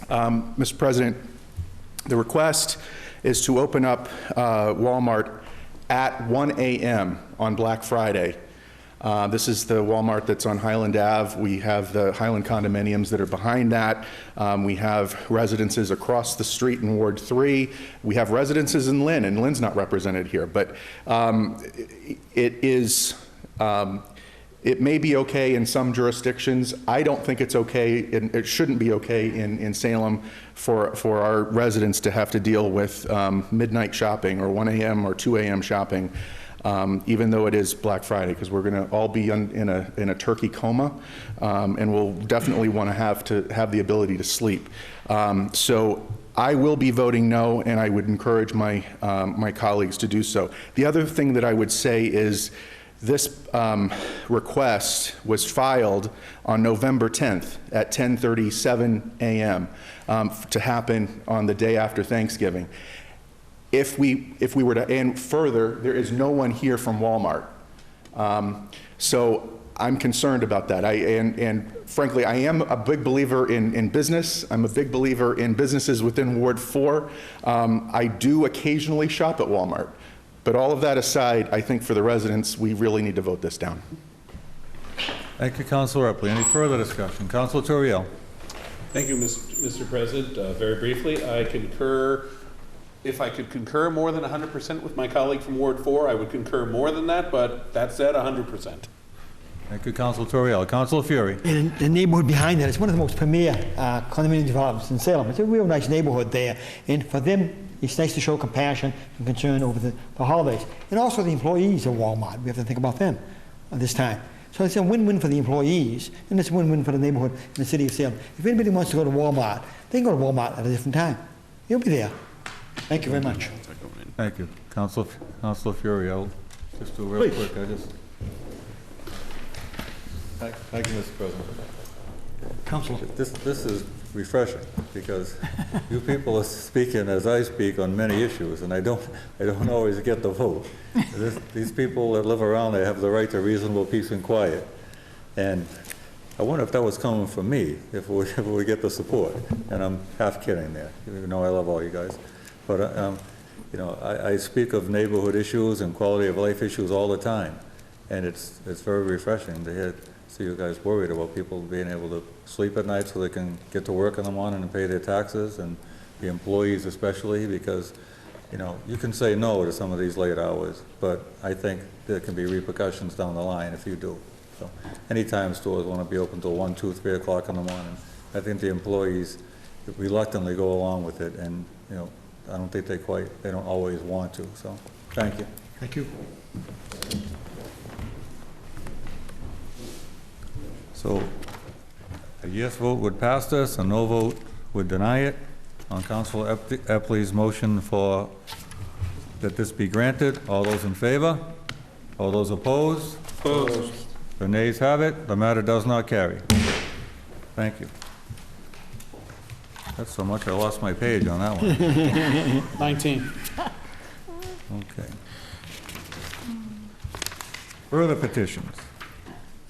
Mr. President, the request is to open up Walmart at 1 a.m. on Black Friday. This is the Walmart that's on Highland Ave. We have the Highland condominiums that are behind that. We have residences across the street in Ward 3. We have residences in Lynn, and Lynn's not represented here. But it may be okay in some jurisdictions. I don't think it's okay, and it shouldn't be okay in Salem for our residents to have to deal with midnight shopping or 1 a.m. or 2 a.m. shopping, even though it is Black Friday, because we're going to all be in a turkey coma, and we'll definitely want to have the ability to sleep. So I will be voting no, and I would encourage my colleagues to do so. The other thing that I would say is, this request was filed on November 10th at 10:37 a.m. To happen on the day after Thanksgiving. If we were to, and further, there is no one here from Walmart. So I'm concerned about that. And frankly, I am a big believer in business. I'm a big believer in businesses within Ward 4. I do occasionally shop at Walmart. But all of that aside, I think for the residents, we really need to vote this down. Thank you, Councilor Epley. Any further discussion? Councilor Turiel. Thank you, Mr. President. Very briefly, I concur. If I could concur more than 100% with my colleague from Ward 4, I would concur more than that, but that said, 100%. Thank you, Councilor Turiel. Councilor Fury. And the neighborhood behind that is one of the most premier condominium developments in Salem. It's a real nice neighborhood there. And for them, it's nice to show compassion and concern over the holidays. And also the employees of Walmart. We have to think about them at this time. So it's a win-win for the employees, and it's a win-win for the neighborhood in the city of Salem. If anybody wants to go to Walmart, they can go to Walmart at a different time. You'll be there. Thank you very much. Thank you. Councilor Fury, I'll just do real quick. Thank you, Mr. President. Councilor. This is refreshing, because you people are speaking as I speak on many issues, and I don't always get the vote. These people that live around there have the right to reasonable peace and quiet, and I wonder if that was coming from me, if we get the support. And I'm half kidding there, even though I love all you guys. But you know, I speak of neighborhood issues and quality of life issues all the time, and it's very refreshing to see you guys worried about people being able to sleep at night so they can get to work in the morning and pay their taxes, and the employees especially, because, you know, you can say no to some of these late hours, but I think there can be repercussions down the line if you do. So anytime stores want to be open till 1, 2, 3 o'clock in the morning, I think the employees reluctantly go along with it, and, you know, I don't think they don't always want to. So thank you. Thank you. So a yes vote would pass this, a no vote would deny it. On Councilor Epley's motion for that this be granted, all those in favor? All those opposed? Opposed. The nays have it. The matter does not carry. Thank you. That's so much I lost my page on that one. 19. Okay. Further petitions.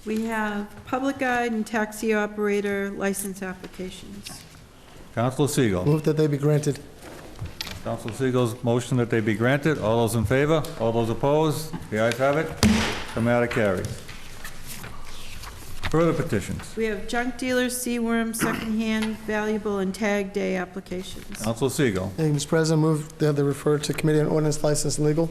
We have public guide and taxi operator license applications. Councilor Segal. Move that they be granted. Councilor Segal's motion that they be granted. All those in favor? All those opposed? The ayes have it. The matter carries. Further petitions. We have junk dealers, Seaworm, secondhand, valuable, and tag day applications. Councilor Segal. Thank you, Mr. President. Move that they refer to Committee on Ordinance, License, and Legal.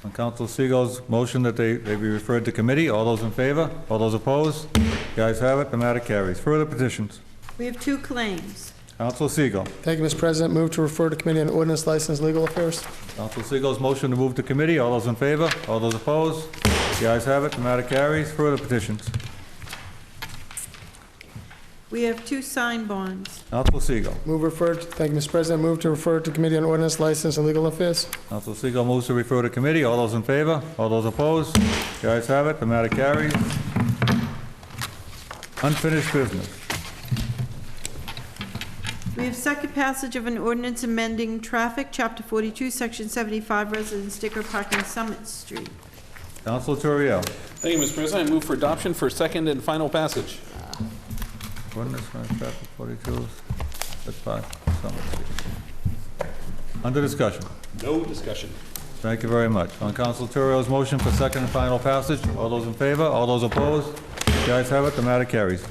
On Councilor Segal's motion that they be referred to committee, all those in favor? All those opposed? The ayes have it. The matter carries. Further petitions. We have 2 claims. Councilor Segal. Thank you, Mr. President. Move to refer to Committee on Ordinance, License, Legal Affairs. Councilor Segal's motion to move to committee, all those in favor? All those opposed? The ayes have it. The matter carries. Further petitions. We have 2 sign bonds. Council Segal. Thank you, Mr. President. Move to refer to Committee on Ordinance, License, and Legal Affairs. Council Segal moves to refer to committee. All those in favor? All those opposed? The ayes have it. The matter carries. Unfinished business. We have second passage of an ordinance amending traffic, Chapter 42, Section 75, resident sticker parking, Summit Street. Council Turiel. Thank you, Mr. President. I move for adoption for second and final passage. Ordinance on chapter 42, that's fine. Under discussion. No discussion. Thank you very much. On Council Turiel's motion for second and final passage, all those in favor, all those opposed? The ayes have it, the matter carries.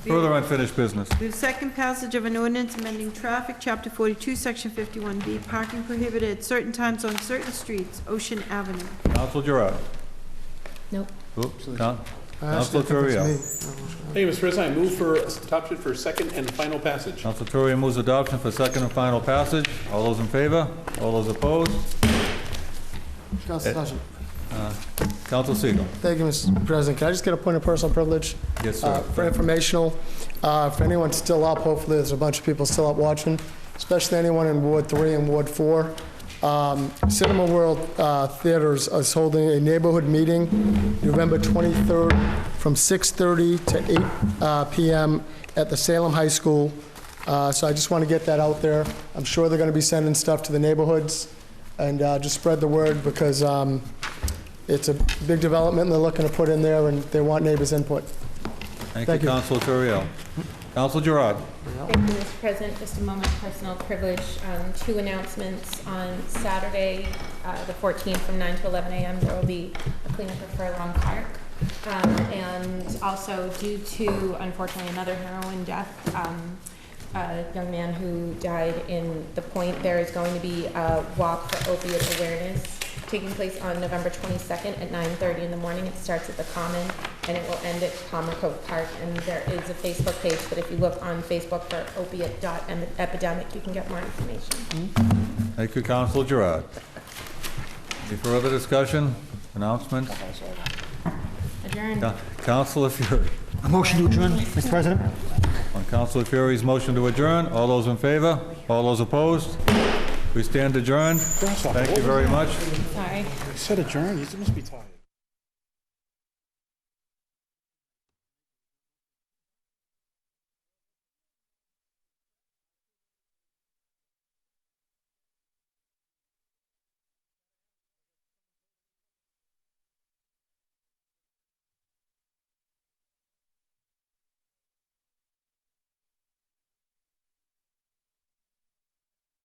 Further unfinished business. We have second passage of an ordinance amending traffic, Chapter 42, Section 51B, parking prohibited at certain times on certain streets, Ocean Avenue. Council Gerard. Nope. Oops, Council Turiel. Thank you, Mr. President. I move for adoption for second and final passage. Council Turiel moves adoption for second and final passage. All those in favor? All those opposed? Council Session. Council Segal. Thank you, Mr. President. Can I just get a point of personal privilege? Yes, sir. For informational, if anyone's still up, hopefully there's a bunch of people still up watching, especially anyone in Ward 3 and Ward 4. Cinema World Theaters is holding a neighborhood meeting November 23rd from 6:30 to 8 p.m. at the Salem High School. So I just want to get that out there. I'm sure they're going to be sending stuff to the neighborhoods, and just spread the word, because it's a big development they're looking to put in there, and they want neighbors' input. Thank you, Council Turiel. Council Gerard. Thank you, Mr. President. Just a moment of personal privilege. 2 announcements. On Saturday, the 14th, from 9 to 11 a.m., there will be a cleanup of Furlong Park. And also, due to, unfortunately, another heroin death, a young man who died in the Point, there is going to be a walk for opiate awareness taking place on November 22nd at 9:30 in the morning. It starts at the Common, and it will end at Palmer Cove Park. And there is a Facebook page, but if you look on Facebook for opiate.epidemic, you can get more information. Thank you, Council Gerard. Any further discussion, announcements? Adjourned. Councilor Fury. A motion to adjourn, Mr. President. On Councilor Fury's motion to adjourn, all those in favor? All those opposed? We stand adjourned. Thank you very much. Sorry. I said adjourn, you must be tired.